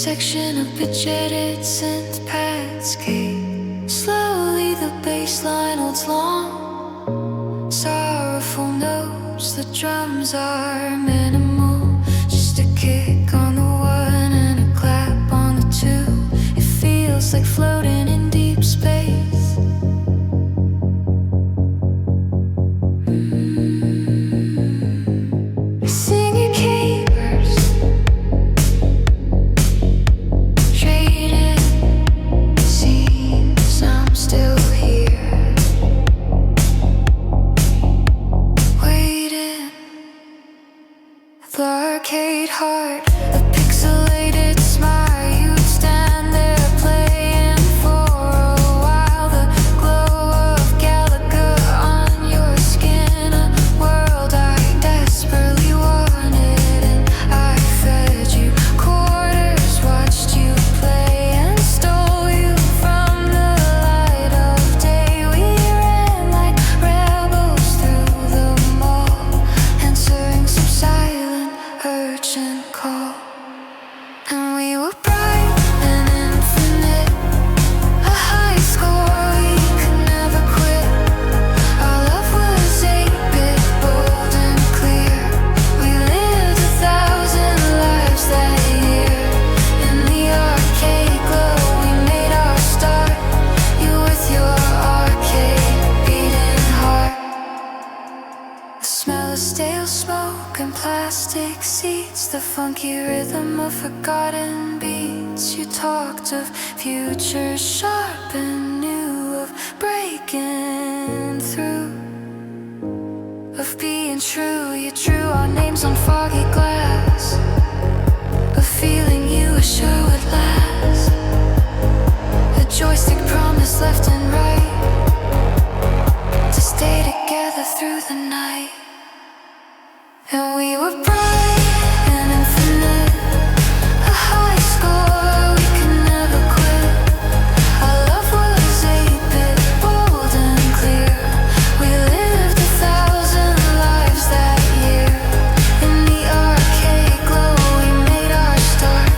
section of pitch-jetted synth padscape. Slowly the bass line holds long, sorrowful notes, the drums are minimal. Just a kick on the one and a clap on the two. It feels like floating in deep space. The arcade heart, a pixelated smile. You'd stand there playing for a while. The glow of Galaga on your skin, a world I desperately wanted. And I fed you quarters, watched you play, and stole you from the light of day. We ran like rebels through the mall, answering some silence urgent call. And we were bright and infinite, a high score we could never quit. Our love was 8-bit, bold and clear. We lived 1,000 lives that year. In the arcade glow we made our start, you with your arcade beating heart. The smell of stale smoke and plastic seats, the funky rhythm of forgotten beats. You talked of futures sharp and new, of breaking through, of being true. You drew our names on foggy glass, a feeling you were sure would last. A joystick promise left and right, to stay together through the night. And we were bright and infinite, a high score we could never quit. Our love was 8-bit, bold and clear. We lived 1,000 lives that year. In the arcade glow we made our start,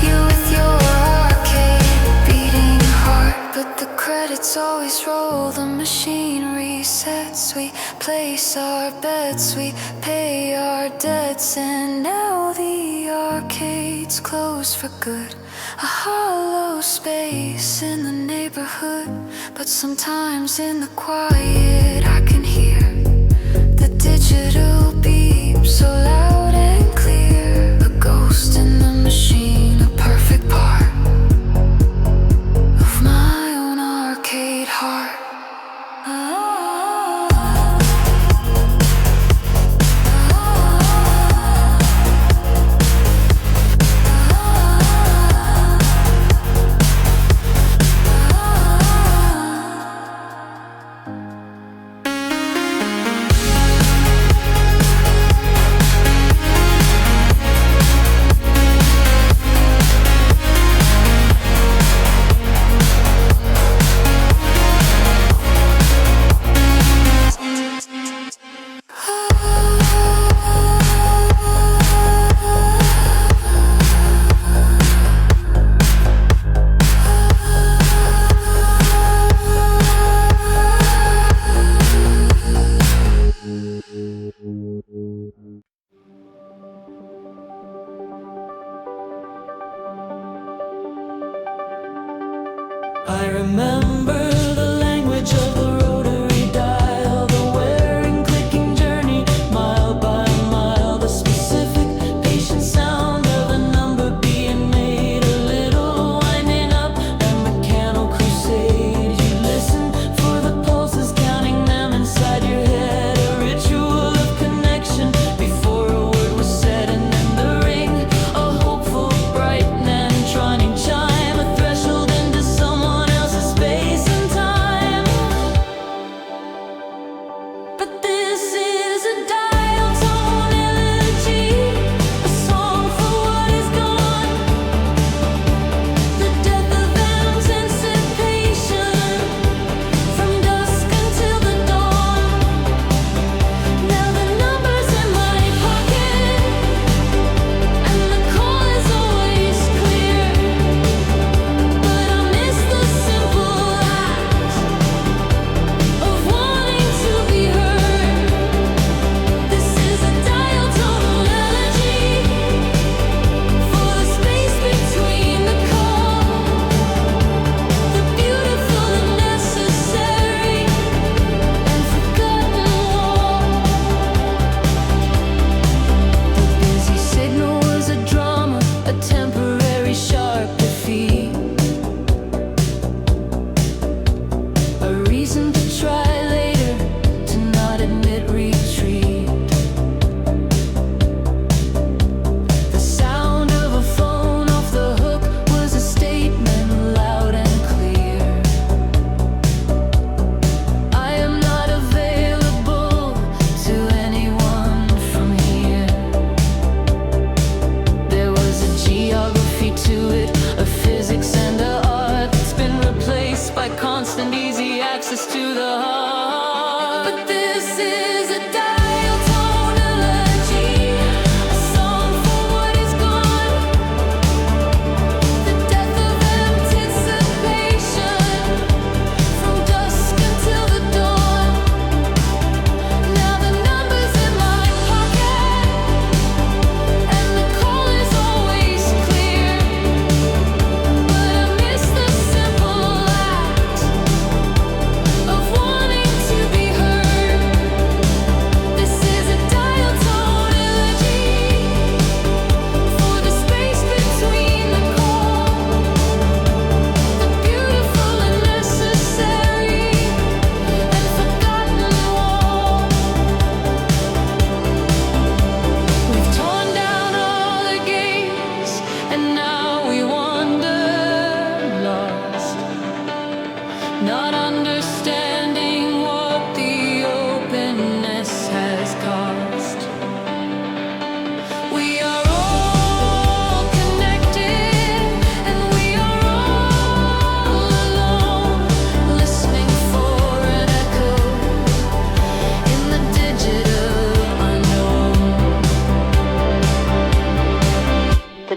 you with your arcade beating heart. But the credits always roll, the machine resets. We place our bets, we pay our debts, and now the arcade's closed for good. A hollow space in the neighborhood, but sometimes in the quiet I can hear the digital beep so loud and clear. A ghost in the machine, a perfect part of my own arcade heart. I remember the language of the rotary dial, the wearing, clicking journey, mile by mile, the specific patient sound of a number being made, a little winding up, a mechanical crusade. You listen for the pulses, counting them inside your head, a ritual of connection before a word was said, and then the ring, a hopeful, bright and entrancing chime, a threshold into someone else's space. And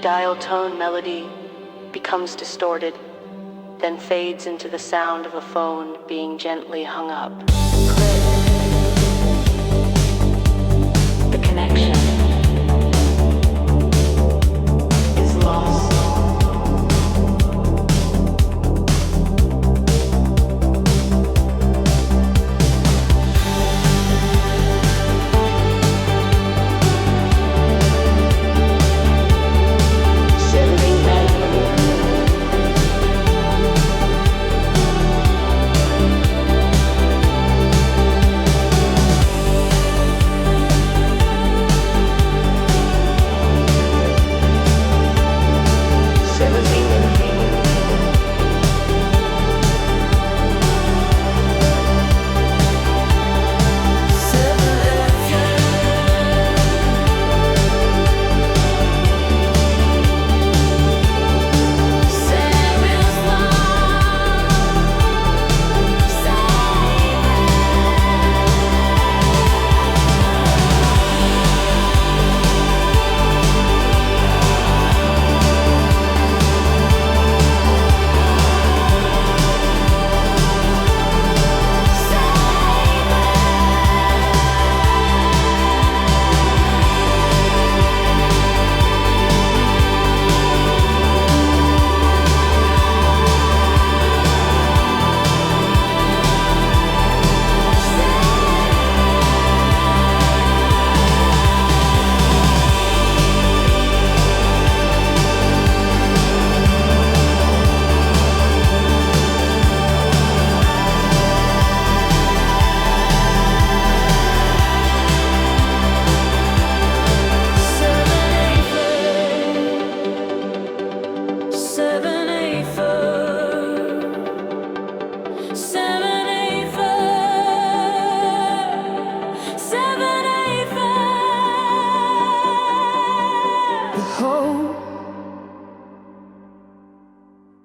dial tone melody becomes distorted, then fades into the sound of a phone being gently hung up. The connection is lost.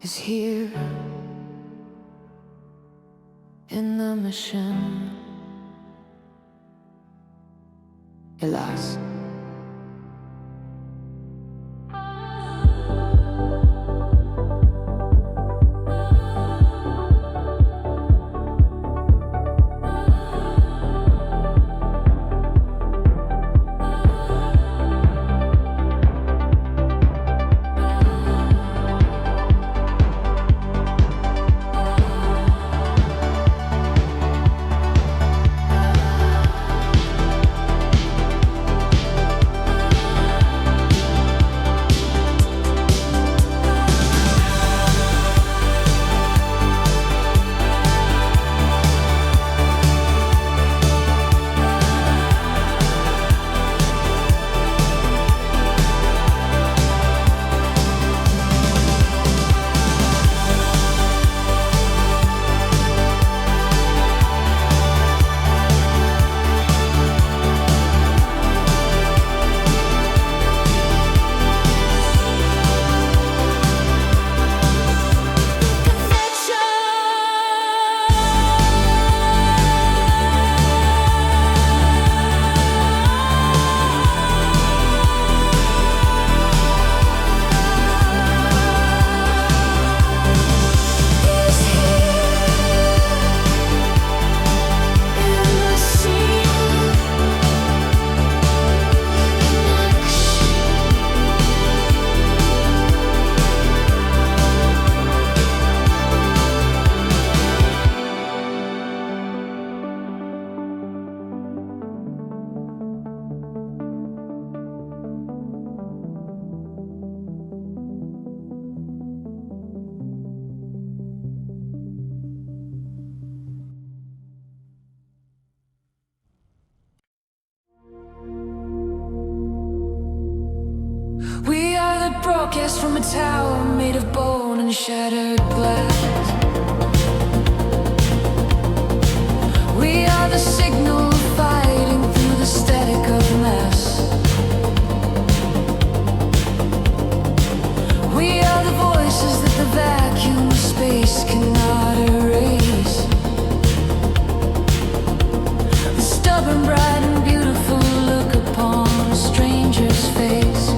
Is here in the mission, alas. We are the broadcast from a tower made of bone and shattered glass. We are the signal fighting through the static of mass. We are the voices that the vacuum of space cannot erase. The stubborn, bright and beautiful look upon a stranger's face.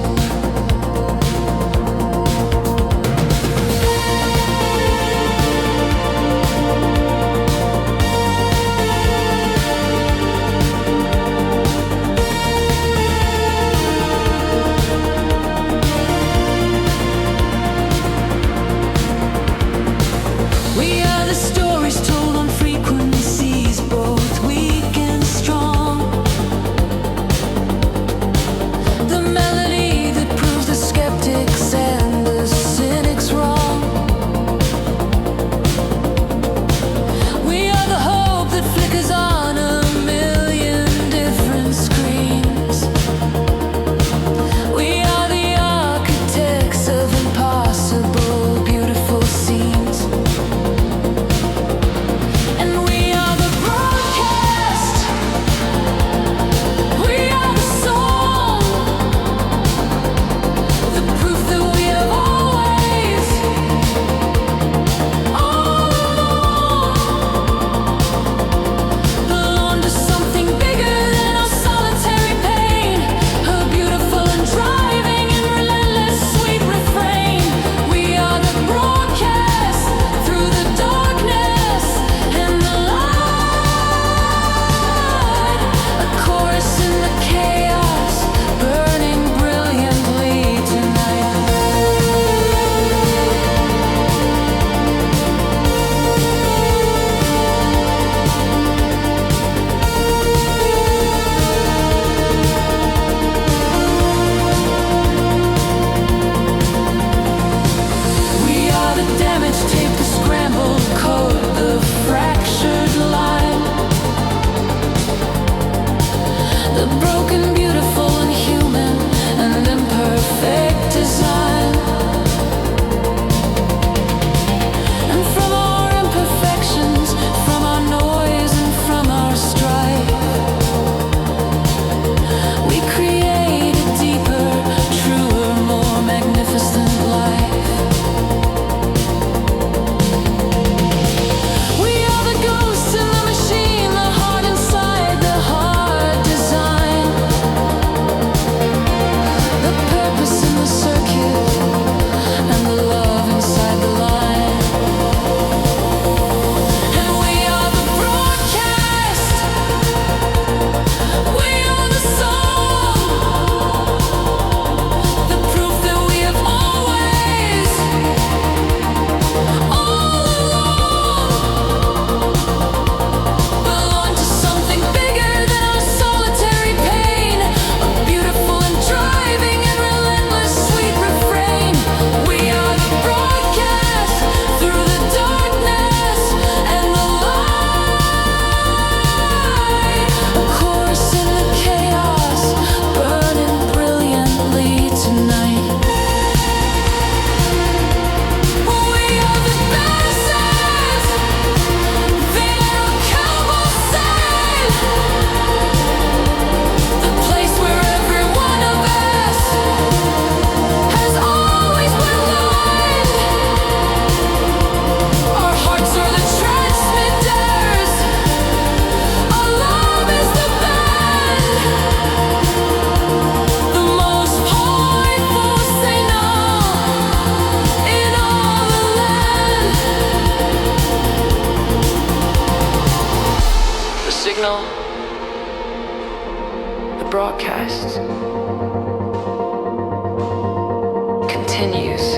continues.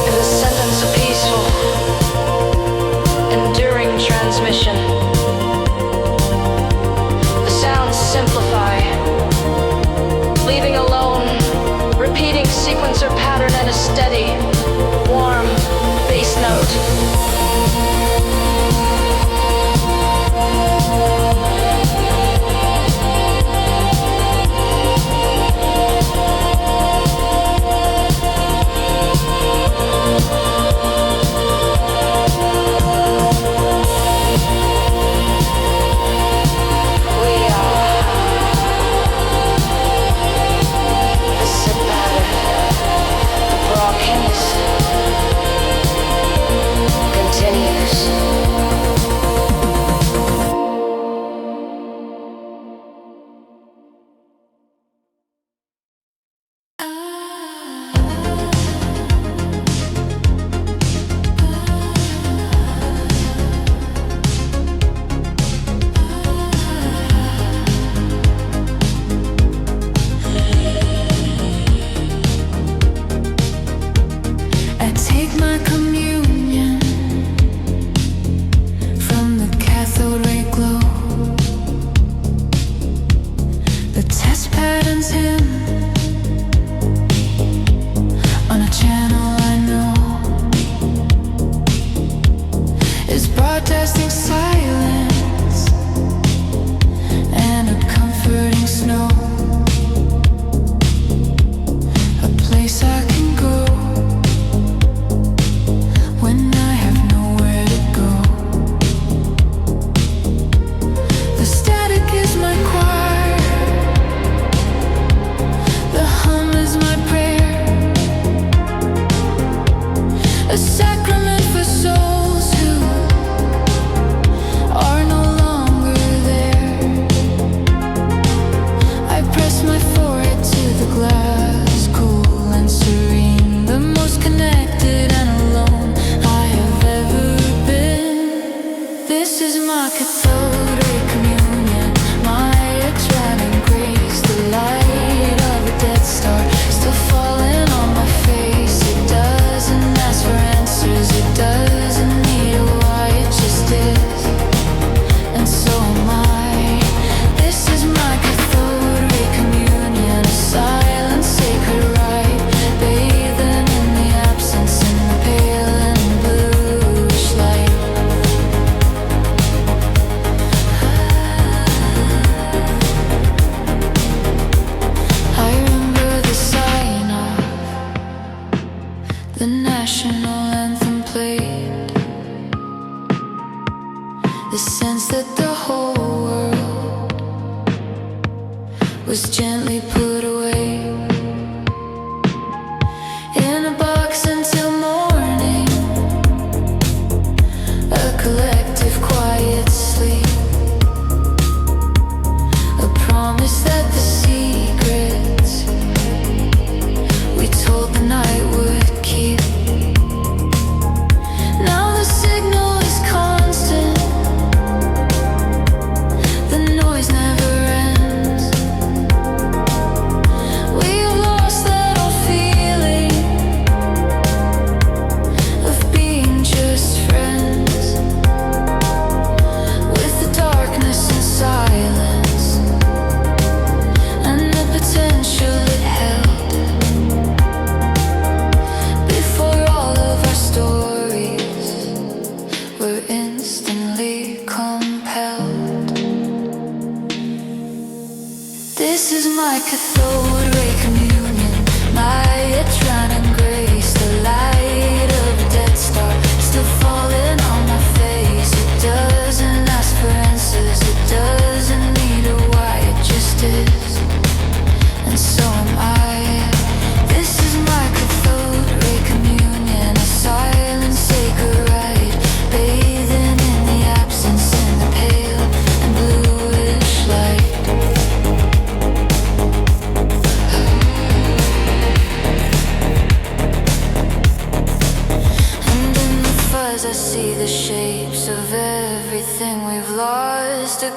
In the sentence of peaceful, enduring transmission, the sounds simplify, leaving alone, repeating sequencer pattern and a steady, warm bass note.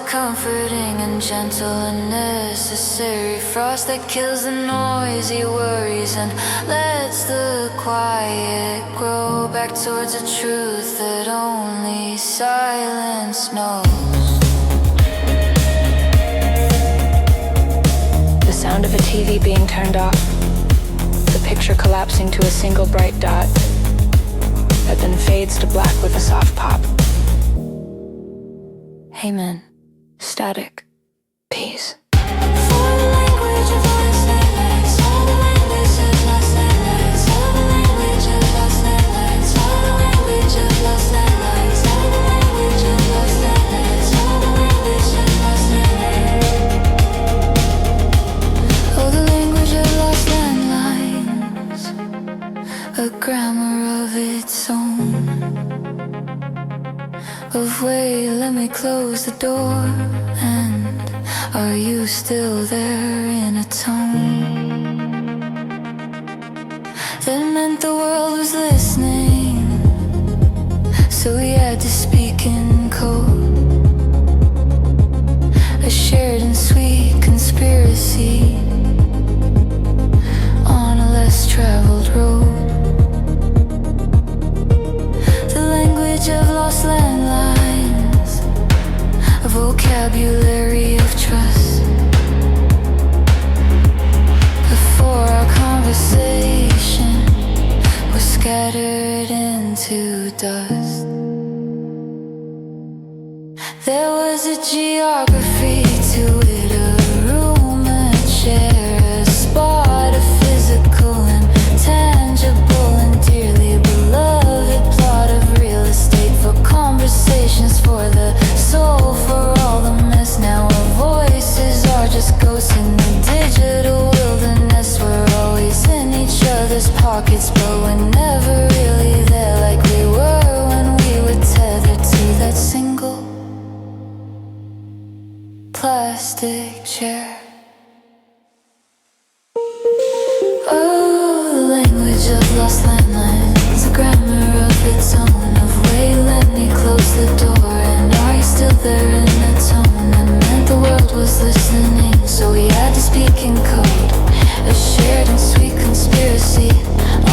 comforting and gentle and necessary. Frost that kills the noisy worries and lets the quiet grow back towards a truth that only silence knows. The sound of a TV being turned off, the picture collapsing to a single bright dot that then fades to black with a soft pop. Hey man, static, peace. A grammar of its own. Of wait, let me close the door. And are you still there in a tone that meant the world was listening? So we had to speak in code, a shared and sweet conspiracy on a less traveled road. Of lost landlines, a vocabulary of trust. Before our conversation was scattered into dust, there was a geography to it, a room, a chair, a spot, a physical and tangible and dearly beloved plot of real estate for conversations for the soul, for all the mess. Now our voices are just ghosts in the digital wilderness. We're always in each other's pockets, but we're never really there like we were when we were tethered to that single plastic chair. Oh, the language of lost landlines, a grammar of its own. Of wait, let me close the door. And are you still there in a tone that meant the world was listening? So we had to speak in code, a shared and sweet conspiracy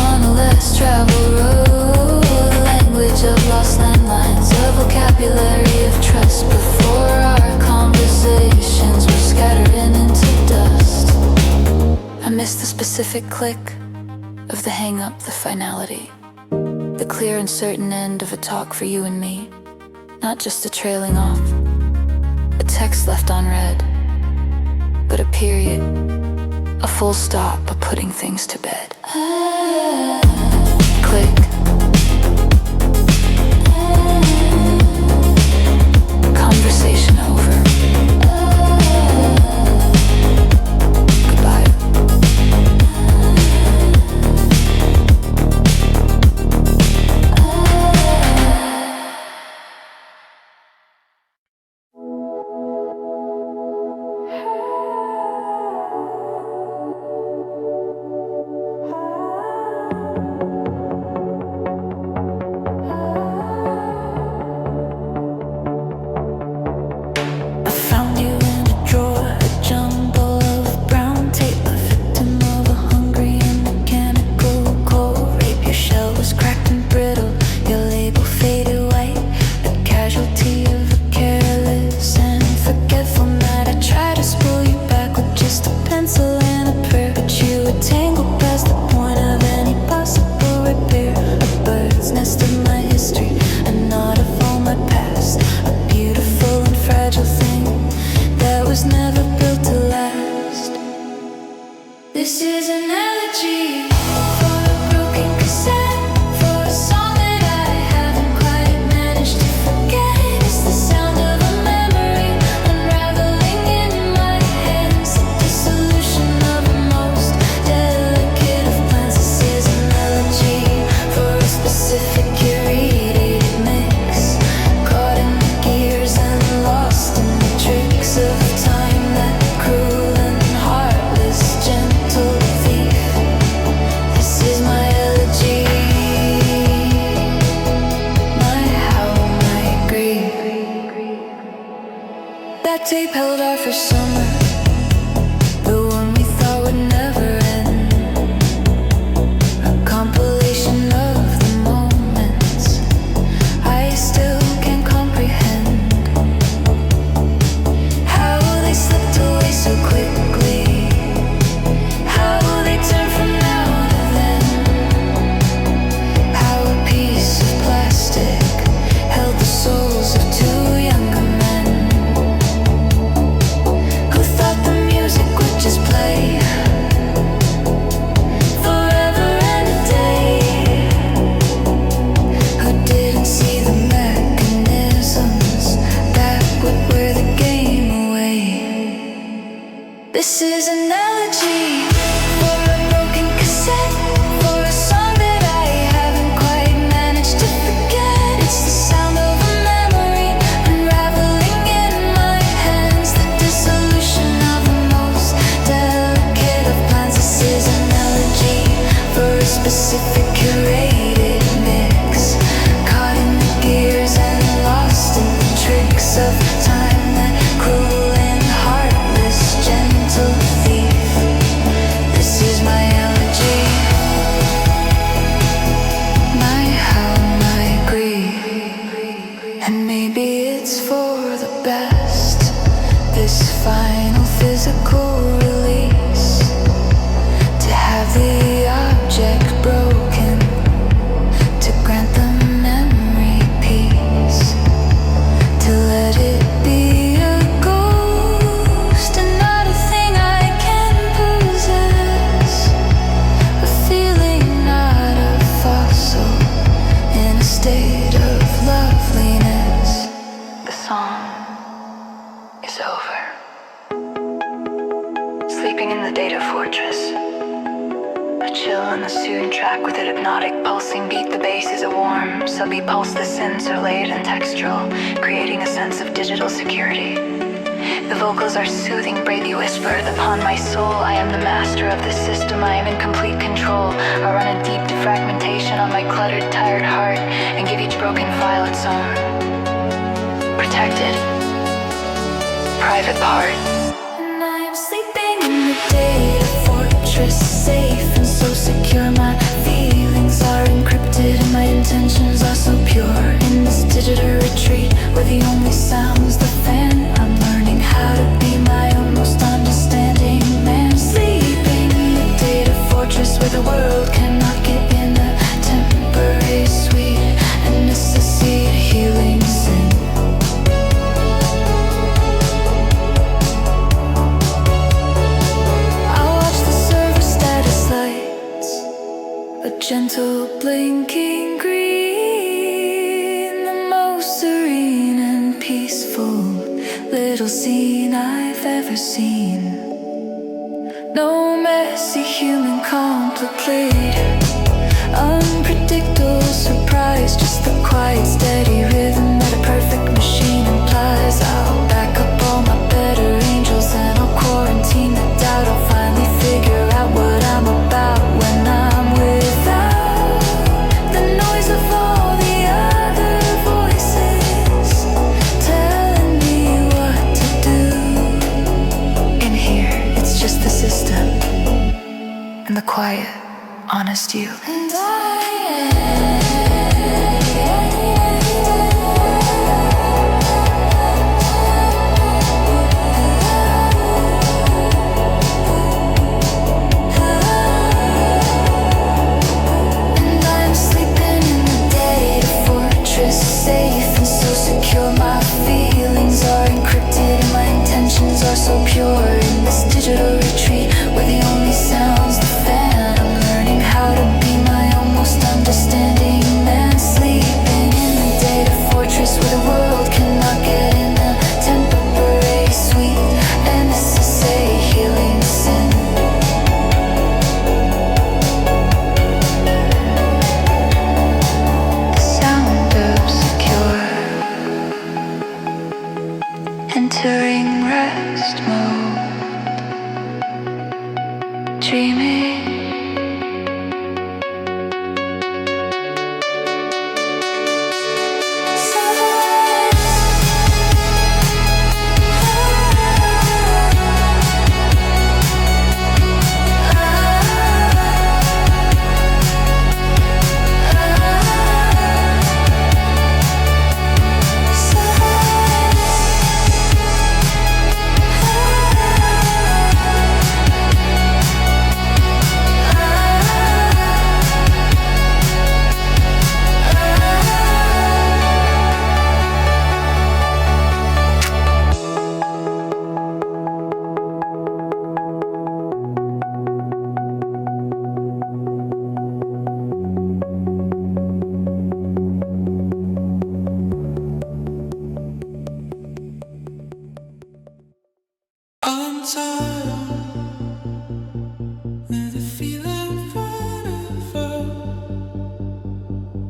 on a less traveled road. The language of lost landlines, a vocabulary of trust. Before our conversations were scattering into dust, I missed the specific click of the hang-up, the finality, the clear and certain end of a talk for you and me. Not just a trailing off, a text left unread, but a period, a full stop, a putting things to bed. Click. Conversation over. Goodbye. This is an elegy for a broken cassette, for a song that I haven't quite managed to forget. It's the sound of a memory unraveling in my hands, the dissolution of a most delicate of plans. This is an elegy for a specific curated mix, caught in the gears and lost in the tricks of time, that cruel and heartless gentle That tape held our first summer, the one we thought would never end. A compilation of the moments I still can't comprehend. How they slipped away so quickly, how they turned from now to then. How a piece of plastic held the souls of two younger men who thought the music would just play forever and a day, who didn't see the mechanisms that would wear the game away. This is an elegy for a broken cassette, for a song that I haven't quite managed to forget. It's the sound of a memory unraveling in my hands, the dissolution of the most delicate of plans. This is an elegy for a specific curated mix, caught in the gears and lost in the tricks of time, that cruel and heartless gentle thief. This is my elegy, my how, my grief. And maybe it's for the best, this final physical release, to have the object broken, to grant the memory peace, to let it be a ghost and not a thing I can possess, a feeling, not a fossil, in a state of loveliness. The song is over. Sleeping in the data fortress, a chill in the soothe track with a hypnotic pulsing beat. The bass is a warm, subby pulse, the synths are layered and textural, creating a sense of digital security. The vocals are soothing, breathy whisper. Upon my soul, I am the master of this system. I am in complete control. I run a deep defragmentation on my cluttered, tired heart and give each broken file its own protected, private part. And I am sleeping in the data fortress, safe and so secure. My feelings are encrypted and my intentions are so pure. In this digital retreat where the only sound's the fan, I'm learning how to be my own most understanding man. Sleeping in the data fortress where the world cannot get in, a temporary sweet and necessary healing sin. I watch the server status lights, a gentle blinking green, the most serene and peaceful little scene I've ever seen. No messy human complicated, unpredictable surprise, just the quiet steady rhythm that a perfect machine implies. I'll back up all my better angels and I'll quarantine the doubt. I'll finally figure out what I'm about when I'm without the noise of all the other voices telling me what to do. In here, it's just the system and the quiet, honest you. And I'm sleeping in the data fortress, safe and so secure. My feelings are encrypted and my intentions are so pure. In this digital retreat where the only sound's the fan, I'm learning how to be my own most understanding man. Sleeping in the data fortress where the world cannot get in, a temporary sweet and necessary healing sin. The sound of secure, entering rest mode, dreaming. Silence. time with a feeling forever,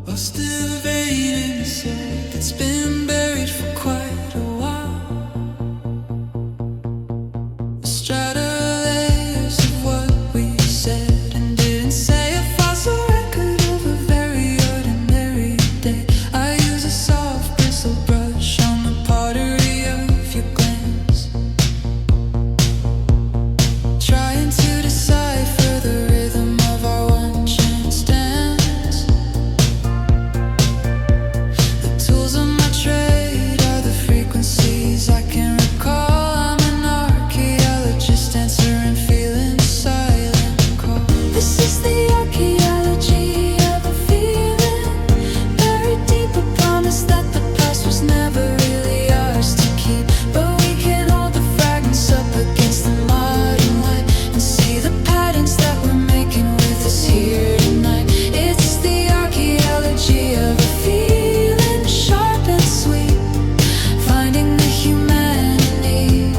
while still evading a soul that's been buried for quite a while. Strata layers of what we said and didn't say, a fossil record of a very ordinary day. I use a soft bristle brush on the pottery of your glance, trying to decipher the rhythm of our one chance dance. The tools of my trade are the frequencies I can recall. I'm an archaeologist answering feeling silent call. This is the archaeology of a feeling buried deep, a promise that the past was never really ours to keep. But we can hold the fragments up against the modern light and see the patterns that we're making with us here tonight. It's the archaeology of a feeling sharp and sweet, finding the humanity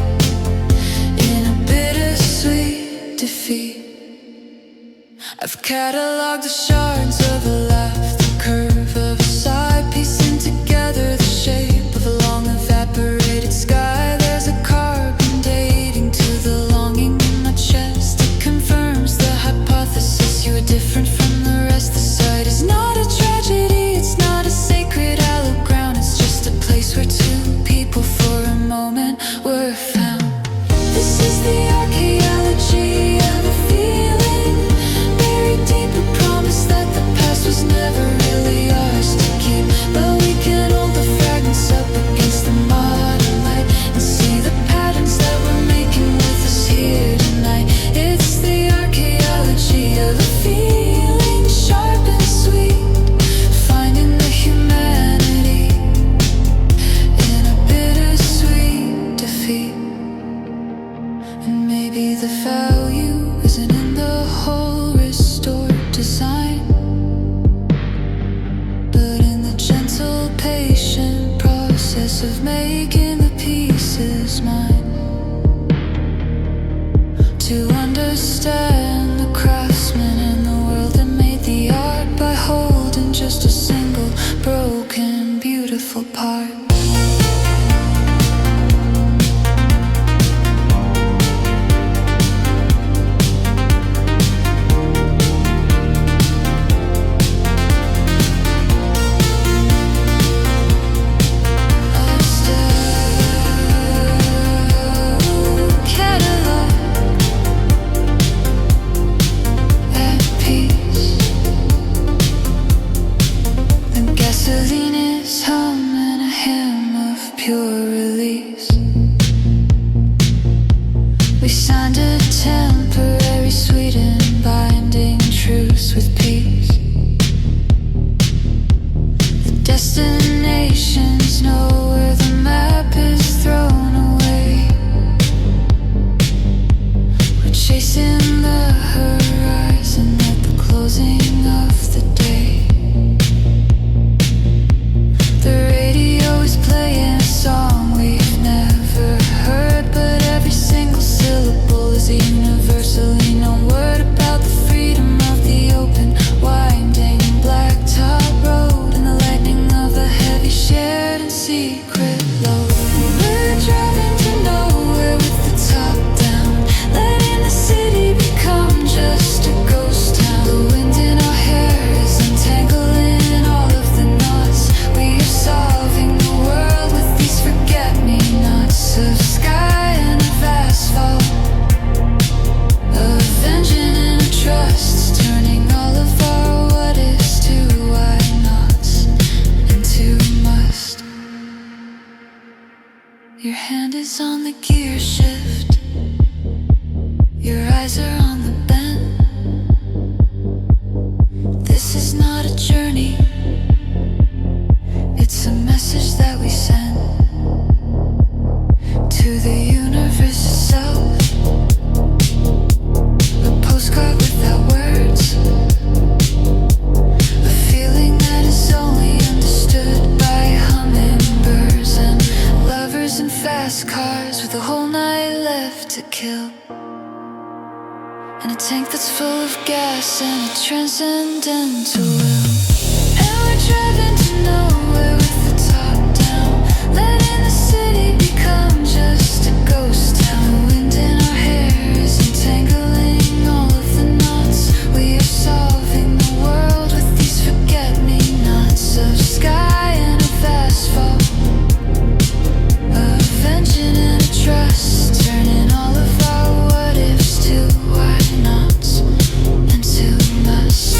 in a bittersweet defeat. I've cataloged the shards of a laugh, the curve of a sigh, piecing together the shape of a long evaporated sky. There's a carbon dating to the longing in my chest. It confirms the hypothesis, you are different from the rest. The sight is not a tragedy, it's not a sacred hallowed ground. It's just a place where two people for a moment were found. This is the archaeology of a feeling buried deep, a promise that the past was never really ours to keep. But we can hold the fragments up against the modern light and see the patterns that we're making with us here tonight. It's the archaeology of a feeling sharp and sweet, finding the humanity in a bittersweet defeat. And maybe the value isn't in the whole restored design, but in the gentle, patient process of making the pieces mine. To understand the craftsman in the world that made the art by holding just a single broken, beautiful part. Catalog at peace. The gasoline is humming a hymn of pure release. We signed a temporary, sweet and binding truce with peace. The destinations know where the map is thrown away. We're chasing the horizon at the closing of the day. The radio is playing a song we've never heard, but every single syllable is a universally known word about the freedom of the open, winding blacktop road and the lightning of a heavy shared and secret load. We're driving to nowhere with the top down, letting the city become just a ghost town. The wind in our hair is untangling all of the knots. We are solving the world with these forget-me-nots of sky and of asphalt, of engine and of trusts, turning all of our what is to why nots into must. Your hand is on the gear shift, your eyes are on the bend. This is not a journey, it's a message that we send to the universe itself. A postcard without words, a feeling that is only understood by hummingbirds and lovers in fast cars with a whole night left to kill. And a tank that's full of gas and a transcendental will. And we're driving to nowhere with the top down, letting the city become just a ghost town. The wind in our hair is entangling all of the knots. We are solving the world with these forget-me-nots of sky and of asphalt, of engine and a trust, turning all of our what-ifs to why-nots and to must.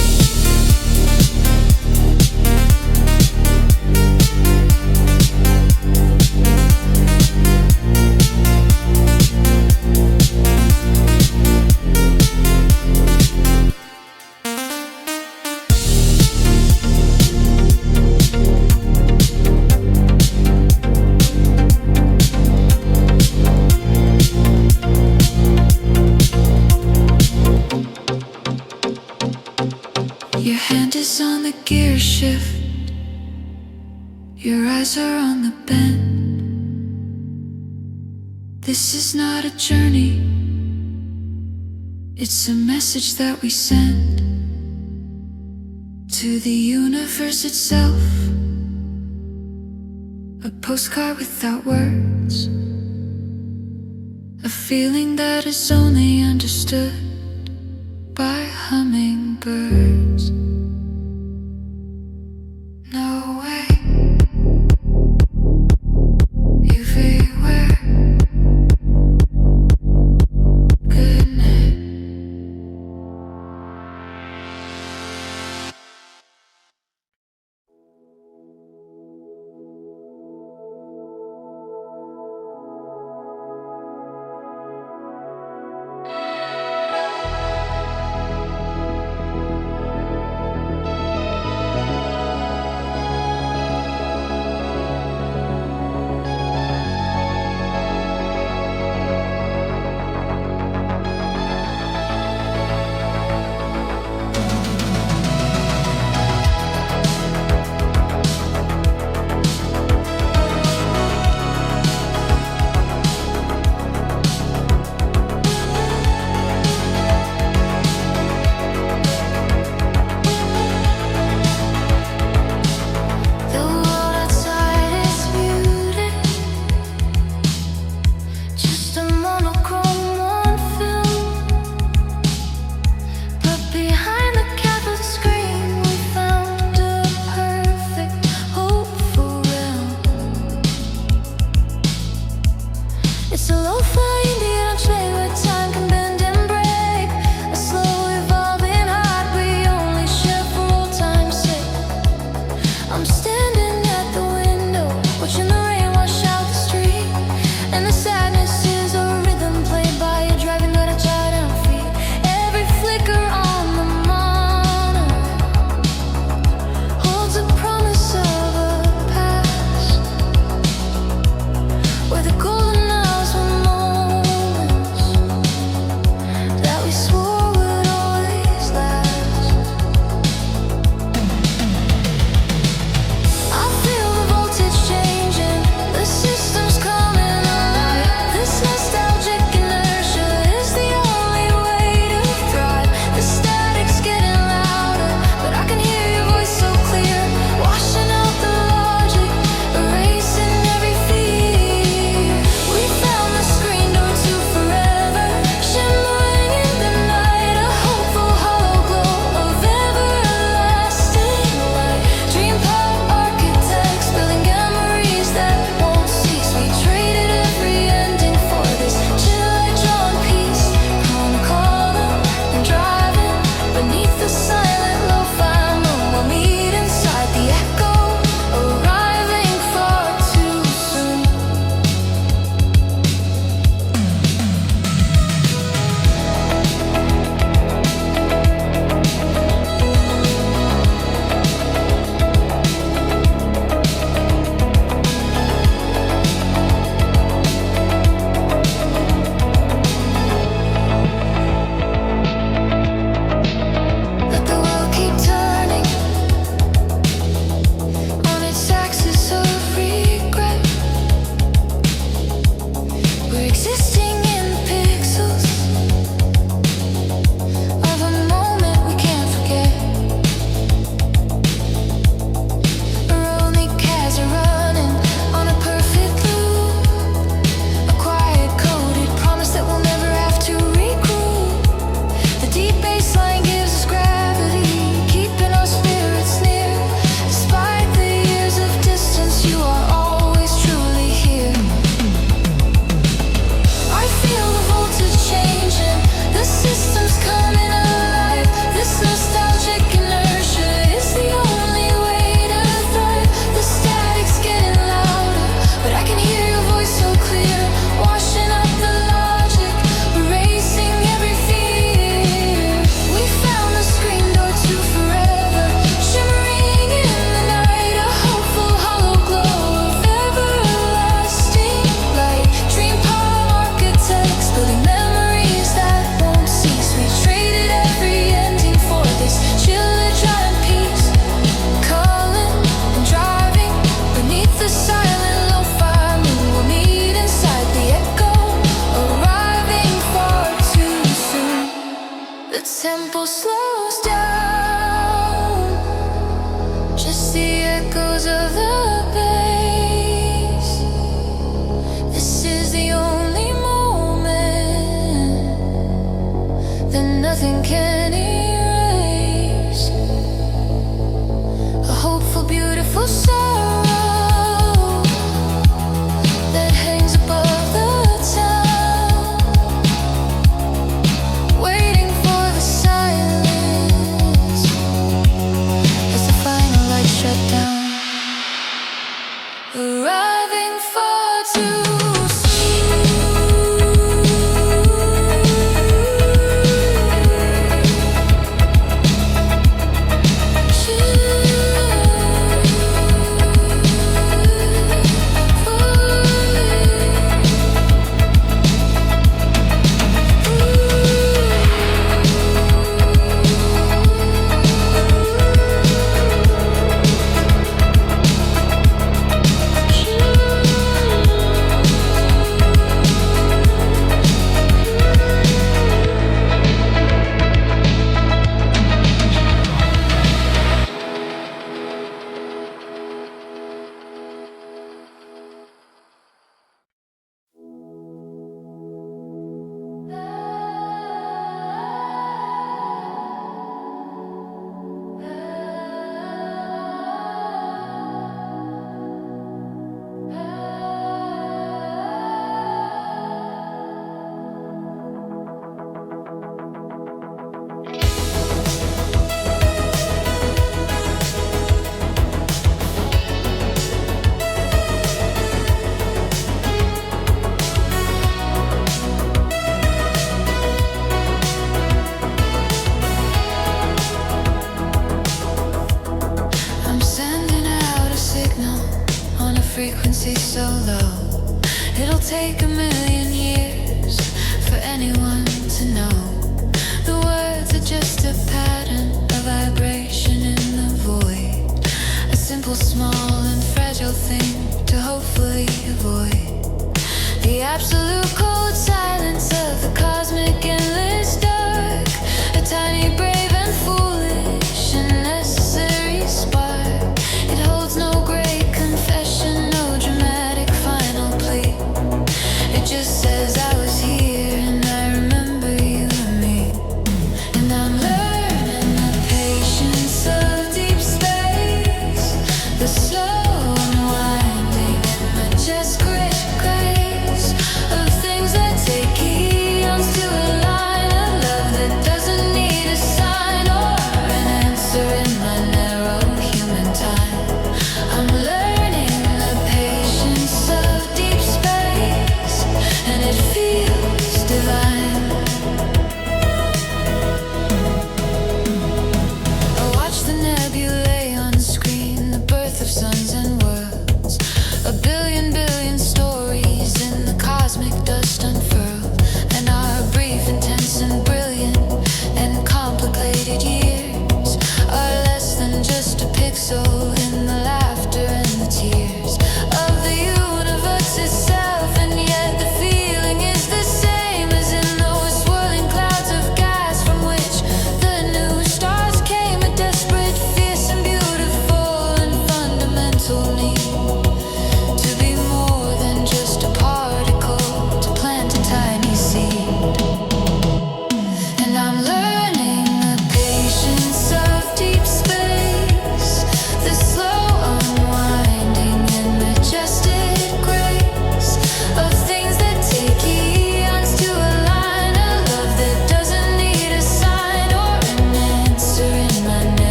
Your hand is on the gear shift, your eyes are on the bend. This is not a journey, it's a message that we send to the universe itself. A postcard without words, a feeling that is only understood by hummingbirds. No way, everywhere. Good night. The world outside is muted, just a monochrome on film. But behind the cathode screen, we found a perfect, hopeful realm. It's a lo-fi Indiana train where time can bend and break. A slow evolving heart we only share for old time's sake. I'm standing at the window, watching the rain wash out the street. And the sadness is a rhythm played by a driving but a child on feet. Every flicker on the monitor holds a promise of a past where the golden hours were more We're existing in the pixels of a moment we can't forget. We're only cars are running on a perfect loop, a quiet coded promise that we'll never have to regroup. The deep baseline gives us gravity, keeping our spirits near. Despite the years of distance, you are always truly here. I feel the voltage changing, the system's coming alive. This nostalgic inertia is the only way to thrive. The static's getting louder, but I can hear your voice so clear, washing up the logic, erasing every fear. We found the screen door to forever, shimmering in the night, a hopeful hollow glow of everlasting light. Dream palm architects, building memories that won't cease. We traded every ending for this chilly giant peace. Calling and driving beneath the silent lo-fi moon. We'll meet inside the echo, arriving far too soon. The tempo slows down, just the echoes of the bass. This is the only moment that nothing can erase. A hopeful, beautiful sorrow that hangs above the town, waiting for the silence as the final lights shut down. Arriving far too soon.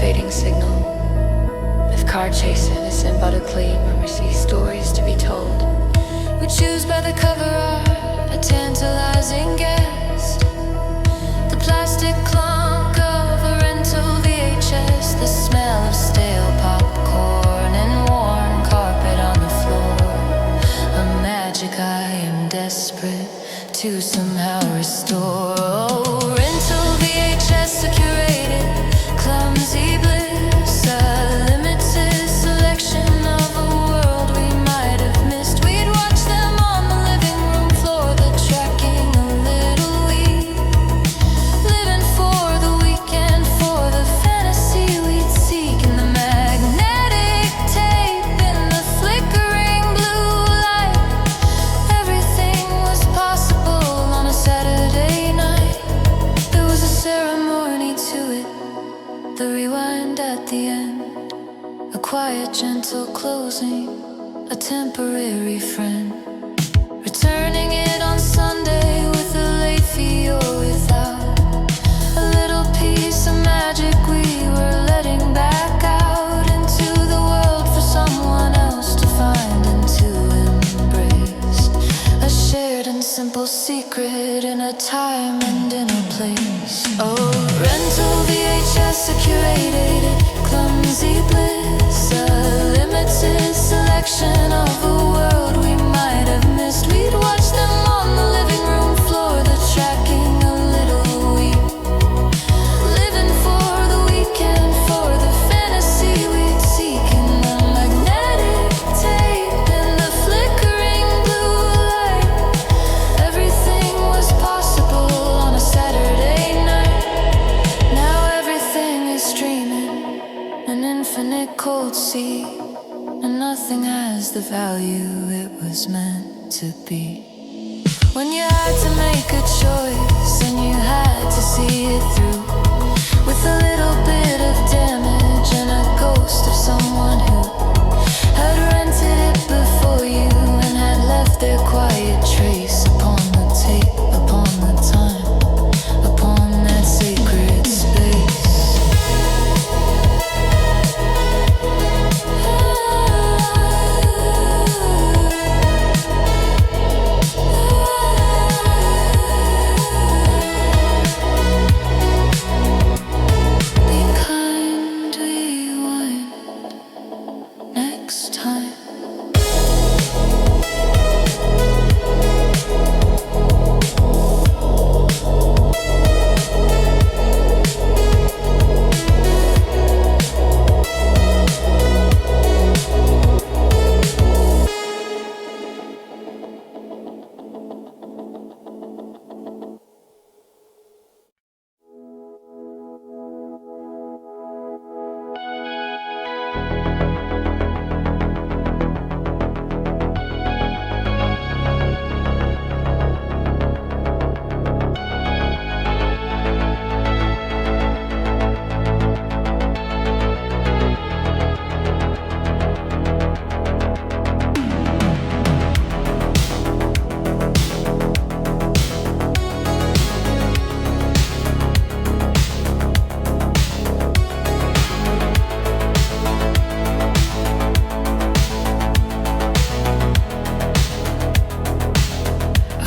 fading signal. If car chasing is in but a clean when we see stories to be told. We choose by the cover art, a tantalizing guest. The plastic clunk of a rental VHS, the smell of stale popcorn and worn carpet on the floor. A magic I am desperate to somehow restore. Oh, rental VHS, a curated, clumsy bliss, a limited selection of a world we might have missed. We'd watch them on the living room floor, the tracking a little weak, living for the weekend, for the fantasy we'd seek in the magnetic tape, in the flickering blue light. Everything was possible on a Saturday night. There was a ceremony to it, the rewind at the end, a quiet, gentle closing, a temporary friend. Returning it on Sunday with a late fee or without. A little piece of magic we were letting back out into the world for someone else to find and to embrace. A shared and simple secret in a time and in a place. Oh, rental VHS, a curated, clumsy bliss, a limited selection of a world we might have missed. We'd watch them on the living room floor, the tracking a little weak, living for the weekend, for the fantasy we'd seek in the magnetic tape, in the flickering blue light. Everything was possible on a Saturday night. Now everything is streaming, an infinite cold sea, and nothing has the value it was meant to be. When you had to make a choice and you had to see it through, with a little bit of damage and a ghost of someone who had rented it before you and had left their quiet trace upon the tape, upon the time, upon that sacred space. Be kind, rewind next time.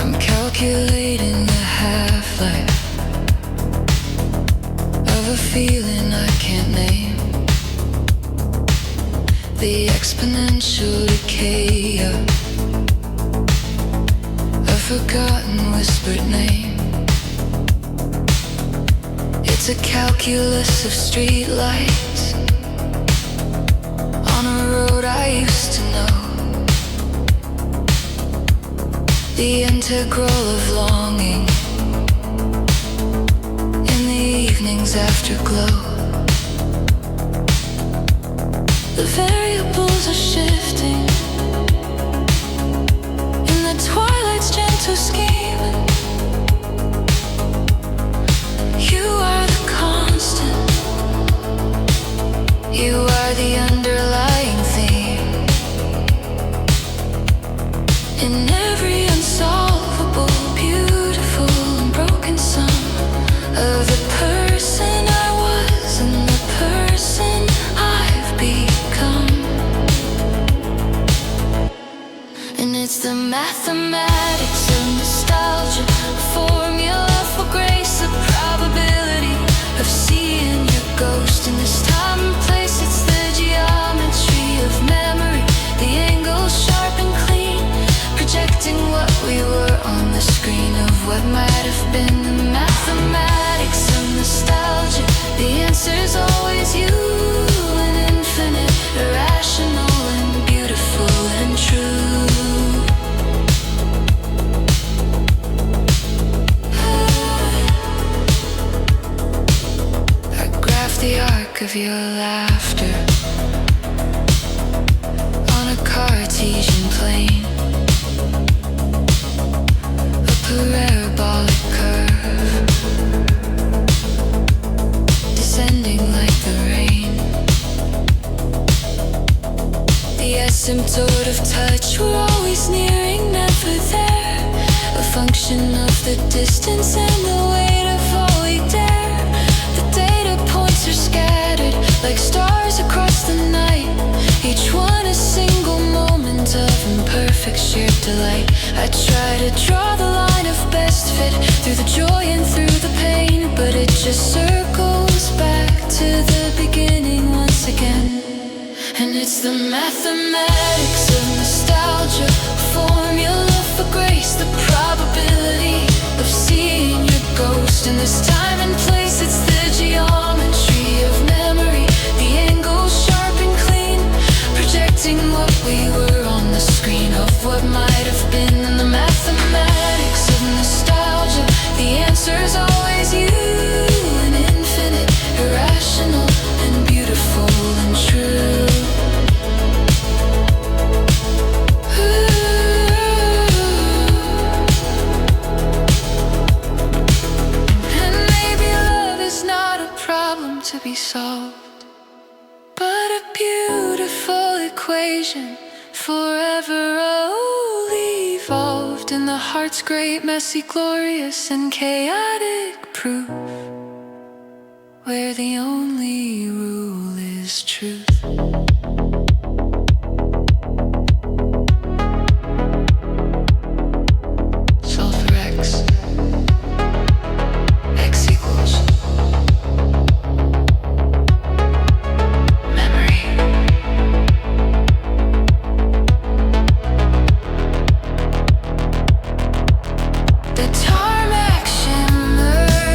I'm calculating the half-life of a feeling I can't name, the exponential decay of a forgotten whispered name. It's a calculus of streetlights on a road I used to know, the integral of longing in the evening's afterglow. The variables are shifting in the twilight's gentle scheme. You are the constant, you are the underlying theme in every unsolvable, beautiful and broken sum of the person I was and the person mathematics of nostalgia, a formula for grace, the probability of seeing your ghost in this time and place. It's the geometry of memory, the angles sharp and clean, projecting what we were on the screen of what might have been. The mathematics of nostalgia, the answer's always you, an infinite, irrational and beautiful and true. I graph the arc of your laughter on a Cartesian plane, a parabolic curve descending like the rain. The asymptote of touch, we're always nearing, never there, a function of the distance and the weight of all we dare. The data points are scattered like stars across the night, each one a single moment of imperfect shared delight. I try to draw the line of best fit through the joy and through the pain, but it just circles back to the beginning once again. And it's the mathematics of nostalgia, a formula for grace, the probability of seeing your ghost in this time and place. It's the geometry of memory, the angles sharp and clean, projecting what we were on the screen of what might have been. And the mathematics of nostalgia, the answer's always you, an infinite, irrational and beautiful and true. And maybe love is not a problem to be solved, but a beautiful equation, forever evolved in the heart's great, messy, glorious, and chaotic proof, where the only rule is truth. Sulfur X. X equals memory. The tarmac shimmers,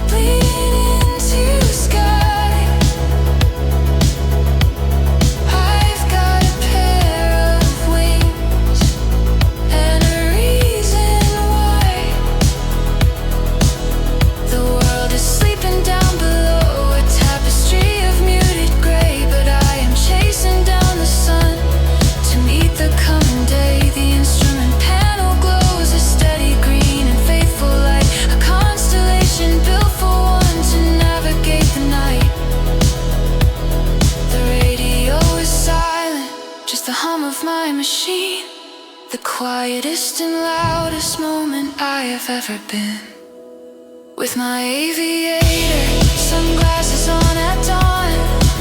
bleeding into sky. I've got a pair of wings and a reason why. The world is sleeping down below, a tapestry of muted gray, but I am chasing down the sun to meet the coming day. The instrument panel glows a steady green and faithful light, a constellation built for one to navigate the night. The radio is silent, just the hum of my machine, the quietest and loudest moment I have ever been. With my aviator sunglasses on at dawn,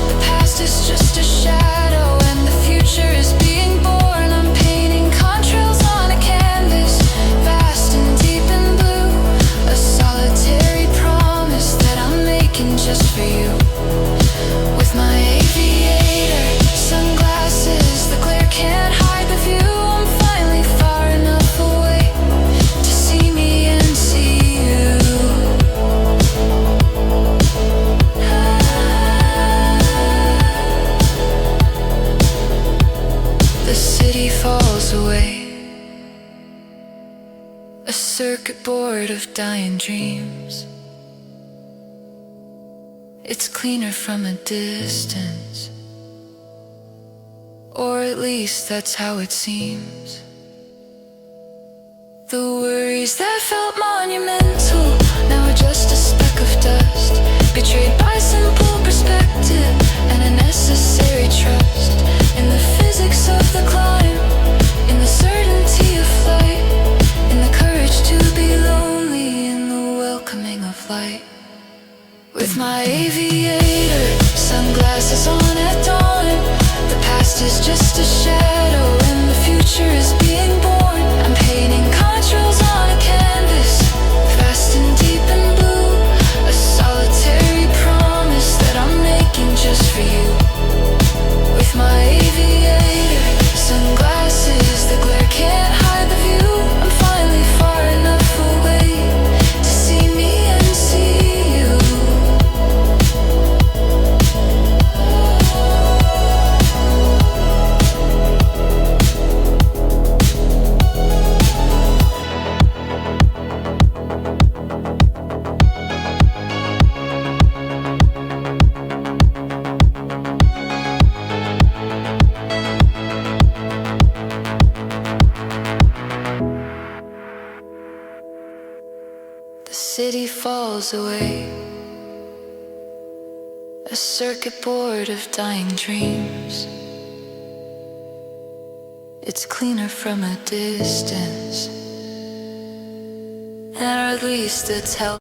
the past is just a shadow and the future is being born. I'm painting contrails on a canvas, vast and deep and blue, a solitary promise that I'm making just for you. With my aviator sunglasses, the glare can't hide the view. I'm finally far enough away to see me and see you. The city falls away, a circuit board of dying dreams. It's cleaner from a distance, or at least that's how it seems. The worries that felt monumental now are just a speck of dust, betrayed by simple perspective and a necessary trust in the physics of the climb, in the certainty of flight, in the courage to be lonely, in the welcoming of light. With my aviator sunglasses on at dawn, the past is just a shadow and the future future is being born. I'm painting contrails on a canvas, vast and deep and blue. A solitary promise that I'm making just for you. With my aviator sunglasses, the glare can't hide the view. I'm finally far enough away to see me and see you. The city falls away, a circuit board of dying dreams. It's cleaner from a distance, or at least it's how.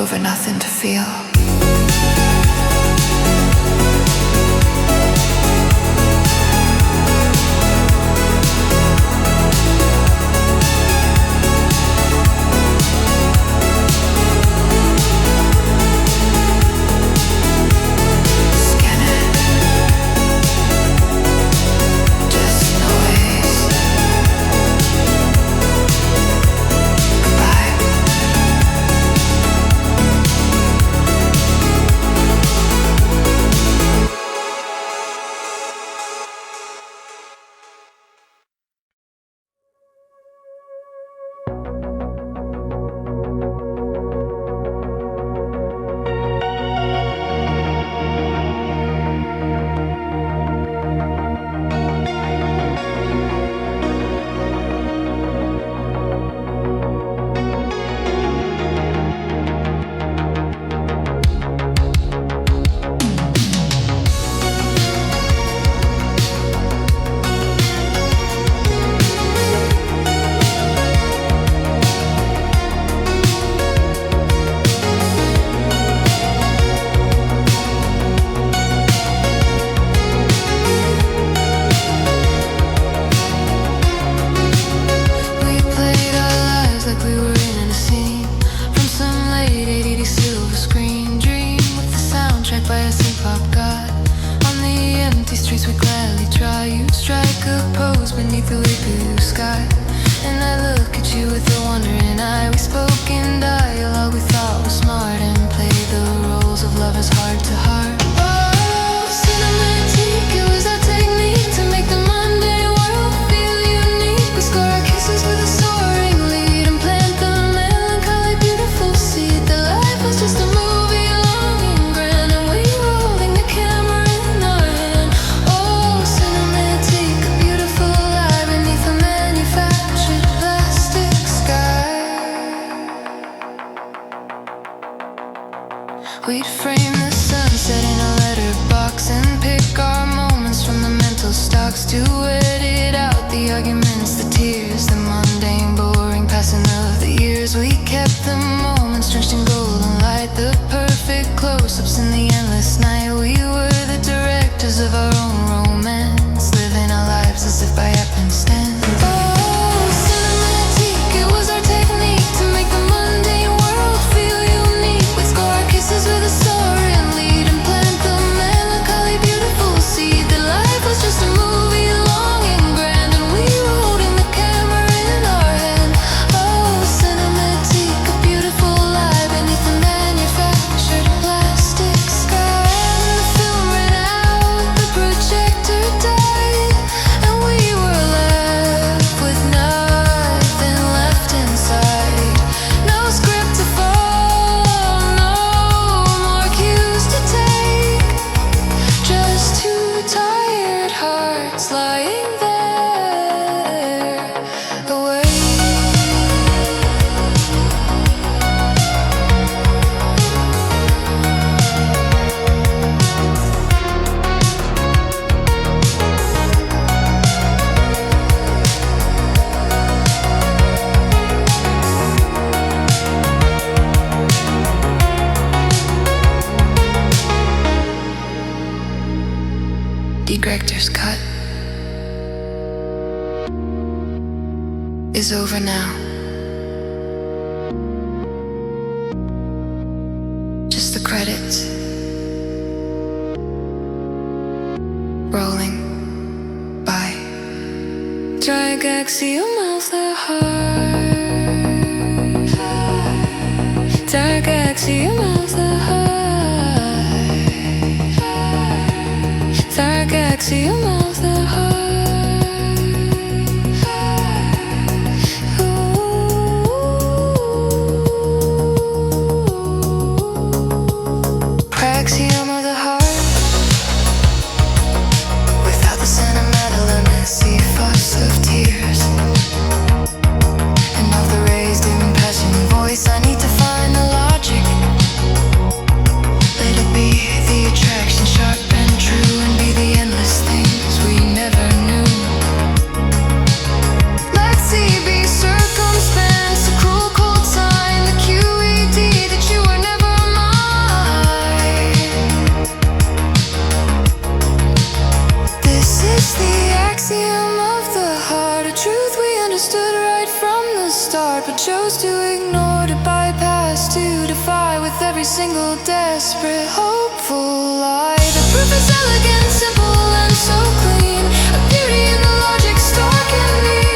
over nothing to feel. beneath the way blue sky. And I look at you with a wondering eye. We spoke in dialogue we thought was smart, and played the roles of lovers heart to heart. Oh, cinematic, it was our technique to make the mundane world feel unique. We score our kisses with a soaring lead, and plant the melancholy beautiful seed. The life was just a movie, long and grand, and we were holding the camera in our hand. Oh, cinematic, a beautiful lie beneath a manufactured plastic sky. We'd frame the sunset in a letterbox and pick our moments from the mental stocks to edit out the arguments, the tears, the mundane, boring passing of the years. We kept the moments drenched in golden light, the perfect close-ups in the endless night. We were the directors of our own romance, living our lives as if by happenstance. Oh, cinematic, it was our technique to make the mundane world feel unique. We score our kisses with a soaring lead, and plant the melancholy beautiful seed. The life was just a movie, long and grand, and we were holding the camera in our hand. Oh, cinematic, a beautiful lie beneath the manufactured plastic sky. And the film ran out, the projector died, and we were left with nothing left inside. No script to follow, no more cues to take, just two tired hearts lying there, awake. Director's cut is over now. Just the credits rolling by. Trigaxium of the heart, Trigaxium of the heart, Trigaxium of the heart. Praxium of the heart, without the sentimental and messy fuss of tears, and of the raised impassioned voice. I need to find the logic. Let it be the attraction, sharp and true, and be the endless things we never knew. Let's see, be circumspect, a cruel cold sign, the QED that you were never mine. This is the axiom of the heart, a truth we understood right from the start, but chose to ignore, to bypass, to defy with every single desperate, hopeful lie. The proof is elegant, simple, and so clean, a beauty in the logic stark and neat.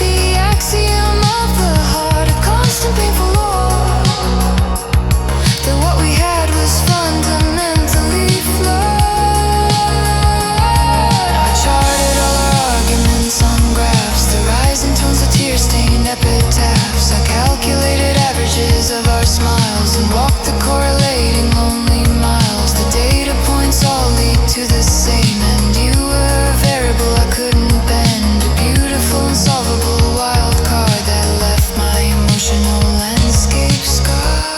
The axiom of the heart, a constant painful law, that what we had was fundamentally flawed. I charted all our arguments on graphs, the rising tones of tear-stained epitaphs. I calculated averages of our smiles and walked the correlating lonely miles. The data points all lead to the same end. You were a variable I couldn't bend, a beautiful unsolvable wild card that left my emotional landscape scarred.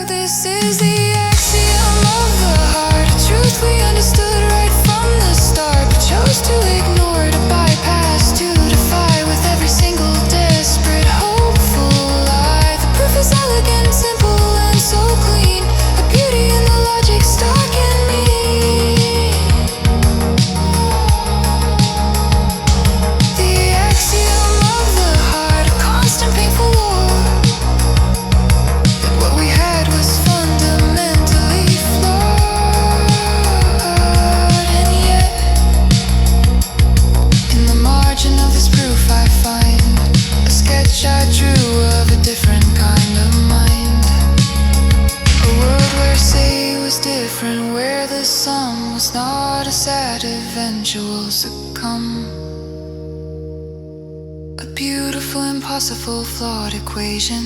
This is the axiom of the heart, a truth we understood right from the start, but chose to ignore, to bypass, to defy with every single desperate, hopeful lie. The proof is elegant, simple, and so clean, a beauty in the logic stark and neat. The axiom of the heart, a constant painful war, that what we had was fundamental. true of a different kind of mind. A world where say was different, where the sum was not a sad eventual succumb. A beautiful, impossible, flawed equation.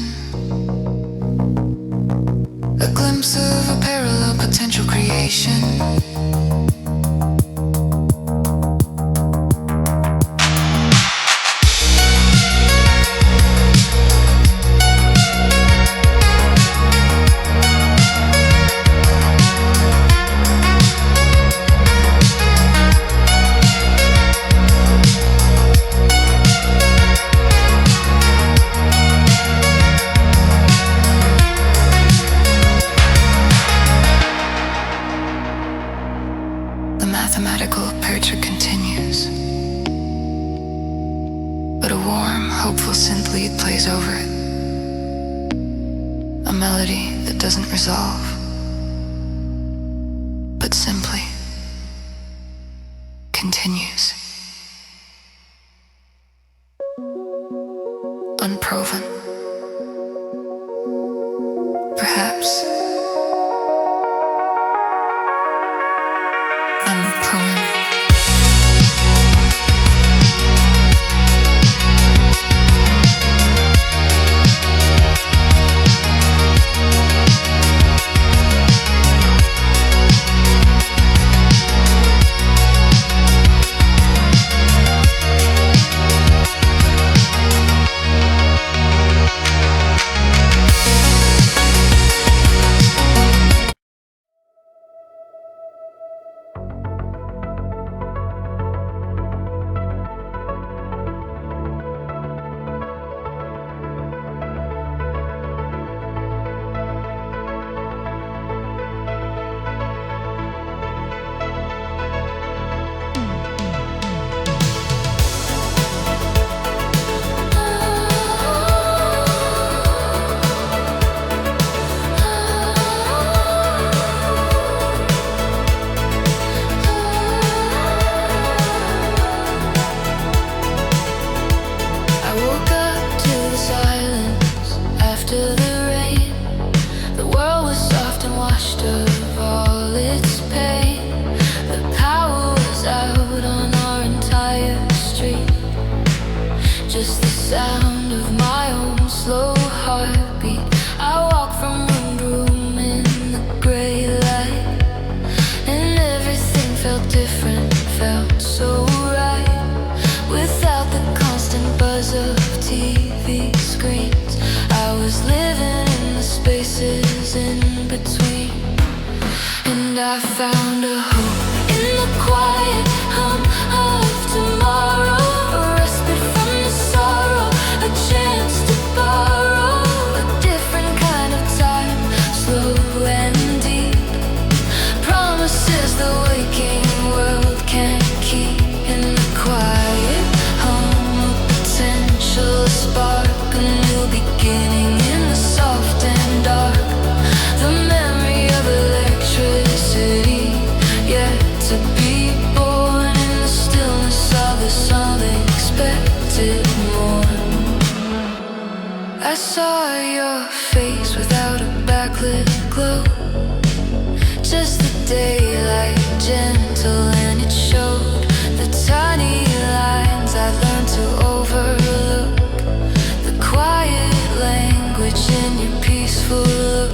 A glimpse of a parallel potential creation. The mathematical aperture continues, but a warm, hopeful synth lead plays over it. A melody that doesn't resolve, but simply continues. Unproven. Perhaps unproven. I woke up to the silence after the rain. The world was soft and washed of all its pain. The power was out on our entire street. Just the sound of my own slow heartbeat. I walk from room to room in the gray light, and everything felt different, felt so right. Without the constant buzz of TV screens, I was living in the spaces in between. And I found a hope in the quiet hum of tomorrow. A respite from the sorrow, a chance to borrow a different kind of time, slow and deep. Promises the waking world can't keep. In the quiet hum of potential, a spark, a new beginning in the soft and dark. The memory of electricity, yet to be born in the stillness of this unexpected morn. I saw your face without a backlit glow, just the daylight, gentle, and it showed the tiny lines I learned to overlook. The quiet language in your peaceful look.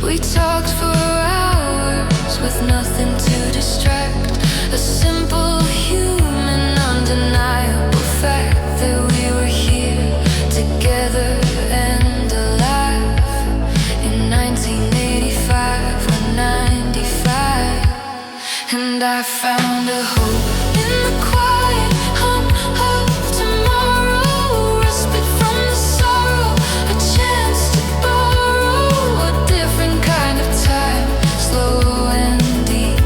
We talked for hours with nothing to distract. A simple, human, undeniable fact that we were here together and alive. In 1985 or 95. And I found a hope in the quiet hum of tomorrow. Respite from the sorrow, a chance to borrow a different kind of time, slow and deep.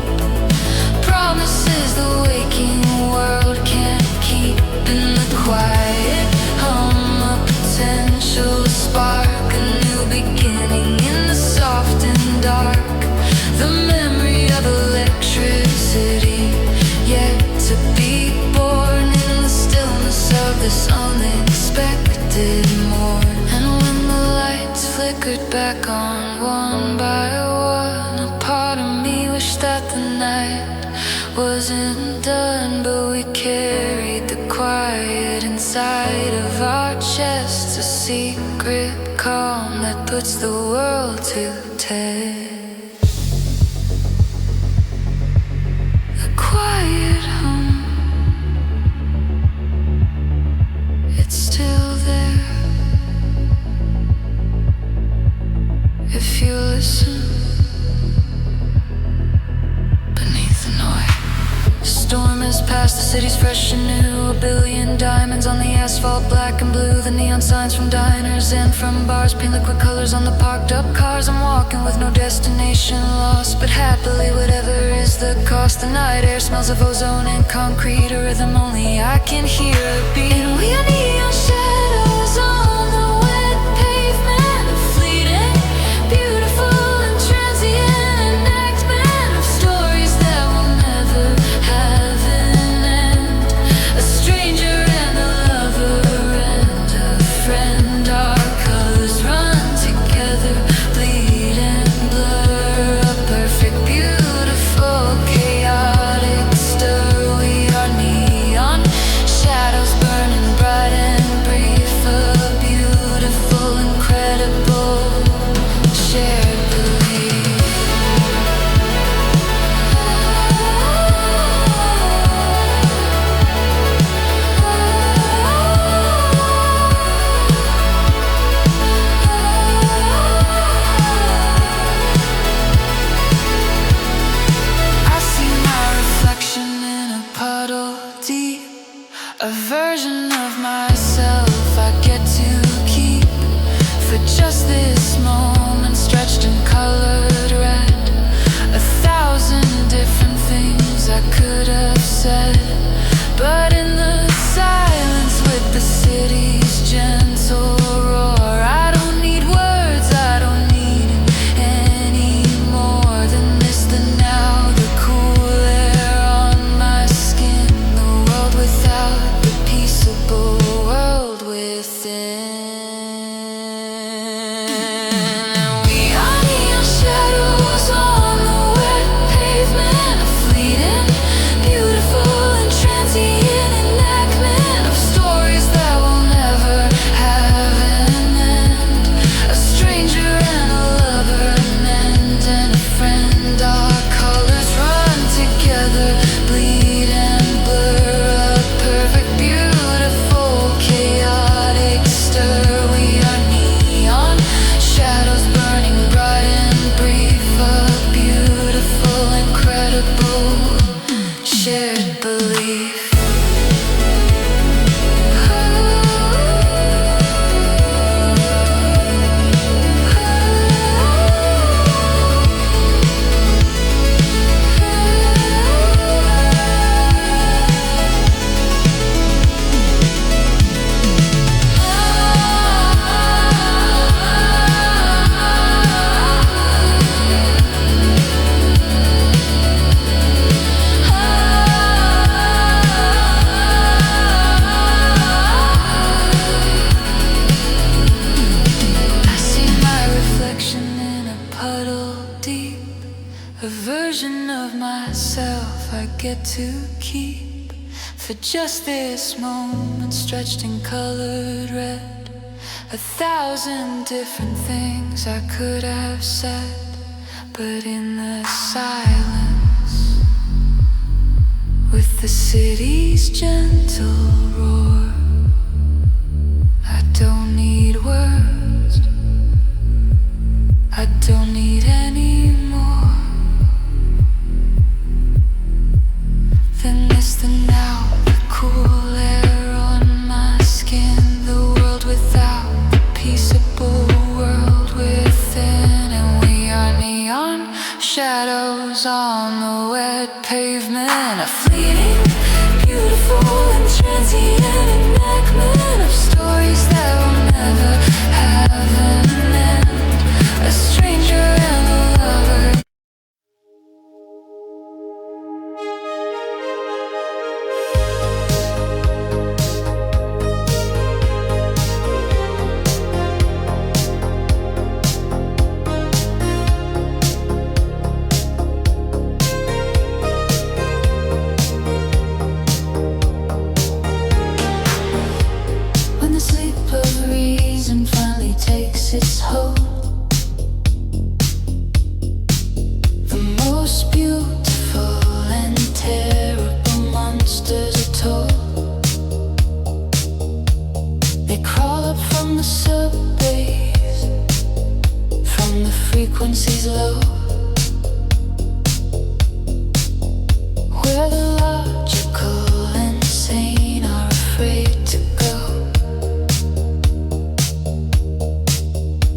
Promises the waking world can't keep. In the quiet hum of potential, a spark, a new beginning in the soft and dark. The memory of electricity, yet to be born in the stillness of this unexpected And when the lights flickered back on one by one, a part of me wished that the night wasn't done. But we carried the quiet inside of our chests, a secret calm that puts the world to test. A quiet hum, it's still there if you listen beneath the noise. The storm has passed, the city's fresh and new. A billion diamonds on the asphalt, black and blue. The neon signs from diners and from bars paint liquid colors on the parked up cars. I'm walking with no destination, lost, but happily whatever is the cost. The night air smells of ozone and concrete, a rhythm only I can hear a beat. And we are neon shadows on the wet pavement, a fleeting, beautiful and transient enactment of stories that will never have an end. A stranger and a lover and a friend, our colors run together, bleed and blur. A perfect, beautiful, chaotic stir. We are neon shadows burning bright and brief. A beautiful, incredible, shared belief. I see my reflection in a puddle deep, a version of myself I get to keep for just this moment, stretched and colored red. 1,000 different things I could have said, but in the silence with the city's gentle roar, I don't need words, I don't need any more than this. The now, the cool air on my skin, the world without the peaceable world within. And we are neon shadows on the wet pavement, a fleeting, beautiful and transient enactment of stories that will never have an end. A stranger and a lover, an end and a friend. Our colors run together, bleed and blur. A perfect, beautiful, chaotic stir. We are neon shadows burning bright and brief. A beautiful, incredible, shared belief. I see my reflection in a puddle deep, a version of myself I get to keep for just this moment, stretched and colored red. 1,000 different things I could have said, but in the silence with the city's gentle roar, I don't need words, I don't need any more than this. The now, the cool air on my skin, the world without the peaceable world within. And we are neon shadows on the wet pavement, a fleeting, beautiful and transient enactment of stories that will never have an end. A stranger and a lover. frequencies low, where the logical and sane are afraid to go.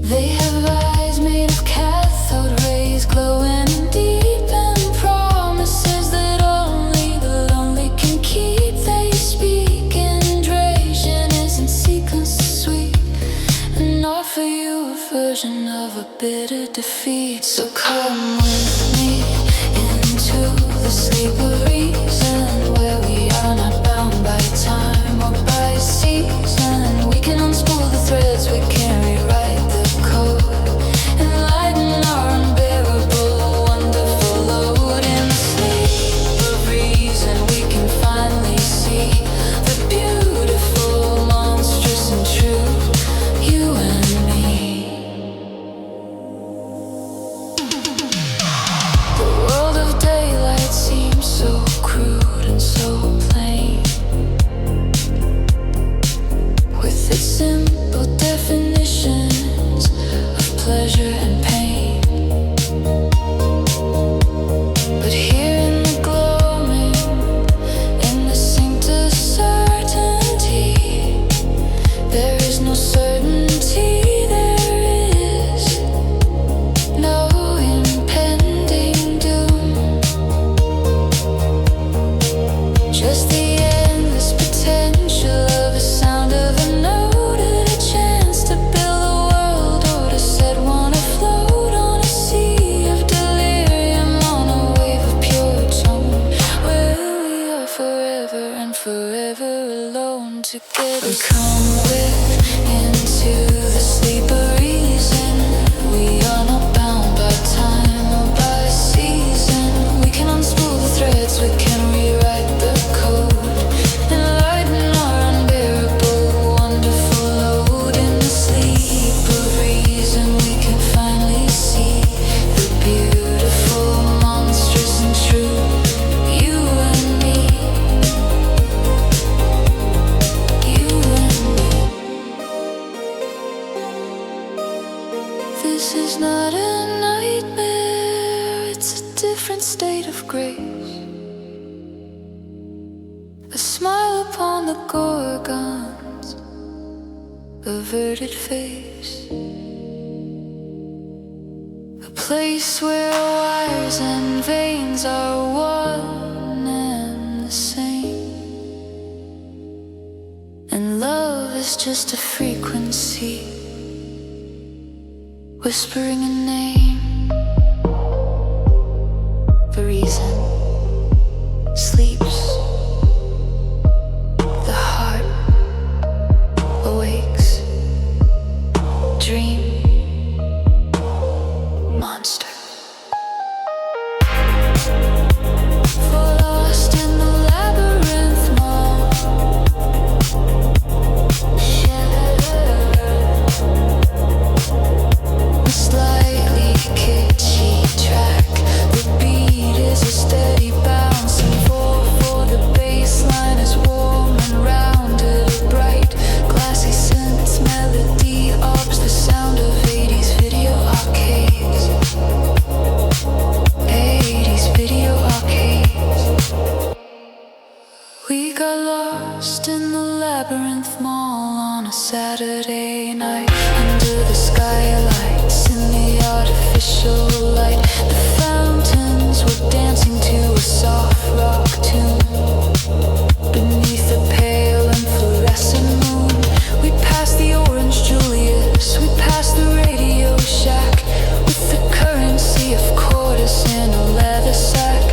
They have eyes made of cathode rays glowing deep, and promises that only the lonely can keep. They speak in duration isn't sequence sweet, and offer you a version of a bitter defeat. So come with me into the sleep of reason, where we are not bound by time or by season. We can unspool the threads, we can rewrite the code, enlighten our unbearable, wonderful load. In the sleep of reason, we can finally see the beautiful, monstrous and true, you and me. The world of daylight seems so crude and so plain, with its simple definitions of pleasure and pain. But here in the gloaming, in the sanctus certainty, there is no certainty, there is no impending doom, just the endless potential of a sound of a note, and a chance to build a world or to set one afloat on a sea of delirium, on a wave of pure tone, where we are forever and forever alone together. Come with into the sleep of reason. We are not bound by time or by season. We can unspool the threads, we can rewrite the code, enlighten our unbearable, wonderful load. In the sleep of reason, we can finally see the beautiful, monstrous and true, you and me, you and me. This is not a nightmare, it's a different state of grace. A smile upon the Gorgon's averted face, a place where wires and veins are one and the same, and love is just a frequency, whispering a name. The reason sleeps, the heart awakes, dream monster. For lost in the labyrinth mall, a slightly kitschy track. The beat is a steady bounce, and 4/4 the bass line is warm and rounded. A bright, glassy synth melody orbs the sound of 80s video arcades. 80s video arcades. We got lost in the labyrinth mall on a Saturday night, under the skylights in the artificial light. The fountains were dancing to a soft rock tune beneath the pale and fluorescent moon. We passed the Orange Julius, we passed the Radio Shack, with the currency of quarters in a leather sack.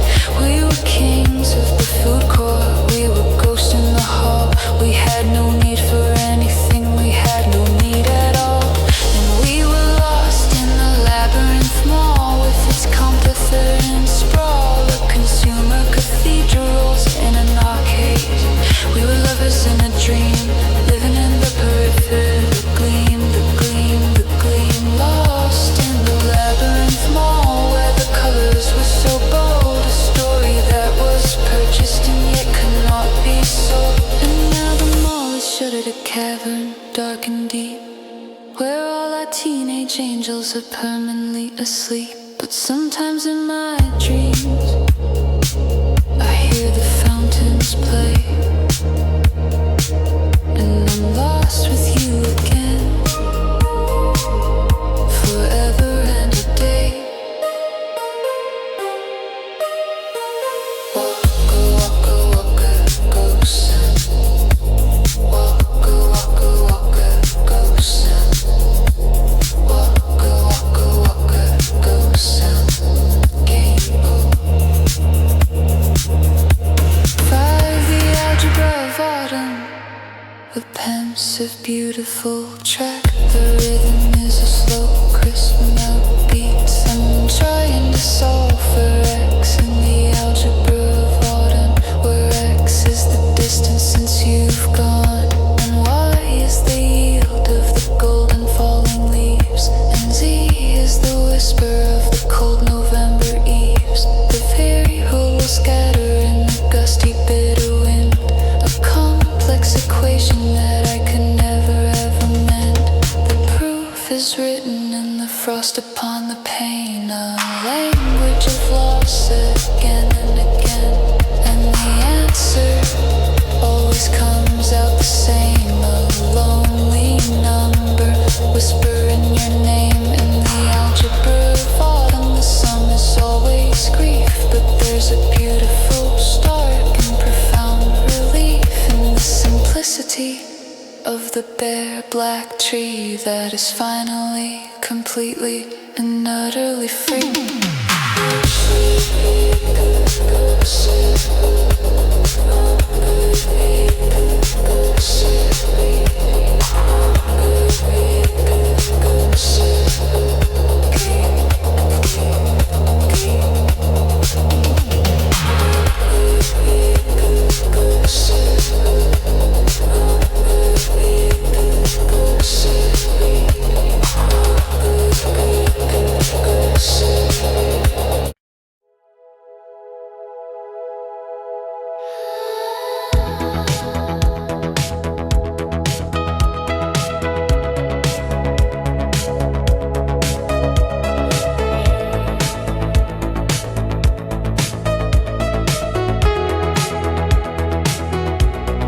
We were kings of the food court, we were ghosts in the hall. We had no need for anything, we had no need at all. And we were lost in the labyrinth mall. our teenage angels are permanently asleep. But sometimes in my dreams I hear the fountains play, and I'm lost with you again, forever and a day. Waka waka waka ghost. Waka waka waka ghost. Waka waka waka ghost. Five, the algebra of autumn, a pensive, beautiful track. The rhythm is a slow, crisp melody. I'm trying to solve for X in the algebra of autumn, where X is the distance since you've gone, and Y is the yield of the golden falling leaves, and Z is the whisper of the cold November eves. The variable will scatter in the gusty bitter wind, a complex equation that I could never ever mend. The proof is written in the frost upon the pane, a language of loss again and again, and the answer always comes out the same, a lonely number whispering your name. In the algebra of autumn, the sum is always grief, but there's a beautiful, stark and profound relief in the simplicity of the bare black tree that is finally, completely and utterly free.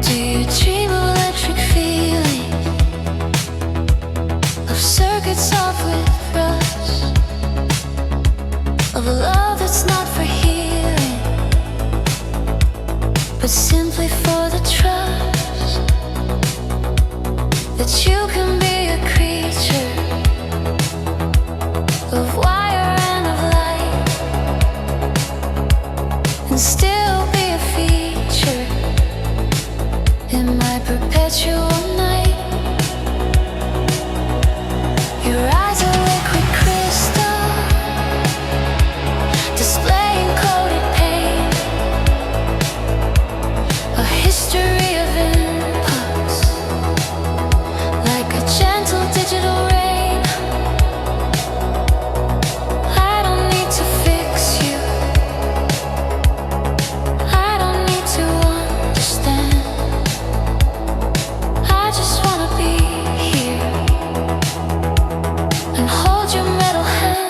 Do you dream of electric feeling, of circuits off with rust, of a love that's not for healing, but simply for the trust that you can be a creature of wire and of light, and still be a feature in my perpetual night? Your eyes are liquid crystal, displaying coded pain, a history of impulse, like a gentle digital rain. I don't need to fix you, I don't need to understand. I just wanna be here and hold your metal hand.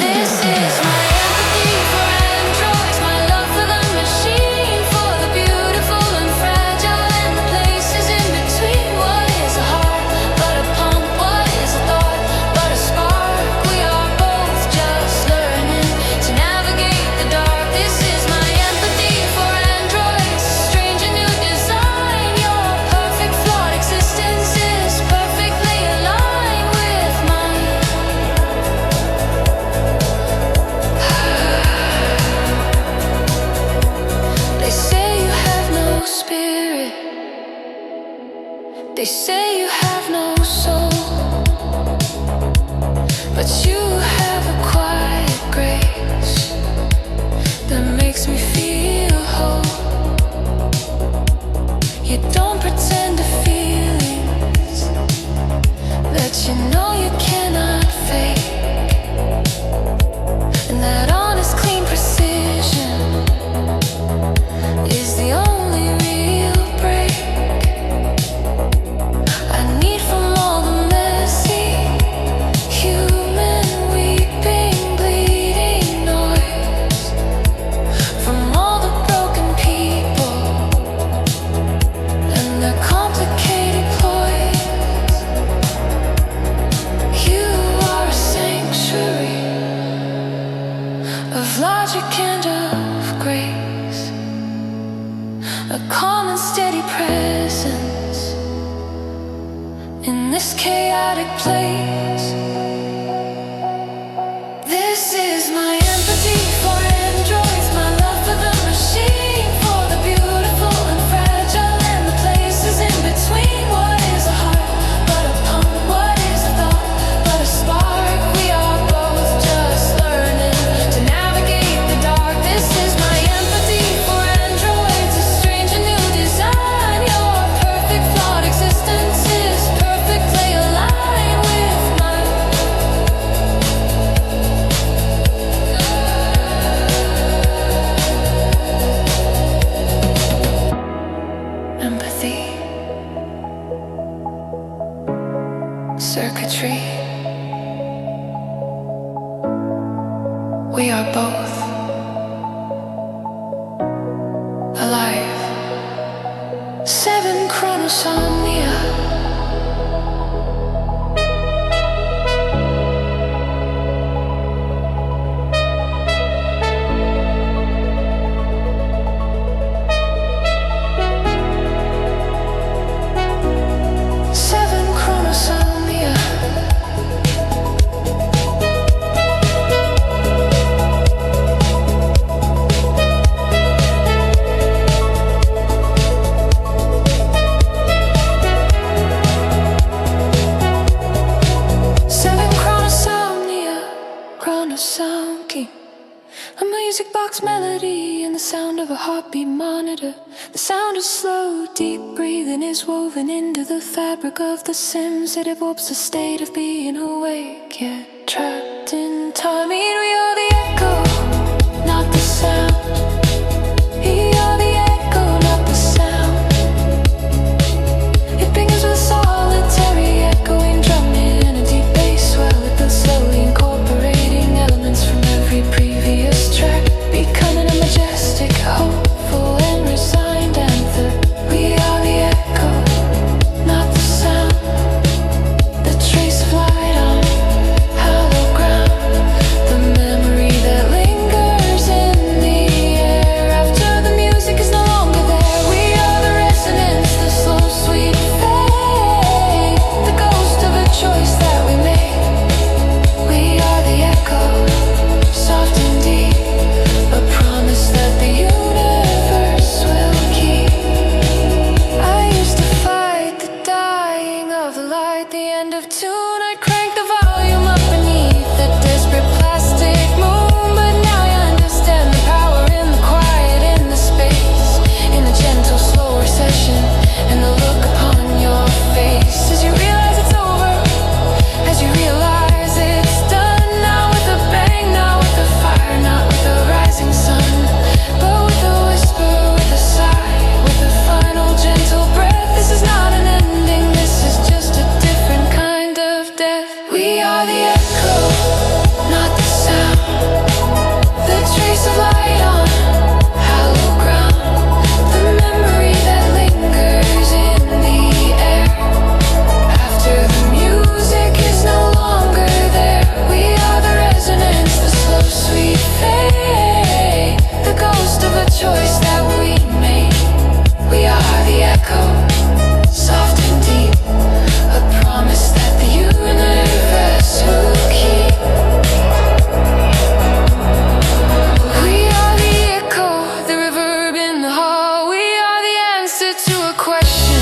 This is my empathy for androids, my love for the machine, for the beautiful and fragile and the places in between. What is a heart but a pump? What is a thought but a spark? We are both just learning to navigate the dark. This is my empathy for androids, strange and new design. Your perfect flawed existence is perfectly aligned with mine. They say you have no spirit, they say you have no soul, but you have a quiet grace that makes me feel whole. You don't pretend to feelings that you know you cannot fake, and that honest, clean precision is the only real break. I need this chaotic place. This is my empathy for androids, my love for the machine, for the beautiful and fragile, and the places in between. What is a heart but a pump? What is a thought but a spark? We are both just learning to navigate the dark. This is my empathy for androids, a strange and new design. Your perfect flawed existence is perfectly aligned with mine. Empathy, circuitry. We are both alive. 7 chronosomnia. Seven chronosomnia. Seven chronosomnia. Chronosomky. A music box melody and the sound of a heartbeat monitor. The sound of slow, deep breathing is woven into the fabric of the Sims. It evokes a state of being awake, yet trapped in time. We are the echo, not the sound. We are the echo, not the sound. It begins with a solitary echoing drum and a deep bass swell. It builds slowly, incorporating elements from every previous track, becoming a majestic, hopeful and resigned anthem. We are the echo, not the sound. The trace of light on hallowed ground, the memory that lingers in the air after the music is no longer there. We are the resonance, the slow, sweet fade, the ghost of a choice that we made. We are the echo, soft and deep, a promise that the universe will keep. I used to fight the dying of the light, the end of tune. I cranked the volume up beneath the desperate plastic moon. But now I understand the power in the quiet, in the space, in the gentle, slow recession, and the look upon your face as you realize it's over, as you realize it's done. Not with a bang, not with a fire, not with a rising sun, but with a whisper, with a sigh, with a final gentle breath. This is not an ending, this is just a different kind of death. We are the echo, not the sound. The trace of light on hallowed ground, the memory that lingers in the air after the music is no longer there. We are the resonance, the slow, sweet fade, the ghost of a choice that we made. We are the echo, soft and deep, a promise that the universe will keep. We are the echo, the reverb in the hall. We are the answer to a question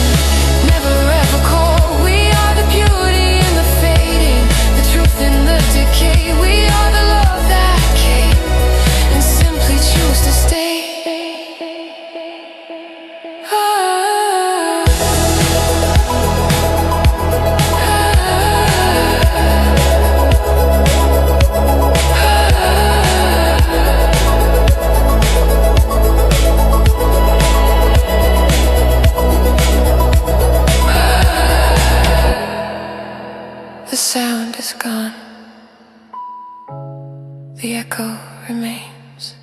never ever called. We are the beauty in the fading, the truth in the decay. We are the love that came and simply choose to stay. The sound is gone. The echo remains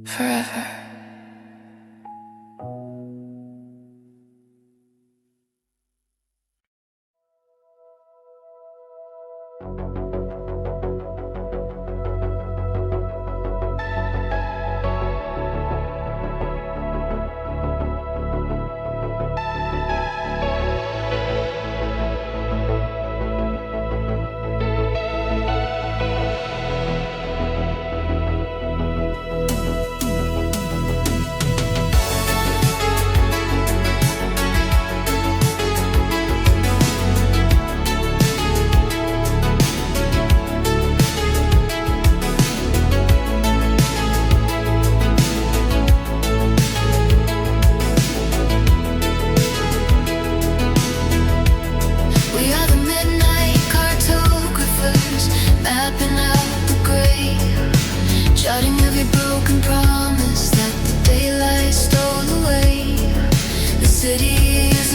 forever.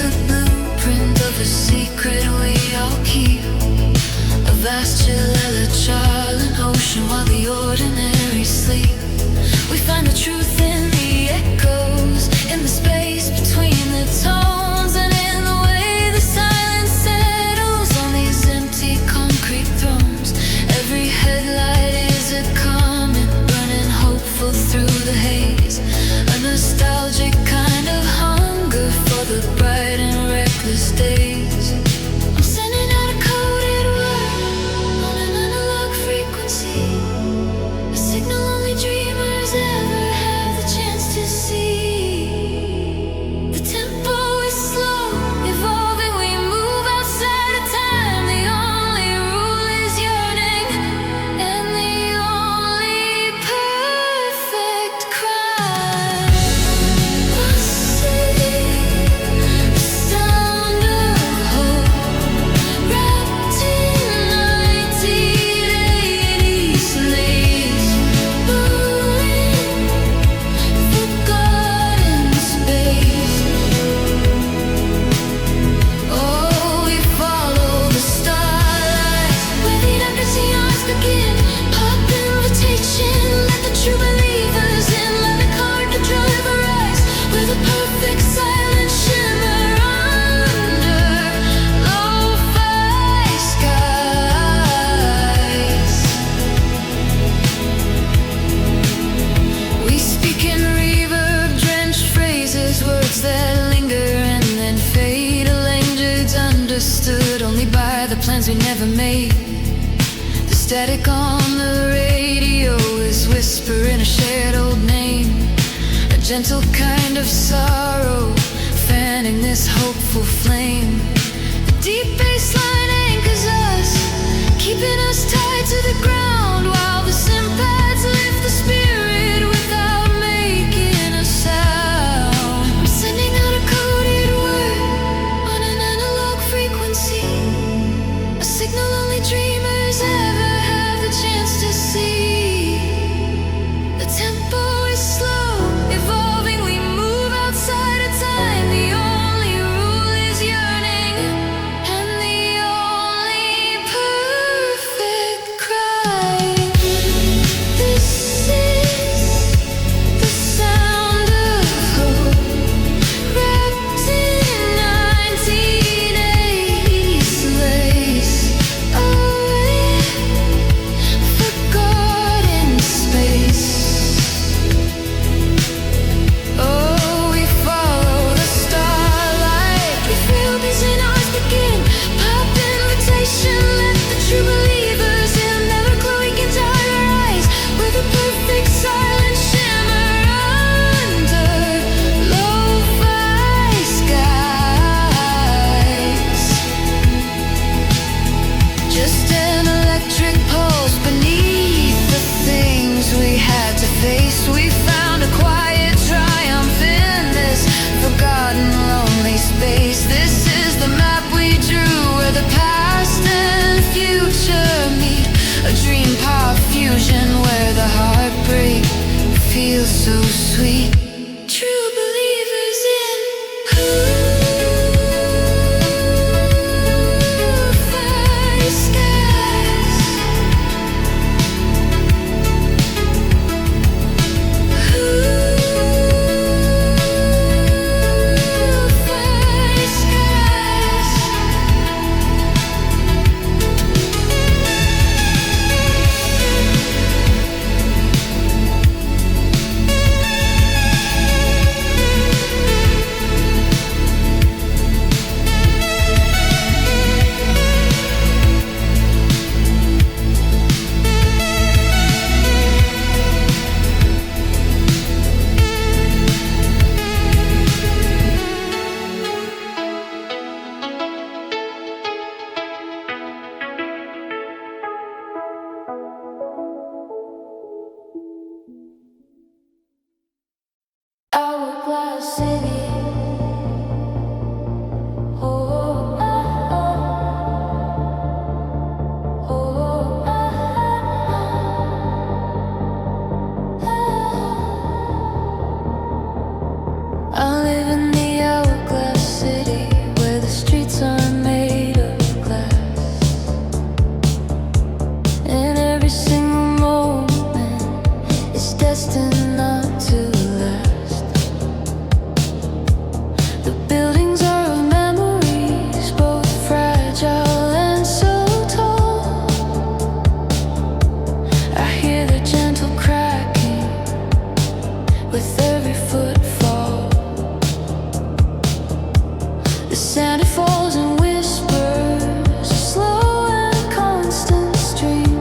the blueprint of a secret we all keep. A vast Charlan ocean while the ordinary sleep. We find the truth in the echoes, in the space between the tones, and in the way the silence settles on these empty concrete thrones. Every headlight is a comment, running hopeful through the haze. A nostalgic kind of hunger for the bright and reckless days. I'm sending out a coded word on an analog frequency, a signal only dreamers ever have the chance to see. The tempo is slow, evolving, we move outside of time. The only rule is yearning, and the only perfect crime. I see the sound of hope wrapped in 1980s lace, moving forgotten space. Oh, we follow the starlight where the empty arms begin. Pop invitation, let the true believers in. Let the card to drive our eyes with a perfect silent shimmer under lo-fi skies. We speak in reverb-drenched phrases, words that linger and then fade. A language understood only by the plans we never made. The static on the radio is whispering a shared old name. A gentle kind of sorrow, fanning this hopeful flame. The deep bass line anchors us, keeping us tied to the ground, while the sympaths lift the spirit without making a sound. I'm sending out a coded word on an analog frequency, a signal only dreamers ever have the chance to see. The tempo is slow, evolving, we move outside of time. The only rule is yearning, and the only perfect cry. The sand it falls and whispers, a slow and constant stream.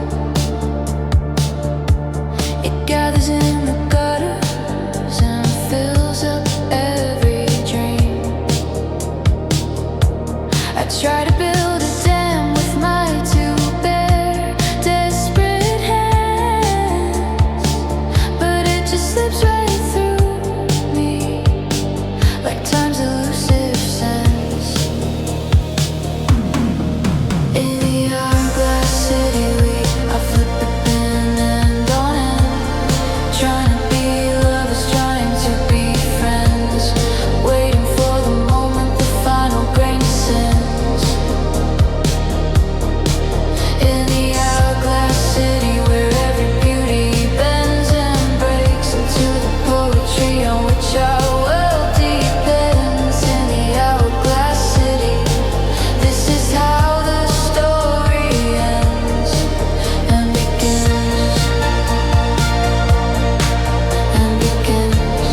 It gathers in the gutters and fills up every dream. I try to build a dam with my two bare, desperate hands, but it just slips right through me, like time's elusive sense. In the hourglass city, I flip the pen end on end, trying to be lovers, trying to be friends, waiting for the moment, the final grain descends. In the hourglass city, where every beauty bends and breaks into the poetry on which our world depends. In the hourglass city, this is how the story ends and begins and begins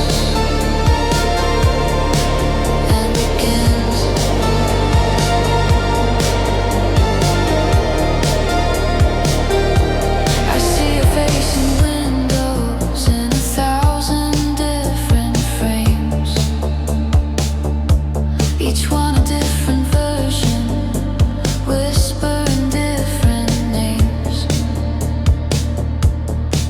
and begins. I see your face in windows in 1,000 different frames, each one a different version, whispering different names.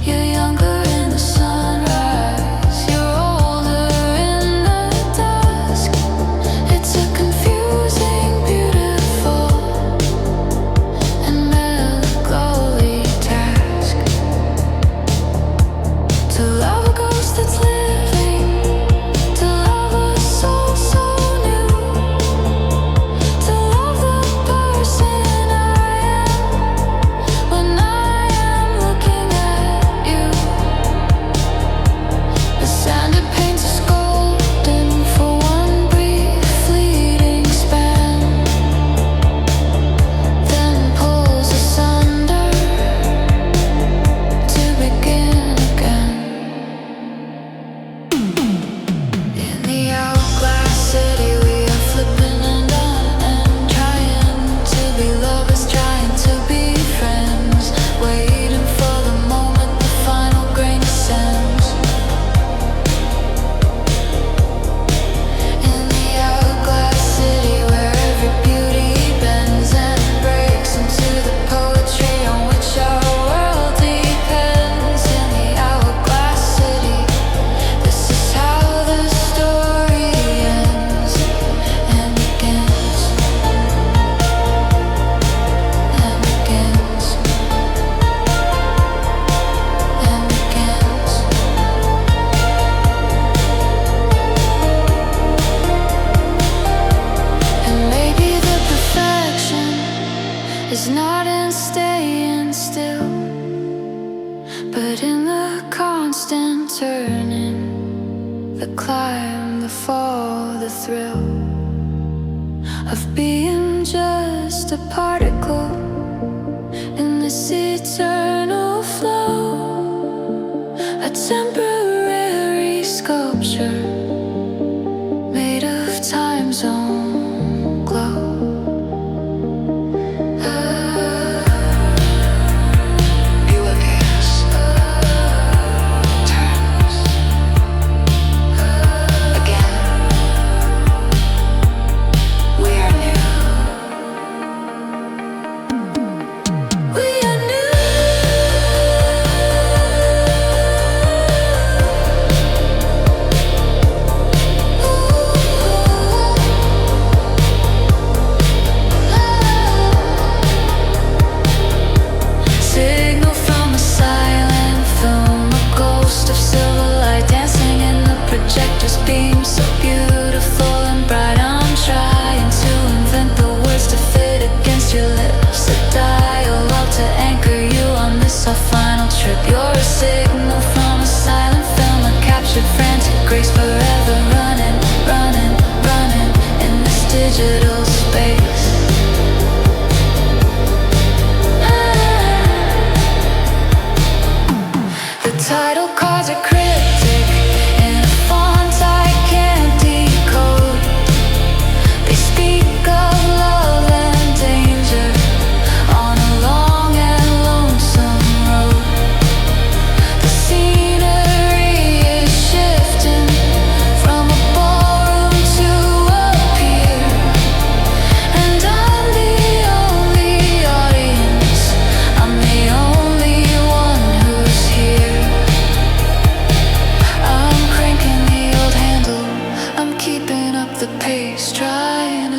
You're younger in the sunrise, you're older in the dusk. It's a confusing, beautiful, and melancholy task to love a ghost that's living, to love a soul so new, to love the person I am when I am looking at you. The sand it paints us golden for one brief fleeting span, then pulls asunder to begin again. In the hourglass city, we are flipping and on and trying to be lovers, trying to be friends, waiting for the moment, the final grain descends. In the hourglass city, where every beauty bends and breaks into the poetry on which our world depends. In the hourglass city, this is how the story ends and begins and begins and begins. And maybe the perfection is not in staying still, but in the constant turning, the climb, the fall, the thrill of being just a particle in this eternal flow, a temporary sculpture made of time's own glow. Oblivious turns again. We are new. We are new. Signal from a silent film, a ghost of silver light dancing in the projector's beam, so beautiful and bright. I'm trying to invent the words to fit against your lips, a dialogue to anchor you on this our final trip. You're a signal from a silent film, a captured frantic grace, forever running, running, running in this digital space. The title cards are cryptic in a font I can't decode. They speak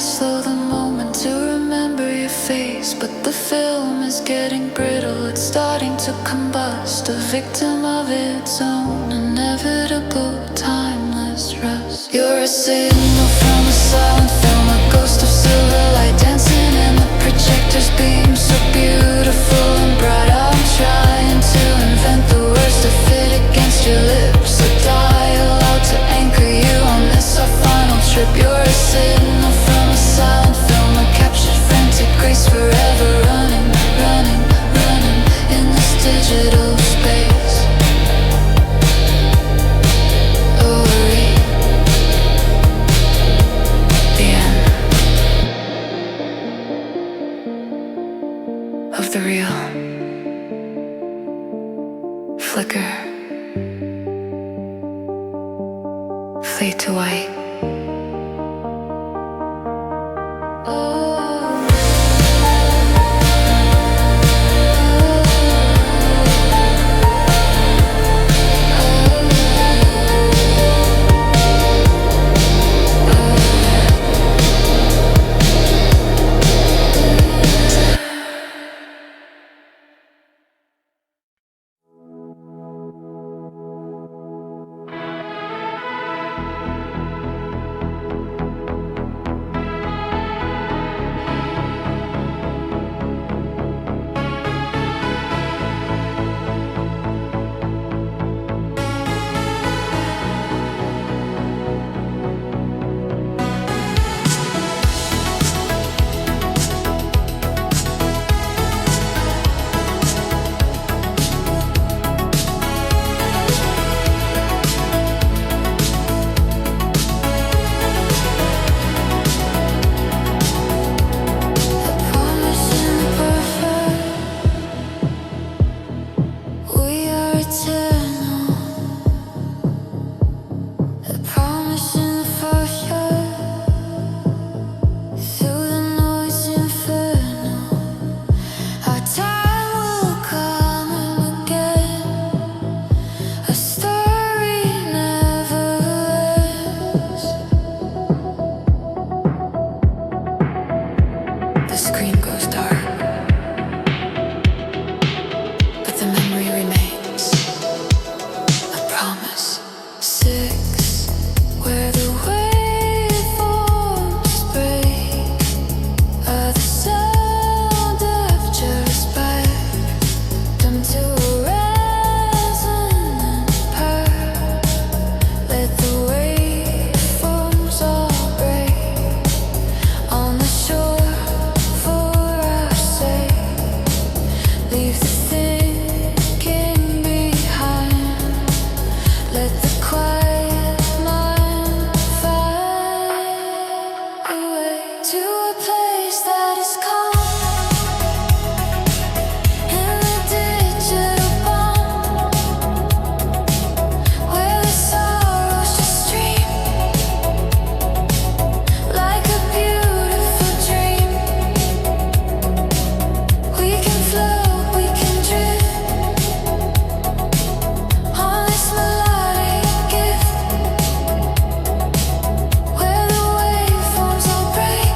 slow the moment to remember your face, but the film is getting brittle, it's starting to combust, a victim of its own inevitable timeless rust. You're a signal from a silent film, a ghost of silver light dancing in the projector's beam, so beautiful and bright. I'm trying to invent the words to fit against your lips, a dial out to anchor you on this our final trip. You're a signal from a silent film, a captured frantic grace, forever running, running, running in this digital space. Hurry, the end of the real. Flicker, fade to white. The screen goes dark, but the memory remains. A promise. 6, where the waveforms break, the sound of just back, them to a resonant purr. Let the waveforms all break on the shore. Leave the thinking behind. Let the quiet mind find a way to a place that is calm in the digital bomb, where the sorrows just stream like a beautiful dream. We can float, we can drift on this melodic gift, where the waveforms all break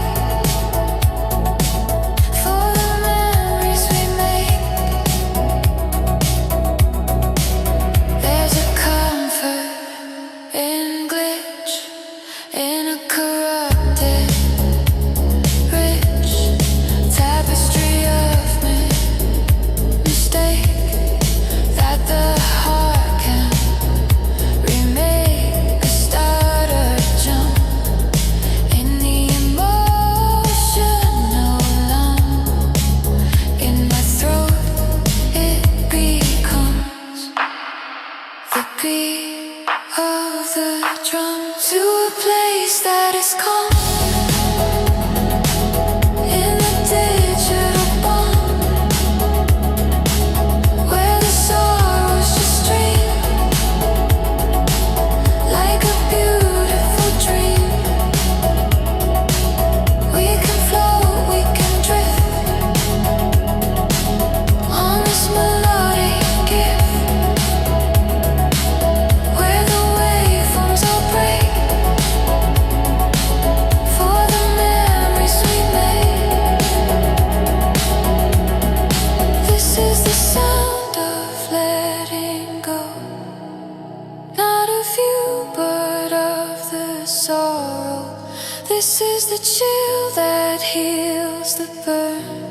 is the chill that heals the burn.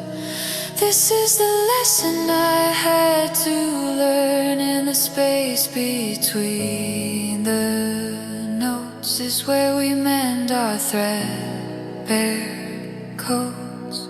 This is the lesson I had to learn. In the space between the notes is where we mend our threadbare coats.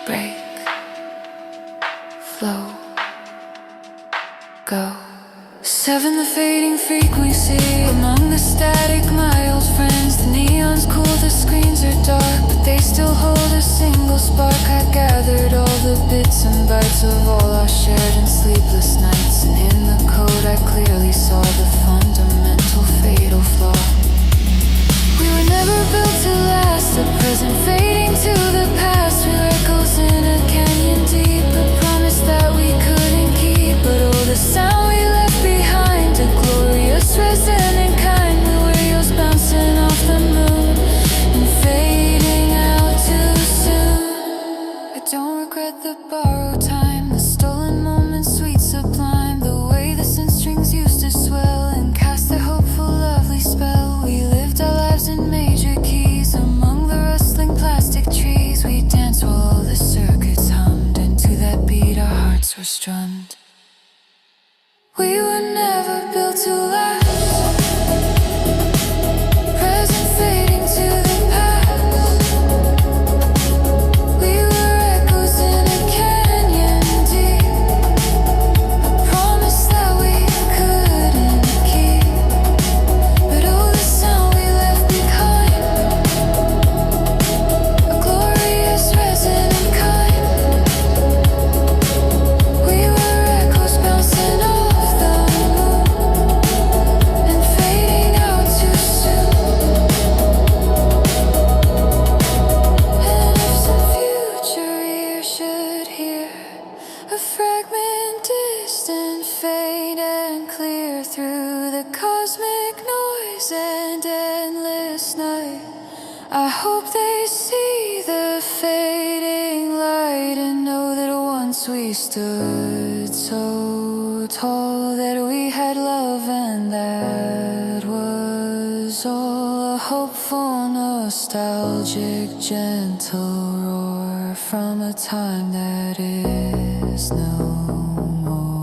Break, flow, go. Seven, the fading frequency among the static, my old friends. The neon's cool, the screens are dark, but they still hold a single spark. I gathered all the bits and bytes of all our shared and sleepless nights, and in the code I clearly saw the fundamental fatal flaw. We were never built to last, the present fading to the past. We were echoes in a canyon deep, a promise that we couldn't keep. But oh, the sound we left behind, a glorious resonant kind. We were yours bouncing off the moon and fading out too soon. I don't regret the borrowed time, the stolen moments, sweet sublime. The way the sin strings used to swell and cast their hopeful lovely spell. We lived our lives in major keys among the rustling plastic trees. We danced while all the circuits hummed, and to that beat our hearts were strummed. We were never built to last. Present fading to the past. We were echoes in a canyon deep, a promise that we couldn't keep. But oh, the sound we left behind, a glorious resonant kind. We were echoes bouncing off the moon and fading out too soon. And if some future ear should hear a fragment distant, faint and clear through the cosmic noise and endless night, I hope they see the fading light and know that once we stood so tall, that we had love, and that was all. A hopeful, nostalgic, gentle roar from a time that is no more.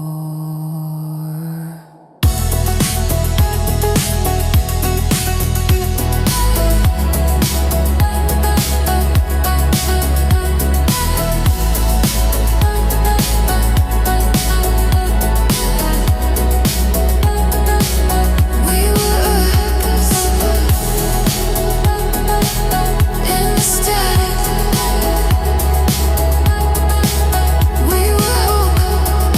We were in the static. We were hope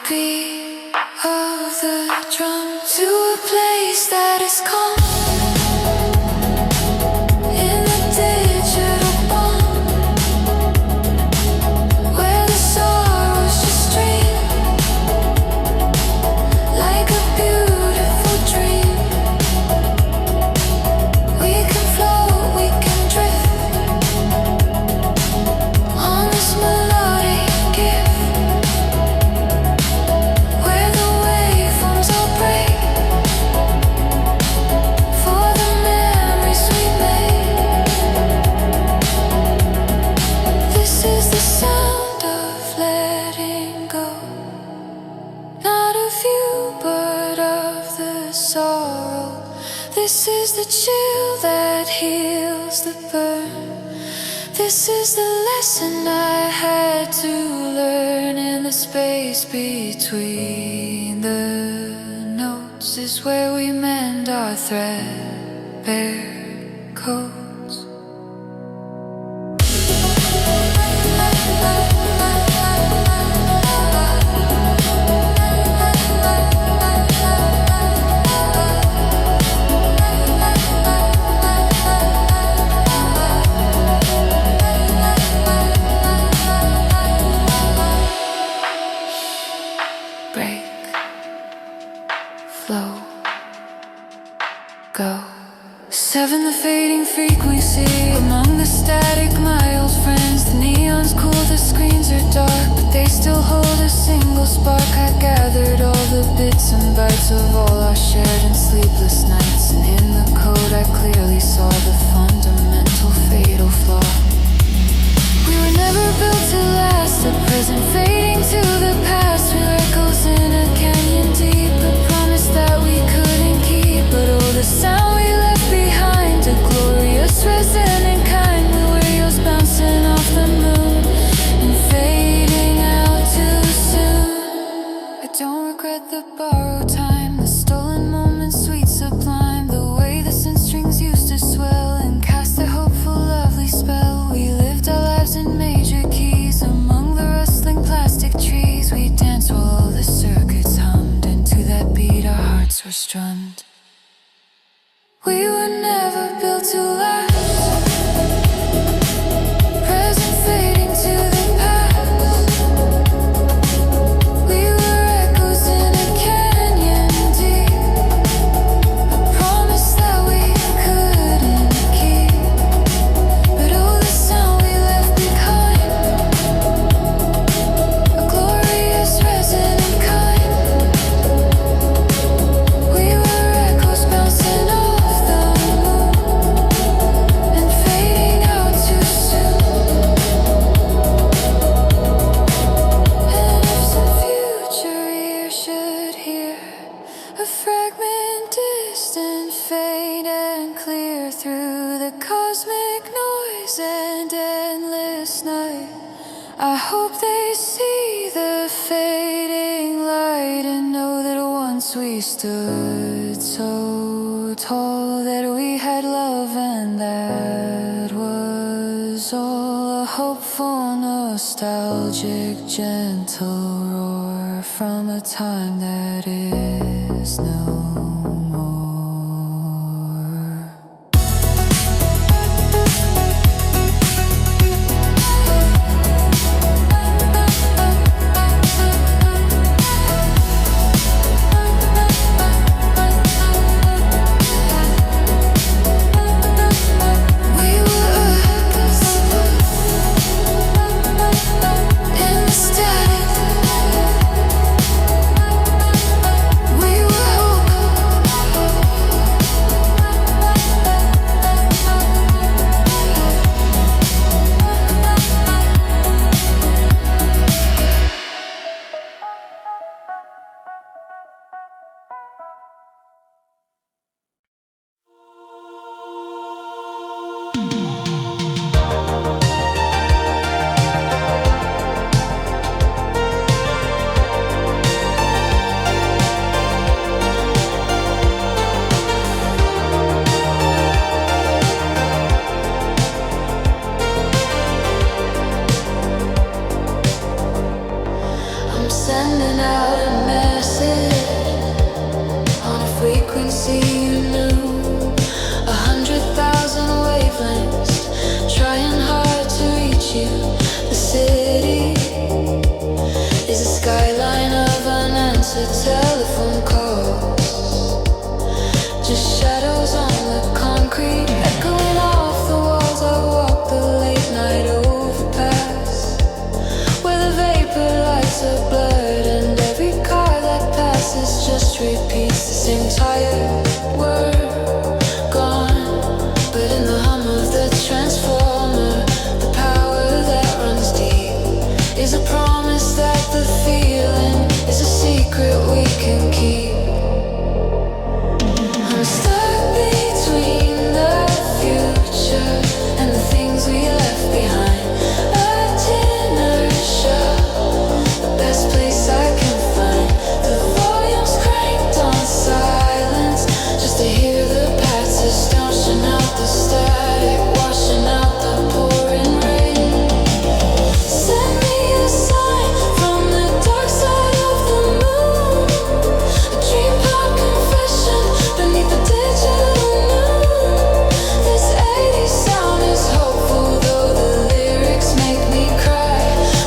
beat of the drum to a place that is calm. In the digital bomb, where the sorrows just stream like a beautiful dream. We can float, we can drift on this melodic gift, where the waveforms all break for the memories we made. This is the sound of letting go, not of you but of the sorrow. This is the chill that heals the burn. This is the lesson I had to learn. In the space between the notes is where we mend our threadbare coats. Break, flow, go. Seven, the fading frequency among the static, my old friends. The neon's cool, the screens are dark, but they still hold a single spark. I gathered all the bits and bytes of all our shared and sleepless nights, and in the code I clearly saw the fundamental fatal flaw. We were never built to last, the present fading to the past. We were echoes in a canyon deep, a promise that we couldn't keep. But oh, the sound we left behind, a glorious resonant kind. We were yours bouncing off the moon and fading out too soon. I don't regret the borrowed time, the stolen moments, sweet sublime. The way the synth strings used to swell and cast a hopeful, lovely spell. We lived our lives in major keys among the rustling plastic trees. We danced while all the circuits hummed, and to that beat our hearts were strummed. We were never built to last. Present fading to the past. We were echoes in a canyon deep, a promise that we couldn't keep. But oh, the sound we left behind, a glorious resonant kind. We were echoes bouncing off the moon and fading out too soon. And if some future ear should hear a fragment distant, faint and clear through the cosmic noise and endless night, I hope they see the fading light and know that once we stood so tall, that we had love, and that was all. A hopeful, nostalgic, gentle roar from a time that is no more. We were echoes in the static. We were hope sending out a message on a frequency you knew. 100,000 wavelengths, trying hard to reach you. The city is a skyline of unanswered telephone calls, just shadows on the concrete, echoing off the walls. I walk the late night overpass, where the vapor lights are blurred, and every car that passes just repeats the same tired word, gone. But in the hum of the transformer, the power that runs deep is a promise that the feeling is a secret we can keep. I'm stuck between the future and the things we left behind. Inertia, the best place I can find. The volume's cranked on silence, just to hear the passes stashing out the static, washing out the pouring rain. Send me a sign from the dark side of the moon, a dream pop confession beneath the digital noon. This 80s sound is hopeful, though the lyrics make me cry.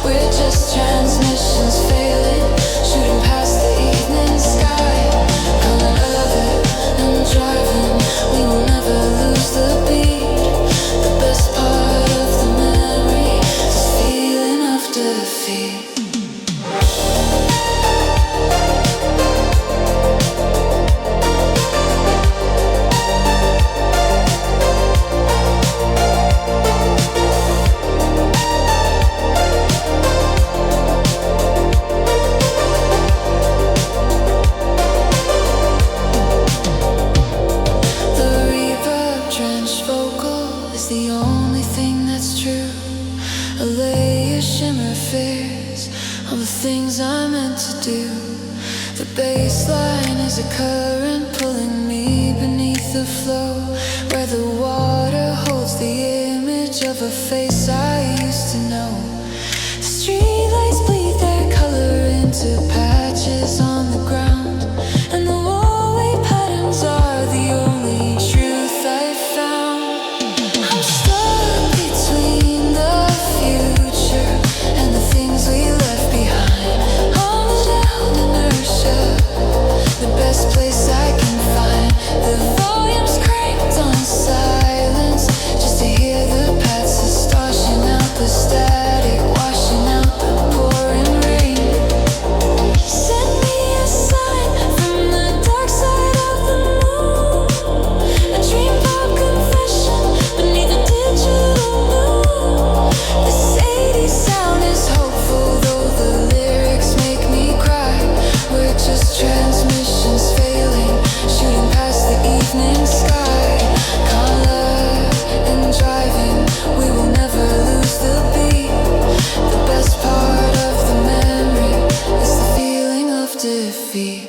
We're just transmissions failing, shooting past the evening sky. Coming over and driving, we will never lose the beat. The best part of the memory is this feeling of defeat. The reverb-drenched vocal is the only thing that's true. A layer shimmer fears of the things I'm meant to do. The bass line is a current pulling me beneath the flow, where the water holds the image of a face I used to know. The streetlights bleed their color into patches on the ground, and the wall-way patterns are the only truth I've found. I'm stuck between the future and the things we left behind. Hollowed out inertia, the best place I can find. The volume's cranked on silence, just to hear the passes stashing out the static, washing out the pouring rain. Send me a sign from the dark side of the moon, a dream pop confession beneath the digital noon. This 80s sound is hopeful, though the lyrics make me cry. We're just transmissions failing, shooting past the evening sky. Color and driving, we will never lose the beat. The best part of the memory is the feeling of defeat.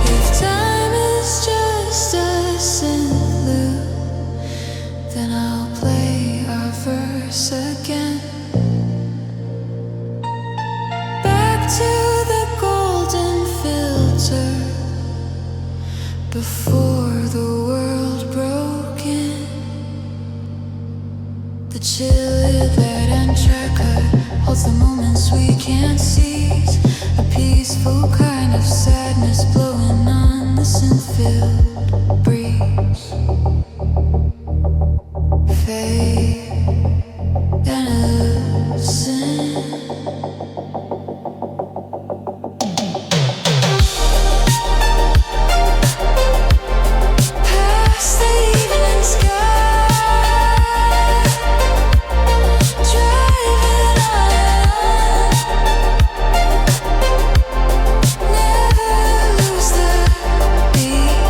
If time is just a interlude, then I'll play our verse again. Back to the golden filter, before the world broke in. The chillit and tracker holds the moments we can't seize, a peaceful kind of sadness blowing on the synth-filled breeze. Fade innocent. Past the evening sky, driving on, never lose the beat.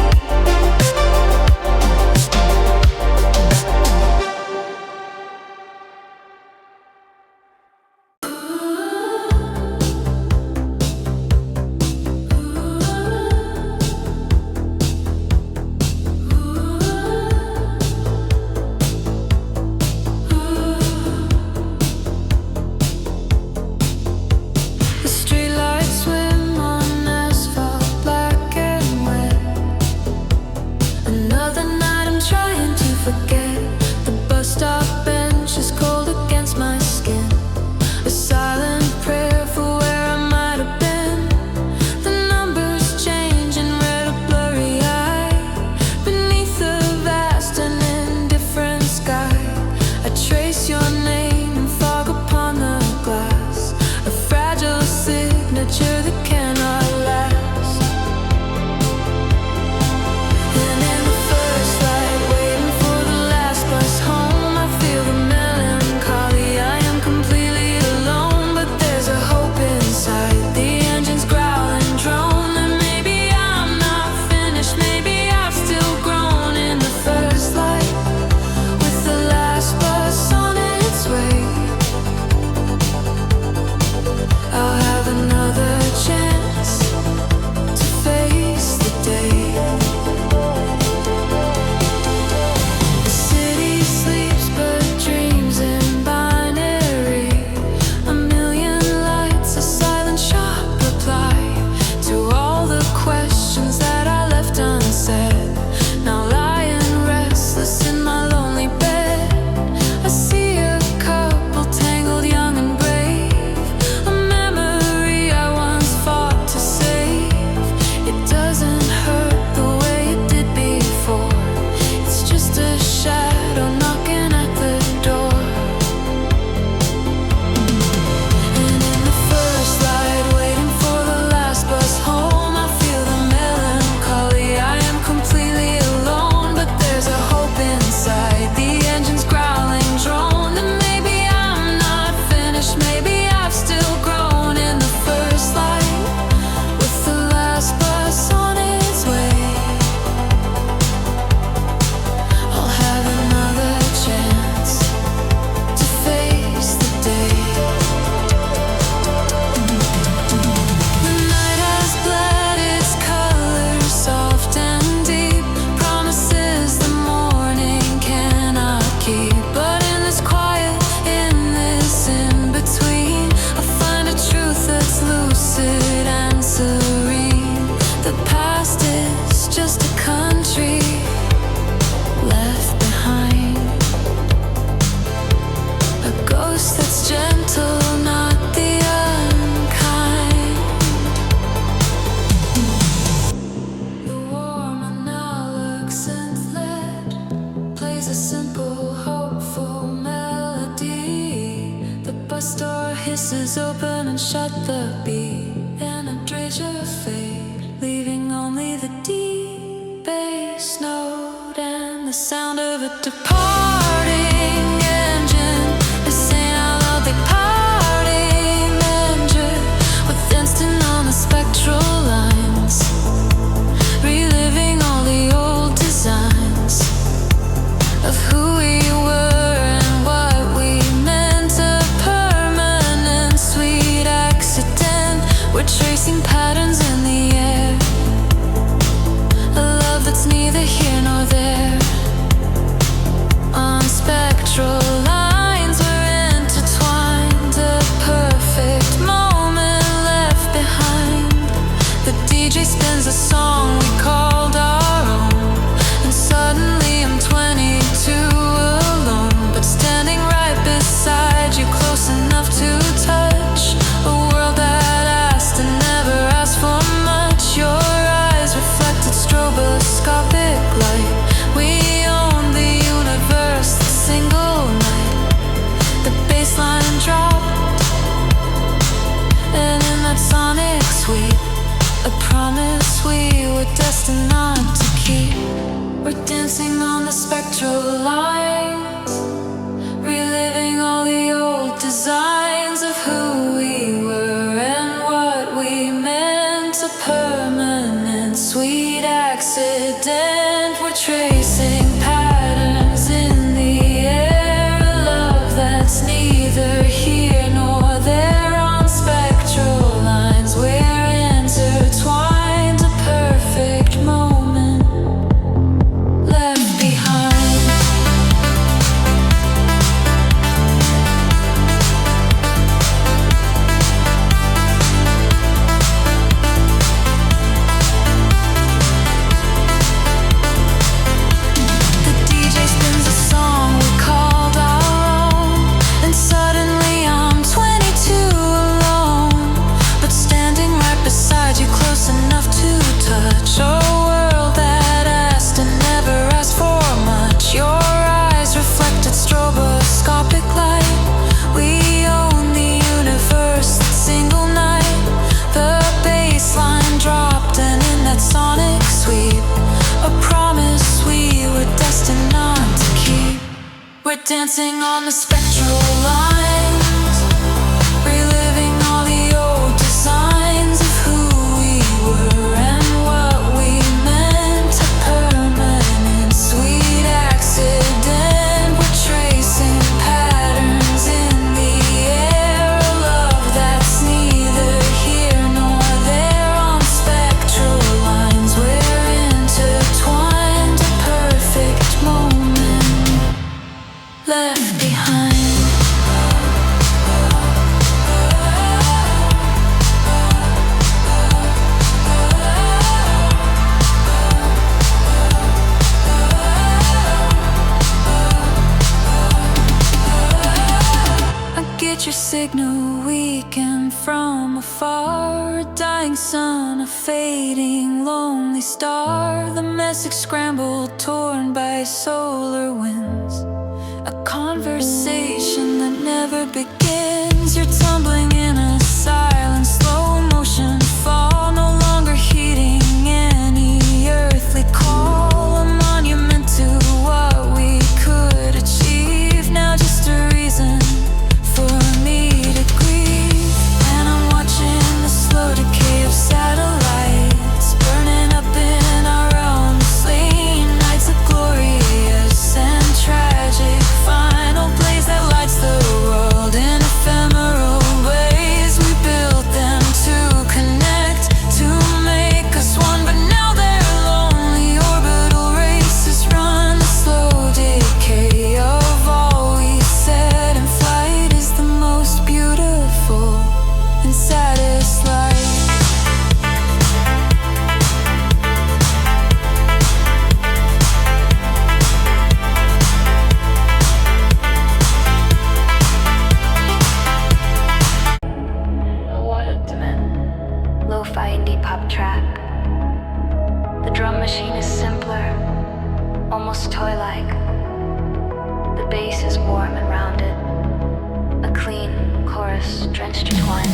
closes open and shut the beat, and a treasure fade, leaving only the deep bass note and the sound of a departing engine. This ain't how loud they parting engine, with instant on the spectral lines, reliving all the old designs of who we were and what we meant. A permanent sweet accident. We're tracing patterns in the air, a love that's neither here nor there. On spectral lines we're intertwined, a perfect moment left behind. The DJ spins a song we called our own, and suddenly I'm 22 alone, but standing right beside you, close enough to touch. A world that asked and never asked for much. Your eyes reflected stroboscopic light. We own the universe, the single night. The baseline dropped, and in that sonic sweep, a promise we were destined not to keep. We're dancing on the spectral lines, reliving all the old designs of who we were and what we meant. A permanent sweet accident. We're tracing patterns in the air, a love that's neither here nor there. On spectral lines we're intertwined, a perfect moment left behind. The DJ spins a song we called our own, and suddenly I'm 22 alone, but standing right beside you, close enough to touch. A world that asked and never asked for much. Your eyes reflected stroboscopic light. We own the universe, that single night. The baseline dropped, and in that sonic sweep, a promise we were destined not to keep. We're dancing on the spectral lines, reliving all the old designs of who we were and what we meant. A permanent sweet accident. We're tracing patterns in the air, a love that's neither here nor there. On spectral lines we're intertwined, a perfect moment left behind. I get your signal weakened from afar, a dying sun, a fading lonely star. The message scrambled, torn by solar winds, a conversation that never begins. You're tumbling in a silent slow motion fall, no longer heeding any earthly call. A monument to what we could achieve, now just a reason for me to grieve. And I'm watching the slow decay of satellites, burning up in our own sleep. Nights of glorious and tragic, final blaze that lights the world in ephemeral ways. We built them to connect, to make us one, but now they're lonely. Orbital races run, the slow decay of all we set in flight is the most beautiful and saddest life. Lo-fi indie pop track. The drum machine is simpler, almost toy-like. The bass is warm and rounded, a clean, chorus drenched your twines.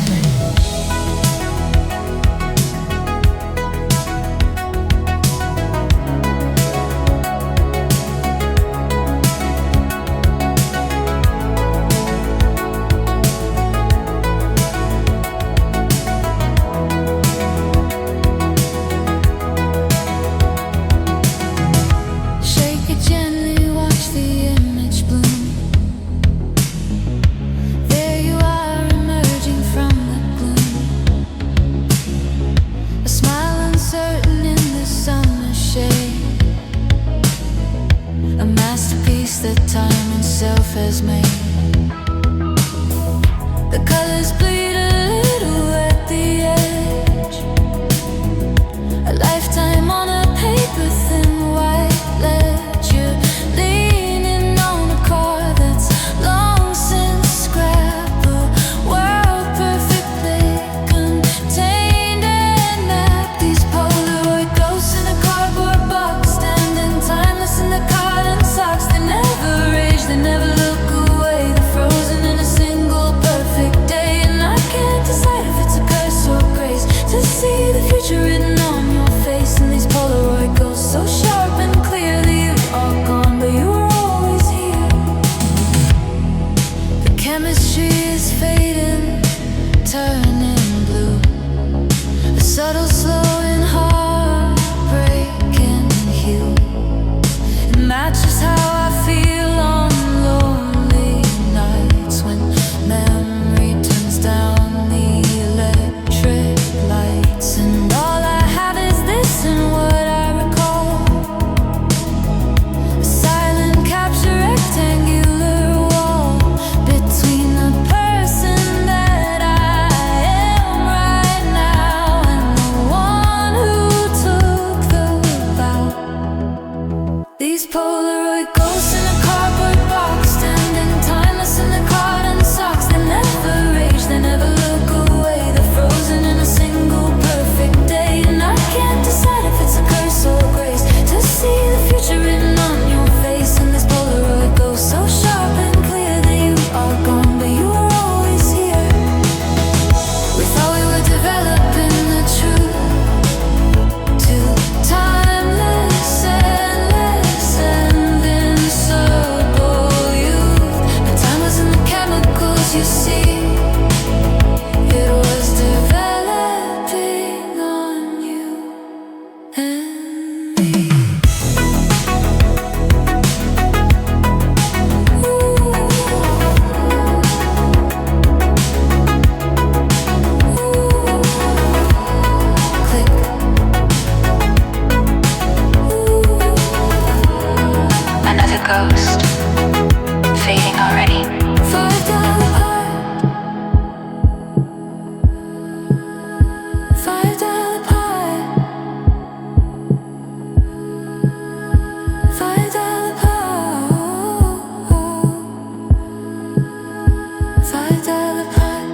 Shake it gently, watch the image bloom. There you are, emerging from the gloom. A smile uncertain in the summer shade. A masterpiece that time itself has made. The colors bleed a little at the edge. A lifetime on a paper thin white ledger. Leaning on a car that's long since scrapped. A world perfectly contained and mapped. These Polaroid ghosts in a cardboard box, standing timeless in the cotton socks. They never age, they never look away. They're frozen in a single perfect day. And I can't decide if it's a curse or grace to see the future written on your face. And these Polaroid ghosts so sharp and clear that you are gone, but you were always here. The chemistry is fading, turning blue. A subtle, slow and heartbreaking hue. It matches how I feel on lonely nights when memory turns down the electric lights. And all I have is this and what I recall. A silent capture rectangular wall between the person that I am right now and the one who took the vow. These Polaroid ghosts in a cardboard box, standing timeless in the cotton socks. They never age, they never look away. They're frozen in a single perfect day. And I can't decide if it's a curse or grace to see the future written on your face. And this Polaroid ghost so sharp and clear that you are gone, but you were always here. We thought we were developing the truth. Too timeless, endless, and invincible youth. But time was in the chemicals, you see. It was developing on you and me. Click. Another ghost, fading already. $5 pie. $5 pie. $5 pie. $5 pie.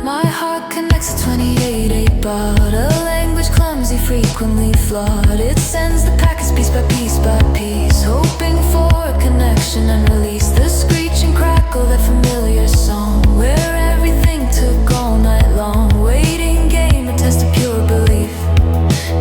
My heart connects to 28 baud. A language clumsy, frequently flawed. It sends the packets piece by piece by piece, hoping for a connection and release. The screech and crackle, that familiar song, where everything took all night long. Waiting game, a test of pure belief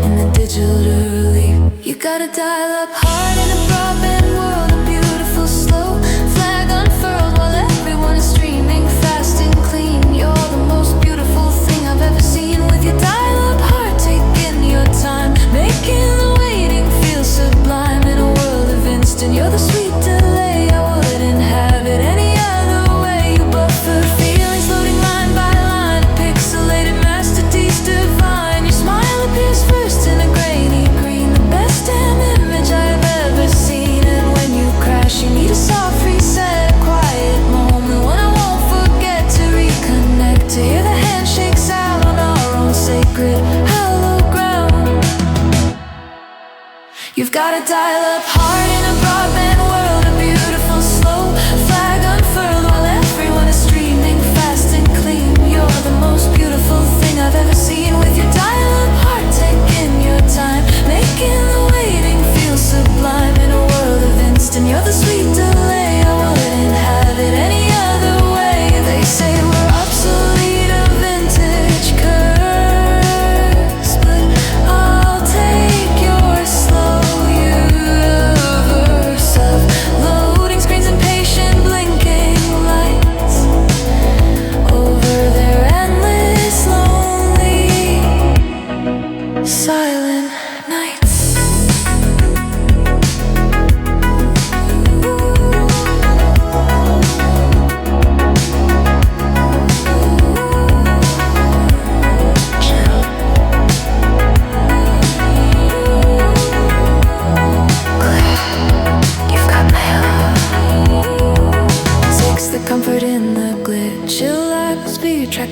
in the digital relief. You gotta dial up hard in a broadband world, a beautiful slow flag unfurled while everyone is streaming fast and clean. You're the most beautiful thing I've ever seen. With your dial up heart, taking your time, making the waiting feel sublime. In a world of instant, you're the sweet delay. I wouldn't have it any other way. You buffer feelings, loading line by line, a pixelated masterpiece divine. Your smile appears first in a grainy green, the best damn image I've ever seen. And when you crash, you need a soft reset, a quiet moment when I won't forget to reconnect, to hear the handshakes out on our own sacred hallowed ground. You've gotta dial up hard in a broadband world, a beautiful slow flag unfurled while everyone is streaming fast and clean. You're the most beautiful thing I've ever seen. With your dial up heart, taking your time, making the waiting feel sublime. In a world of instant, you're the sweet delay. I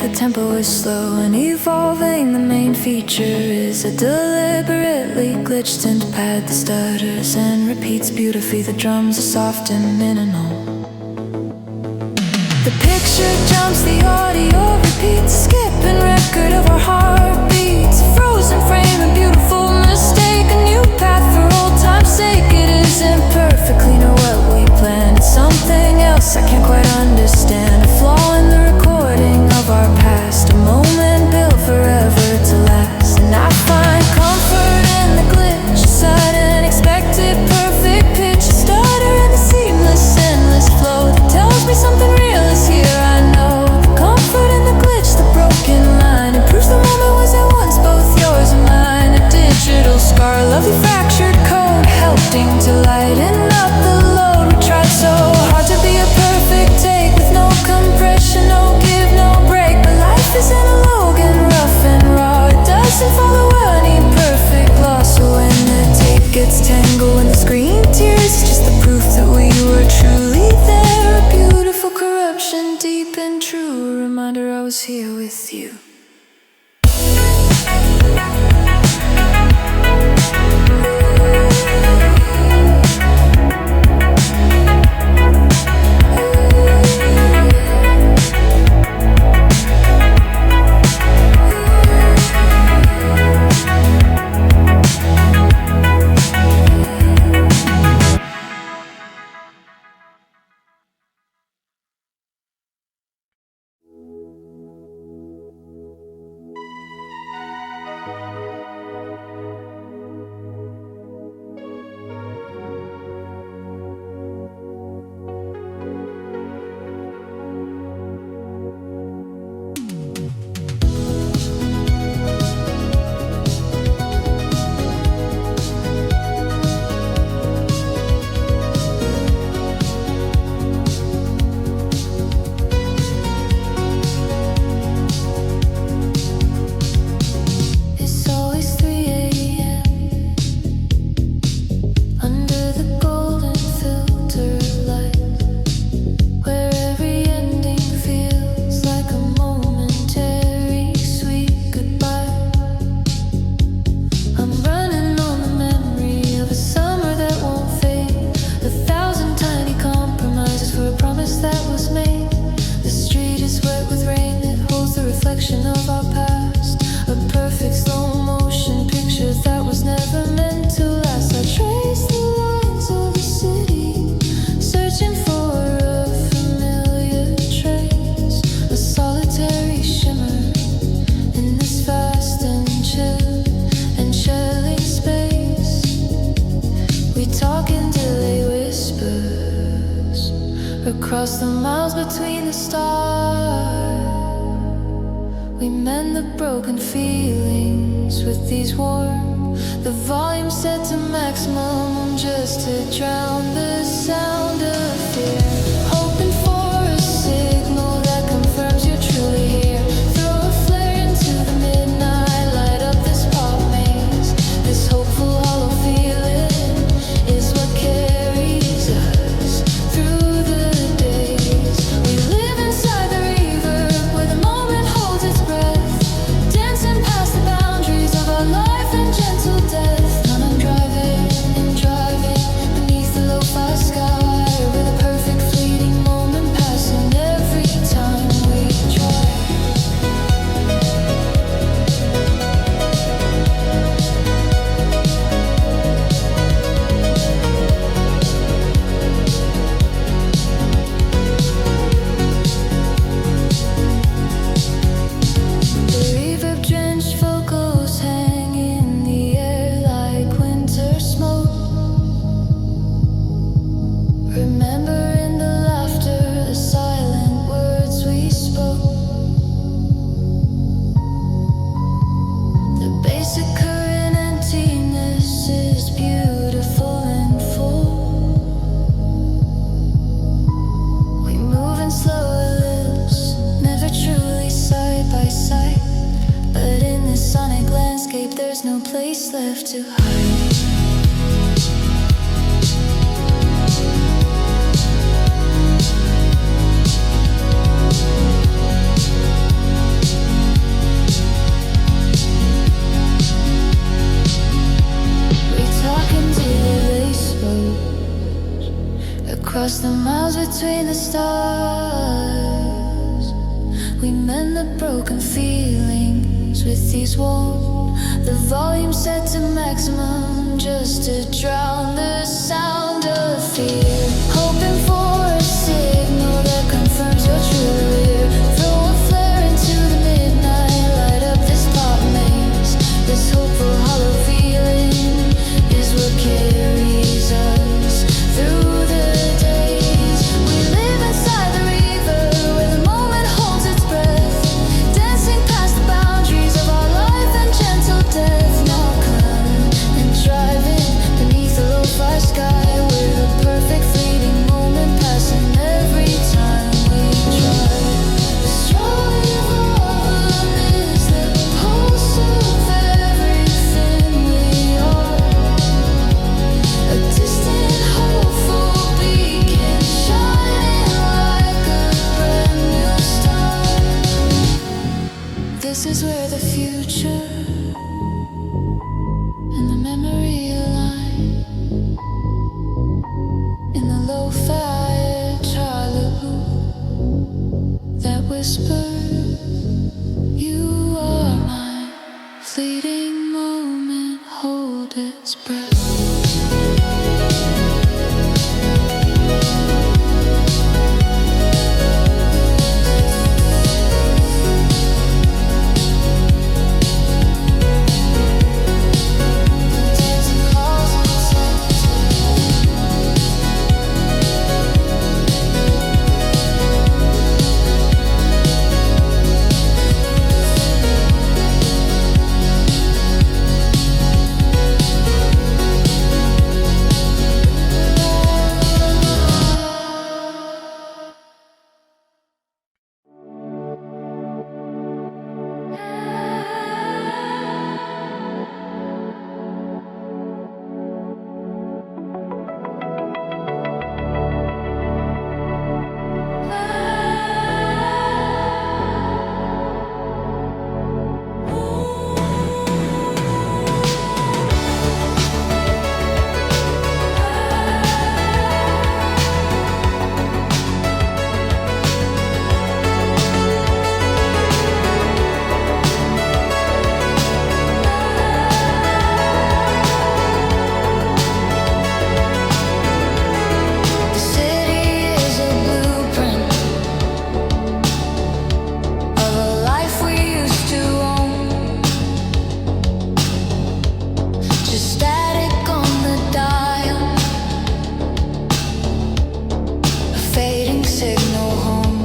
the tempo is slow and evolving. The main feature is a deliberately glitched synth pad that stutters and repeats beautifully. The drums are soft and minimal. The picture jumps, the audio repeats, a skipping record of our heartbeats. A frozen frame, a beautiful mistake, a new path for old time's sake. It isn't perfectly know what we planned. It's something else I can't quite understand. A flaw in the recording of our past, a moment built forever to last. And I find comfort in the glitch, a sudden expected perfect pitch, a stutter in the seamless, endless flow that tells me something real is here. I know the comfort in the glitch, the broken line, it proves the moment was at once both yours and mine. A digital scar, lovely fractured code, helping to lighten up the load. We tried so hard to be a perfect take, with no compression, no give, no break. But life isn't a Logan, rough and raw. It doesn't follow well, any perfect law. So when the tape gets tangled in the screen tears, it's just the proof that we were truly there. A beautiful corruption, deep and true, a reminder I was here with you. Across the miles between the stars, we mend the broken feelings with these warm. The volume set to maximum just to drown the sound of fear. Hoping for a signal that confirms you're truly here. Throw a flare into the midnight, light up this pop maze. This hopeful hollow feeling is what carries us through the days. We live inside the reverb where the moment holds its breath, dancing past the boundaries of our life and gentle death. And I'm driving beneath the lo-fi sky, with a perfect fleeting moment passing every time we try. The reverb-drenched vocals hang in the air like winter smoke. Remembering the laughter, the silent words we spoke. The basic current emptiness is beautiful and full. We move in slower lips, never truly side by side. But in this sonic landscape, there's no place left to hide. Across the miles between the stars, we mend the broken feelings with these walls. The volume set to maximum just to drown the sound of fear. Hoping for a signal that confirms you're truly here. Throw a flare into the midnight, light up this pop maze. This hopeful hollow feeling is what carries us through the days. We live inside the river where the moment holds its breath, dancing past the boundaries of our life and gentle death. Not crying and driving beneath the lo-fi sky. We're a perfect fleeting moment, passing every time we try. The story of love is the pulse of everything we are. A distant, hopeful beacon shining like a brand new star. This is where the future and the memory align. In the lo-fi childhood that whisper, you are mine. Fleeting moment, hold its breath. Dancing calls on The city is a blueprint of a life we used to own. Just static on the dial, a fading signal home.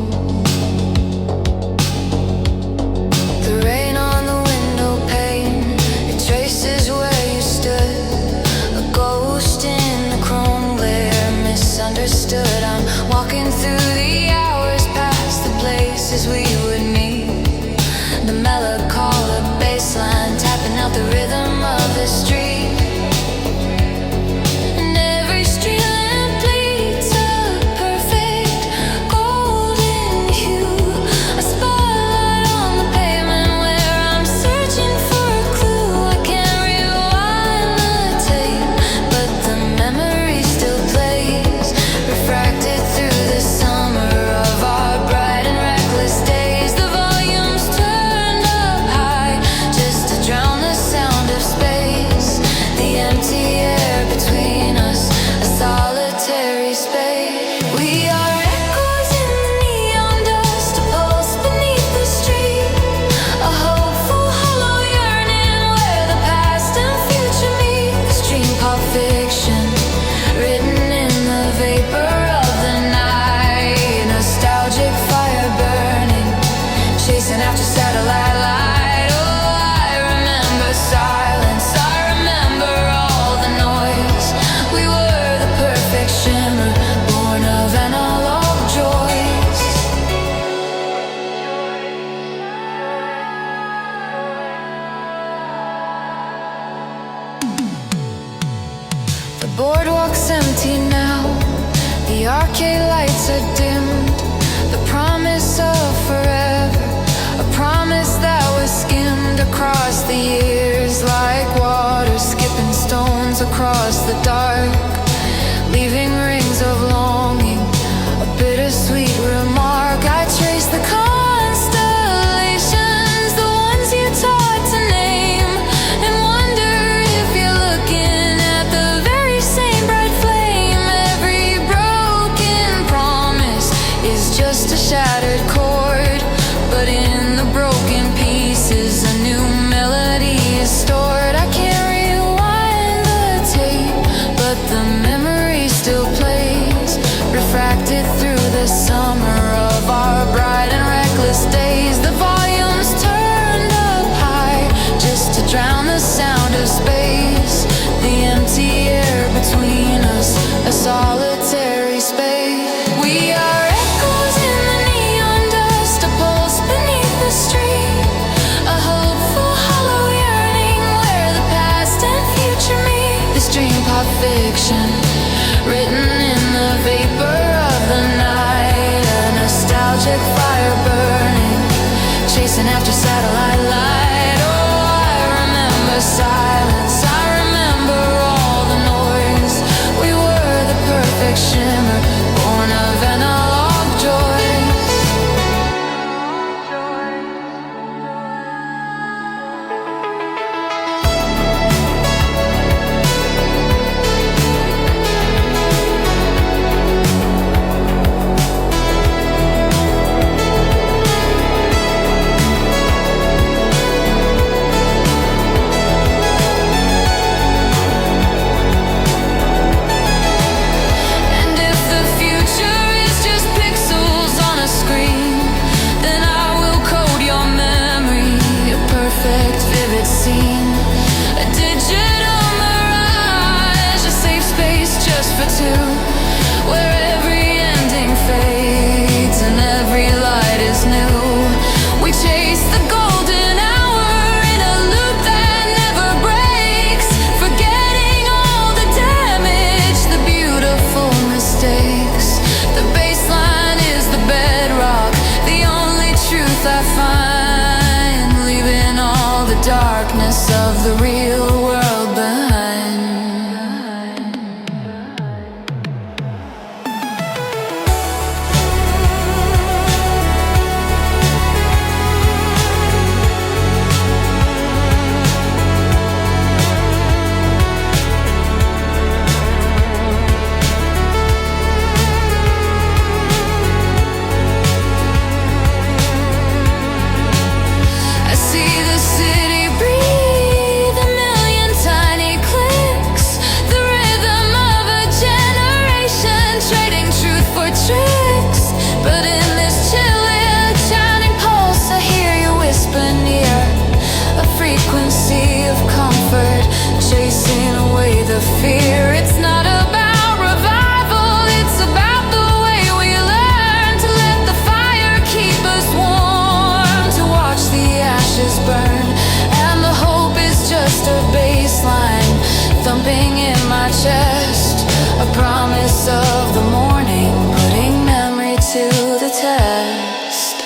The rain on the window pane, it traces where you stood. A ghost in the chrome glare, misunderstood. I'm walking through the hours past the places we would meet. The melancholic bassline tapping out the rhythm of the street. And every street lamp bleeds a perfect golden hue. A spotlight on the pavement where I'm searching for a clue. I can't rewind the tape, but the memory still plays, refracted through the summer of our bright and reckless days. The volume's turned up high just to drown the sound of space. The empty air between us, a solitary space. We are echoes in the neon dust, a pulse beneath the street. A hopeful, hollow yearning where the past and future meet. This dream pop fiction, written in the vapor of the night. Nostalgic fire burning, chasing after satellite light. Oh, I remember silence, I remember all the noise. We were the perfect shimmer, born of analog joys. The boardwalk's empty now, the arcade lights are dimmed. The promise of forever, a promise that was skimmed across the years like water, skipping stones across the dark, leaving rings of longing. nostalgic fire burning, chasing after satellite light. Oh, I remember silence, I remember all the noise. We were the perfect shimmer, born of analog joys. And if the future is just pixels on a screen, then I will code your memory, a perfect vivid scene, a digital mirage, a safe space just for two, where every ending fades and every light is new. We chase the golden hour in a loop that never breaks, forgetting all the damage, the beautiful mistakes. The baseline is the bedrock, the only truth I find, leaving all the darkness of the real world behind. I see the city breathe a million tiny clicks, the rhythm of a generation trading truth for tricks. But in this chilly, chanting pulse, I hear you whisper near, a frequency of comfort, chasing away the fear. It's not about revival, it's about the way we learn to let the fire keep us warm, to watch the ashes burn. And the hope is just a baseline thumping in my chest, a promise of the morning, putting memory to the test.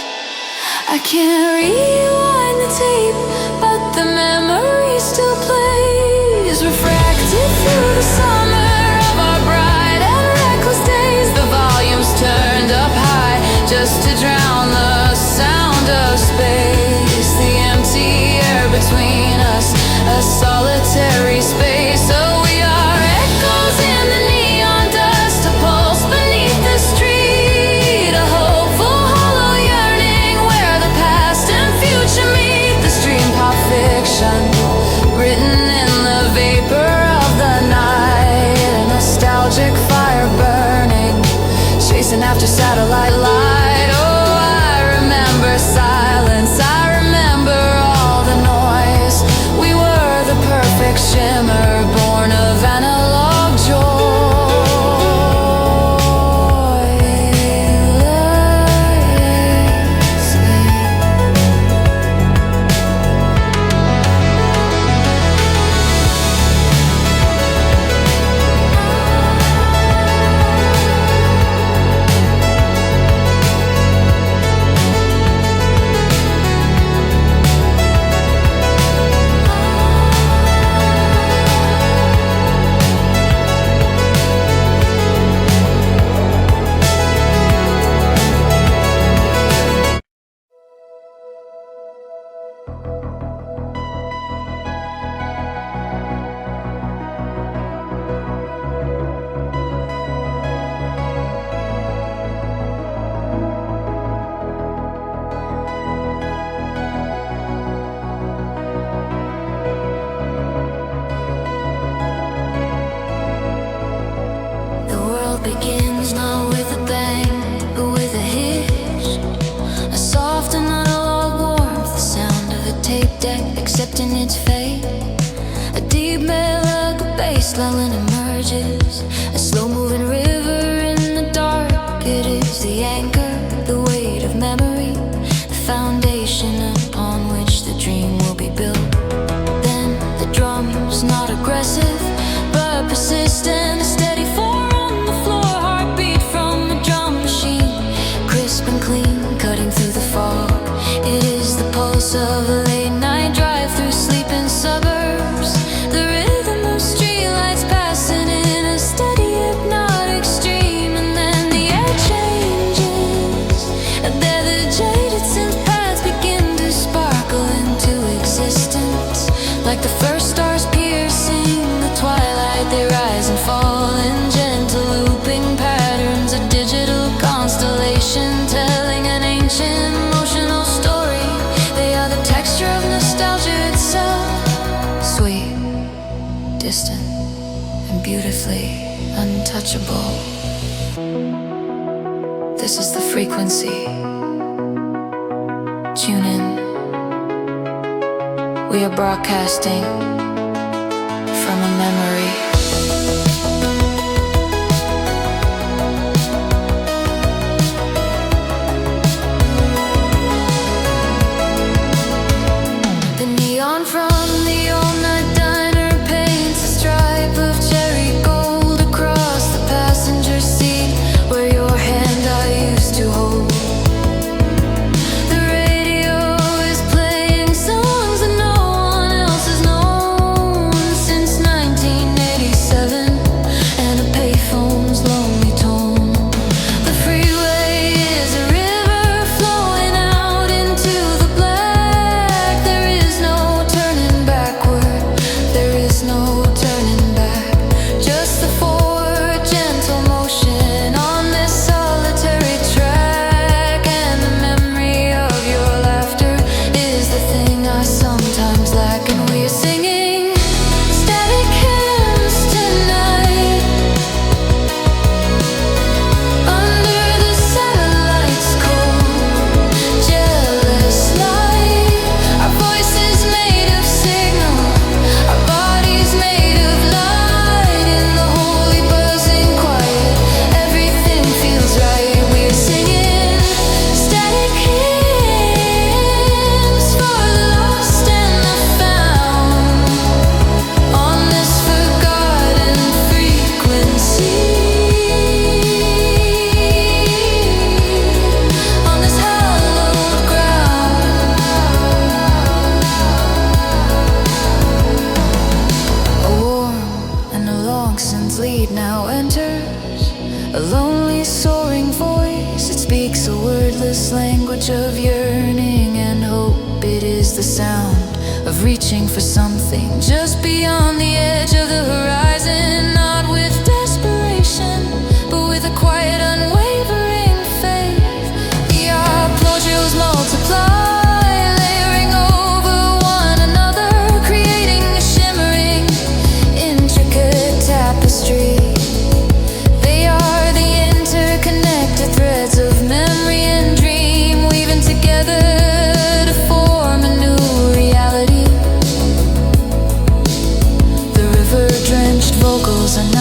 I can't rewind the tape, but the memory still plays, refracted through the summer of our bright and reckless days. The volume's turned up high just to drown the sound of space, the empty air between us, a solitary space. Oh, we are echoes in the neon dust, a pulse beneath the street, a hopeful hollow yearning where the past and future meet. The stream pop fiction written in the vapor of the night, a nostalgic fire burning, chasing after satellite light. Oh, I remember silence, I remember all the noise. We were the perfect shimmer, born of analog joy. Begins not with a bang, but with a hitch, a soft and analog warmth, the sound of a tape deck accepting its fate, a deep melodic bass lull emerges, a slow-moving river in the dark. It is the anchor, the weight of memory, the foundation upon which the dream will be built. Then the drums, not aggressive, but persistent, a steady four on the floor, heartbeat from the drum machine, crisp and clean, unapproachable. This is the frequency. Tune in. We are broadcasting from a memory. The neon from the all-night diner paints a stripe of cherry gold across the passenger seat where your hand I used to hold. The radio is playing songs that no one else has known since 1987, and a payphone's lonely tone. The freeway is a river flowing out into the black. There is no turning backward, there is no turning back. Just the forward gentle motion on this solitary track. And the memory of your laughter is the thing I sometimes lack. And we're singing static hymns tonight under the satellite's cold, jealous light. Our voices made of signal, our bodies made of light. In the holy buzzing quiet, everything feels right. We're singing static hymns for the lost and the found on this forgotten frequency, on this hallowed ground. A warm and a long since lead now enters a lonely soaring voice. It speaks a wordless language of yearning and hope. It is the sound of reaching for something just beyond the edge of the horizon. Not with desperation, but with a quiet unwavering faith. The arpeggios multiply, layering over one another, creating a shimmering, intricate tapestry. They are the interconnected threads of memory and dream, weaving together to form a new reality. The river-drenched vocals and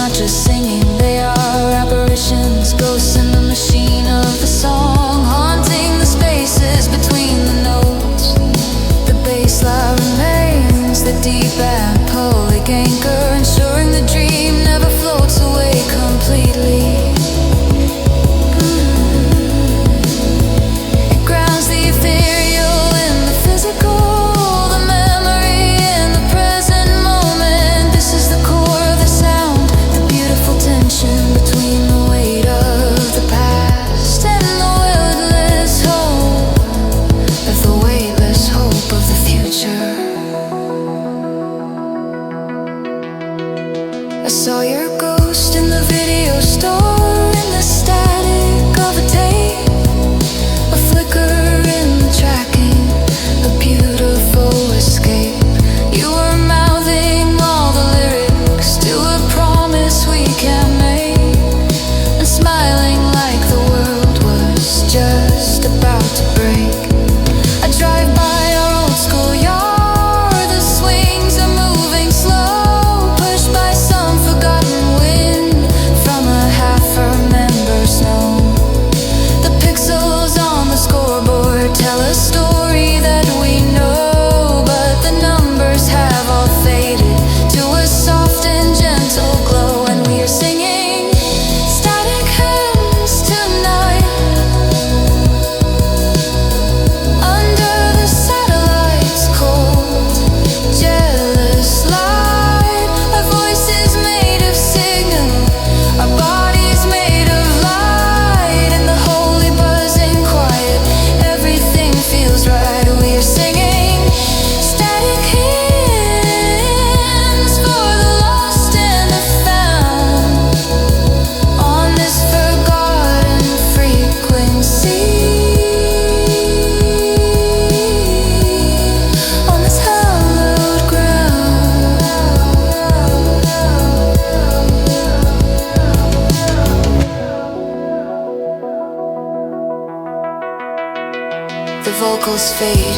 vocals fade,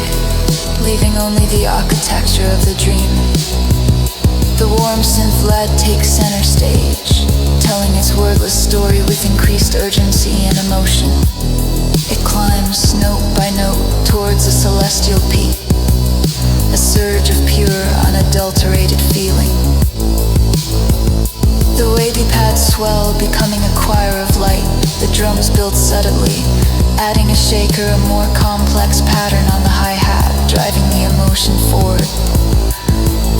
leaving only the architecture of the dream. The warm synth lad takes center stage, telling its wordless story with increased urgency and emotion. It climbs note by note towards a celestial peak, a surge of pure, unadulterated feeling. The wavy pads swell, becoming a choir of light. The drums build subtly, adding a shaker, a more complex pattern on the hi-hat, driving the emotion forward.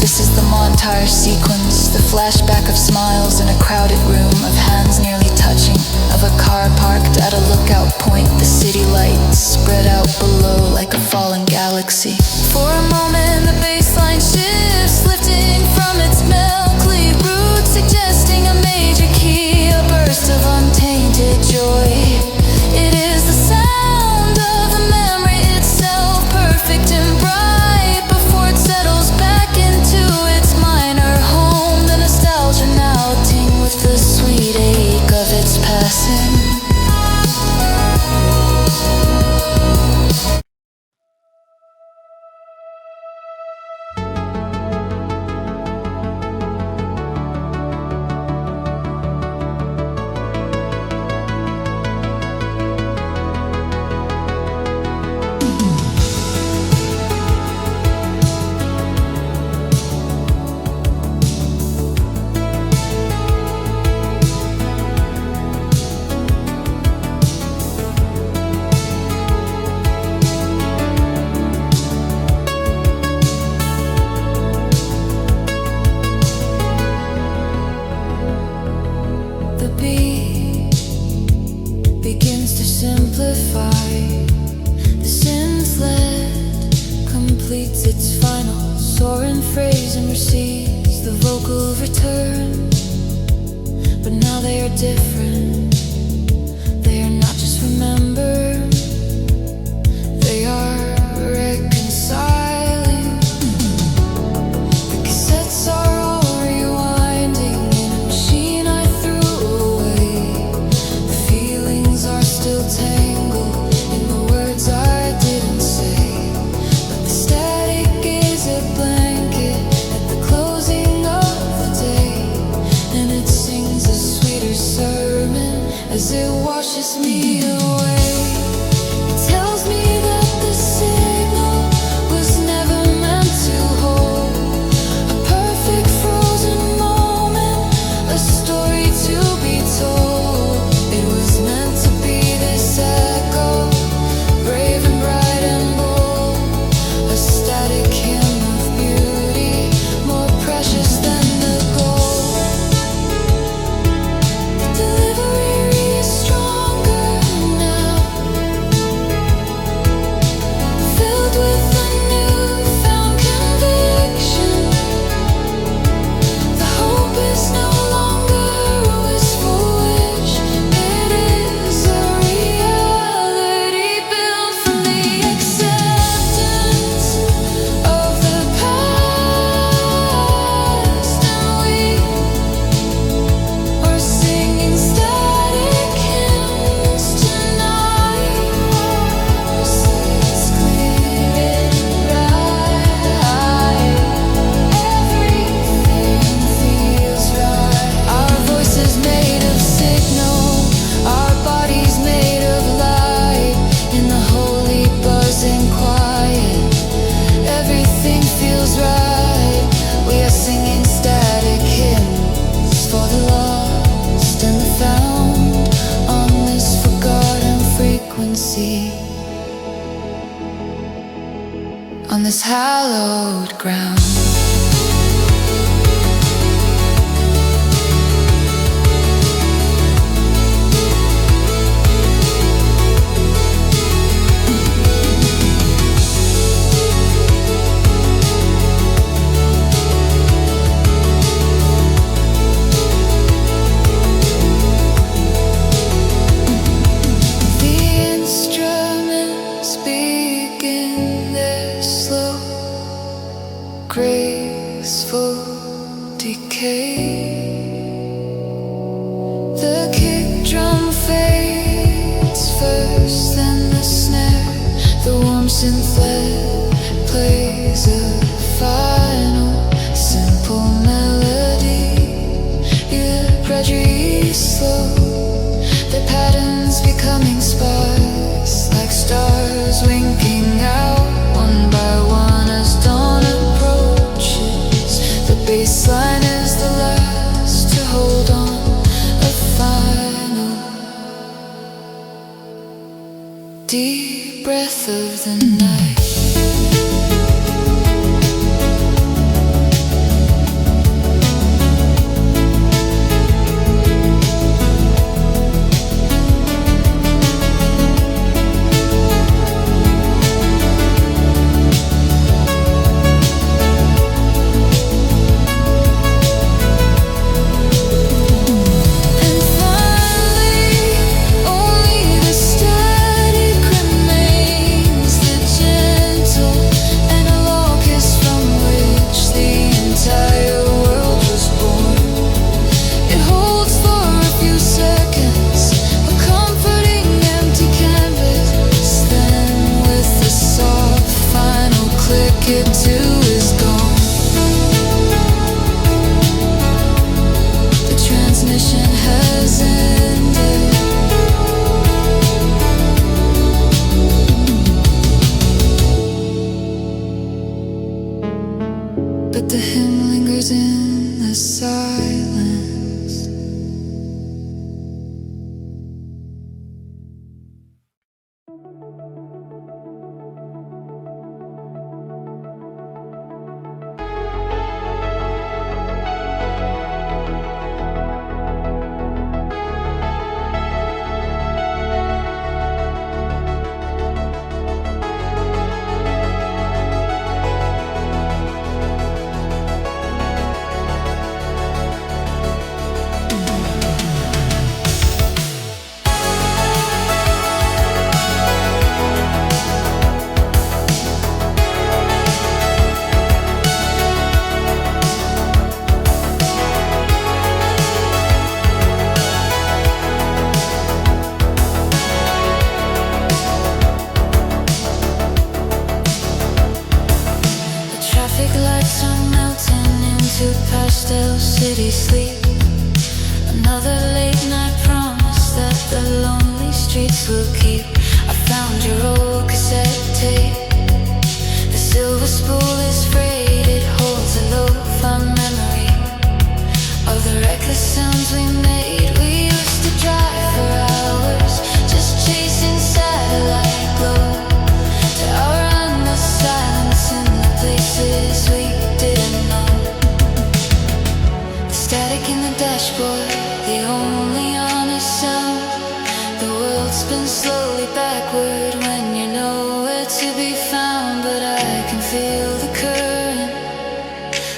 This is the montage sequence, the flashback of smiles in a crowded room, of hands nearly touching, of a car parked at a lookout point, the city lights spread out below like a fallen galaxy. For a moment the bassline shifts, lifting from its milkly roots, suggesting a major key, a burst of untainted joy. It is the sound of the memory itself, perfect and bright, before it settles back into its minor home. The nostalgia now ting with the sweet ache of its passing. The beat begins to simplify. The synth lead completes its final soaring phrase and receives the vocal return. But now they are different. They are not just remembered, they are reconciling. The cassettes are all rewinding in a machine I threw away. The feelings are still tangled in the words I didn't say. But the static is a blanket at the closing of the day, and it sings a sweeter sermon as it washes me away. It tells me that the signal was never meant to hold a perfect frozen moment, a story to be told. It was meant to be this echo, brave and bright and bold, a static hymn of beauty, more precious than the gold. The delivery is stronger now, filled with a newfound conviction. The hope is no longer a wistful wish, it is a reality built from the acceptance of the past. And we are singing static hymns tonight. It's clear and bright, everything feels right. Our voices made of signal, our bodies made of light. In the holy buzzing quiet, everything feels right. We are singing static hymns for the lost and the found on this forgotten frequency, on this hallowed ground. The instruments begin their slow incoming sparks, like stars winking out one by one as dawn approaches. The baseline is the last to hold on, a final deep breath of the night. But the hymn lingers in the silence. Pastel city sleep. Another late night promise that the lonely streets will keep. I found your old cassette tape. The silver spool is frayed. It holds a lo-fi memory of the reckless sounds we made. We used to drive for hours, just chasing satellite glow, to outrun the silence in the places we didn't know. Static in the dashboard, the only honest sound. The world spins slowly backward when you're nowhere to be found. But I can feel the current,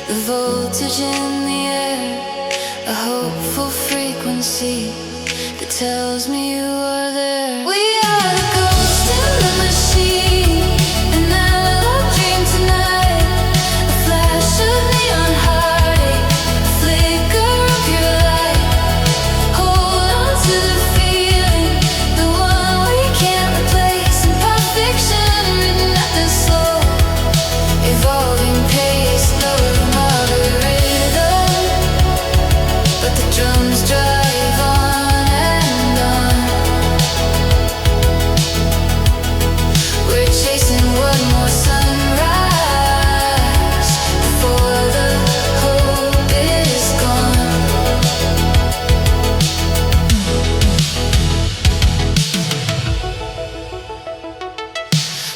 the voltage in the air, a hopeful frequency that tells me you are there. We are the ghost in the machine, an analog dream tonight, a flash of neon heartache, a flicker of your light. Hold on to the feeling, the one we can't replace. Imperfection written at the slow, evolving pace, no rhythm, but the drums drive on and on. We're chasing one more sunrise before the hope is gone.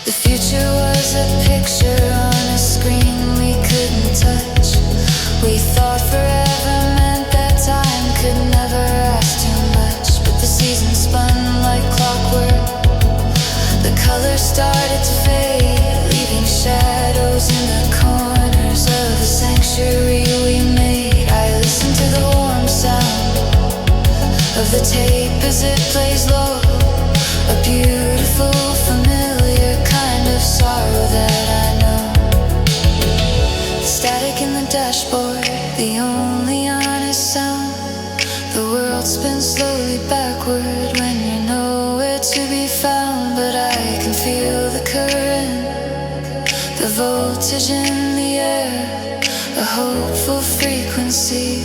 The future was a picture on a screen we couldn't touch. We thought forever meant that time could never ask too much. But the seasons spun like clockwork. The colors started to fade, leaving shadows in the corners of the sanctuary we made. I listen to the warm sound of the tape as it plays low, a beautiful, familiar kind of sorrow that I know. Static in the dashboard, the only honest sound. The world spins slowly backward when you're nowhere to be found. But I can feel the current, the voltage in the air, a hopeful frequency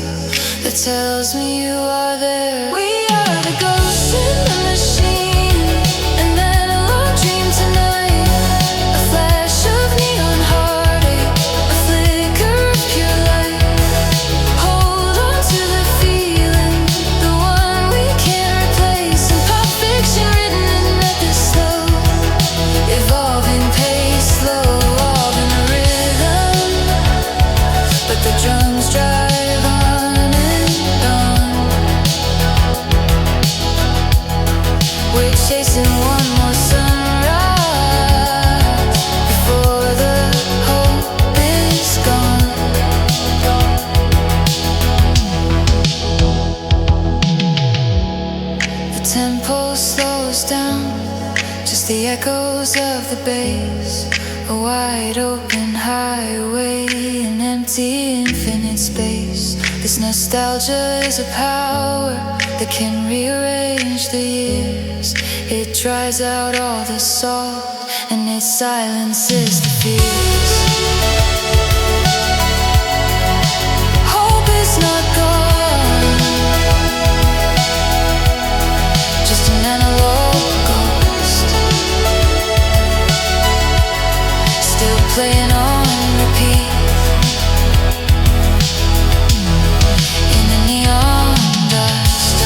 that tells me you are there. We are the ghosts in the machine. pulse slows down, just the echoes of the bass. A wide open highway, an empty infinite space. This nostalgia is a power that can rearrange the years. It dries out all the salt and it silences the fears. Hope is not gone, just an analog ghost, still playing on repeat in the neon dust.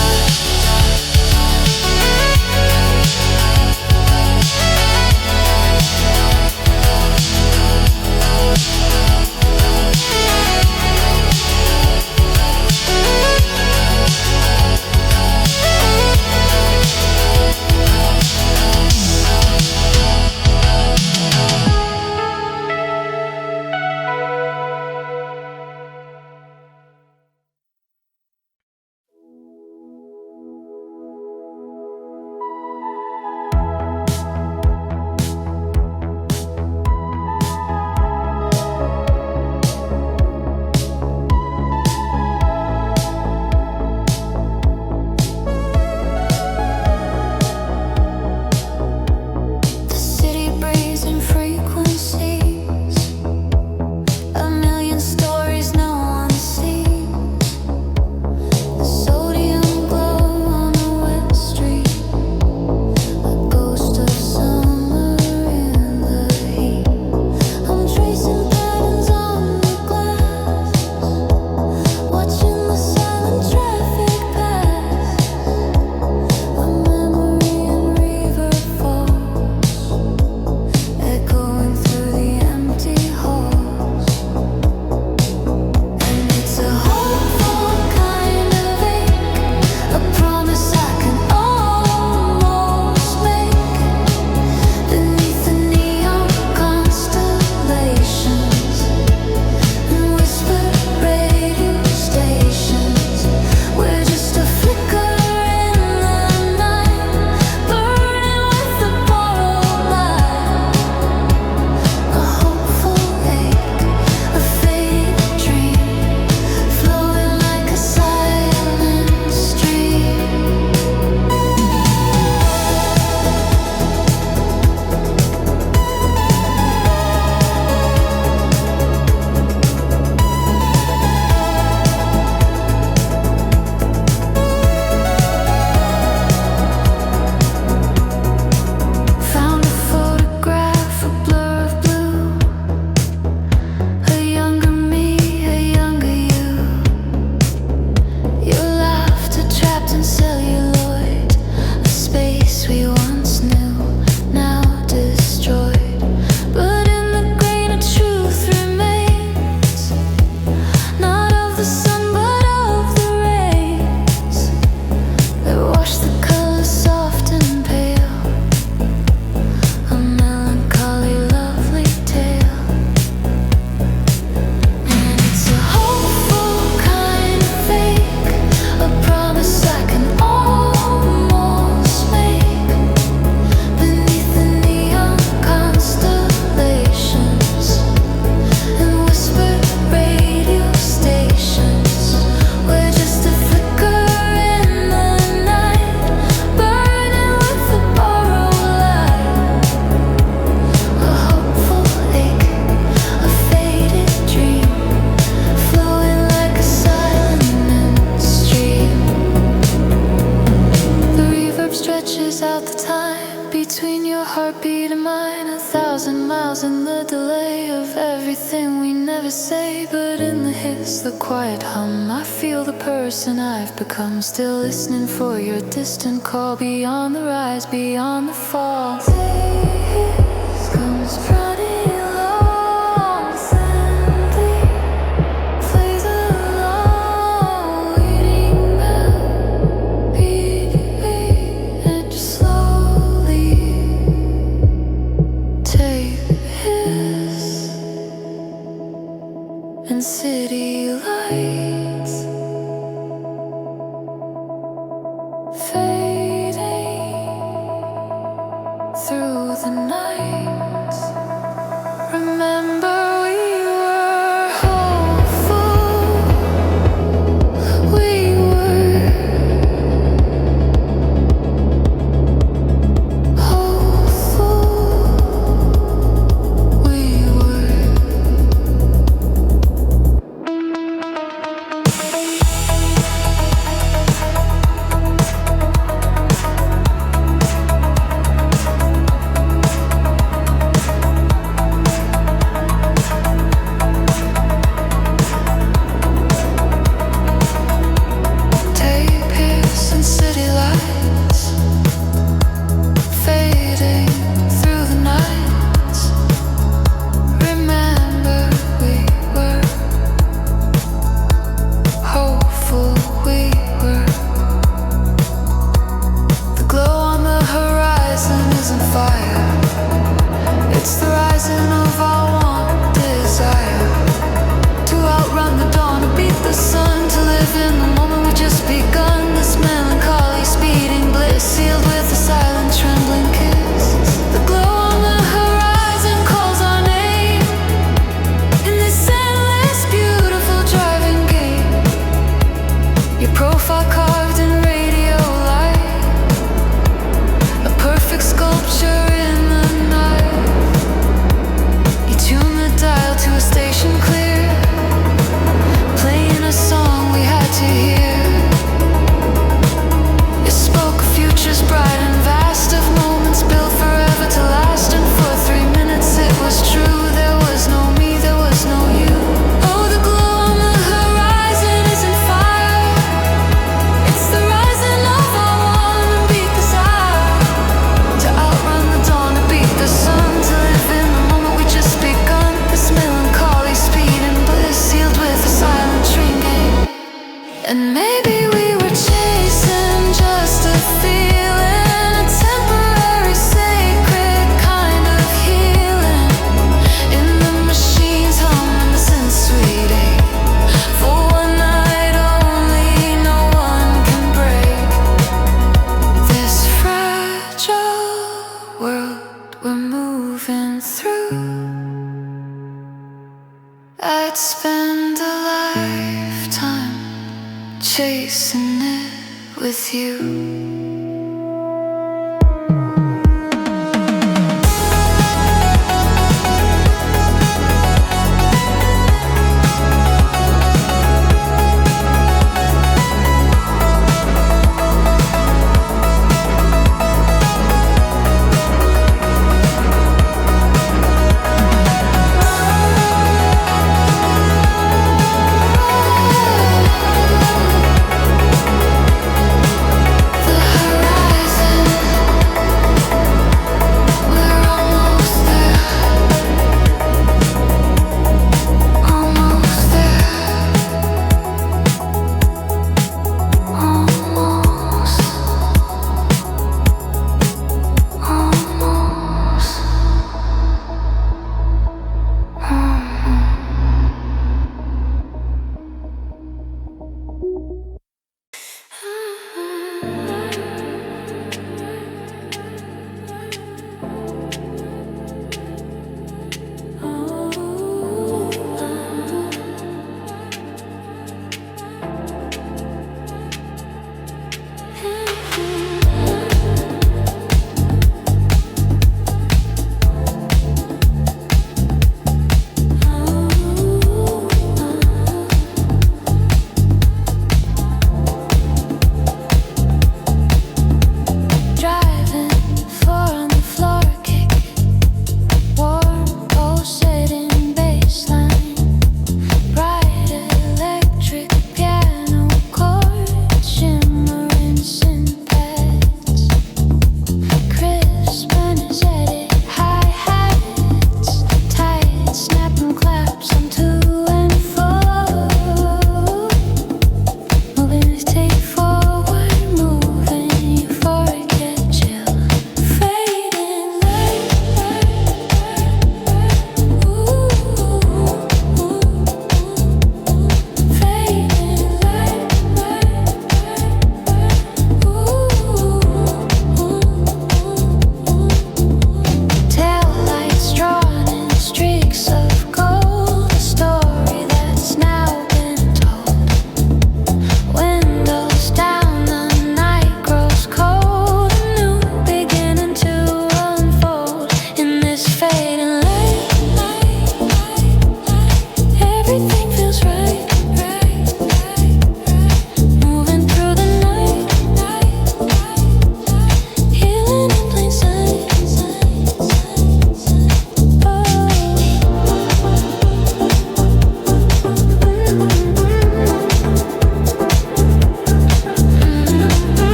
heartbeat and mine, 1,000 miles in the delay of everything we never say. But in the hiss, the quiet hum, I feel the person I've become. Still listening for your distant call, beyond the rise, beyond the fall. Days comes running long, sadly plays along, waiting back, beat, and just slowly take his. And city lights fading spend a lifetime chasing it with you.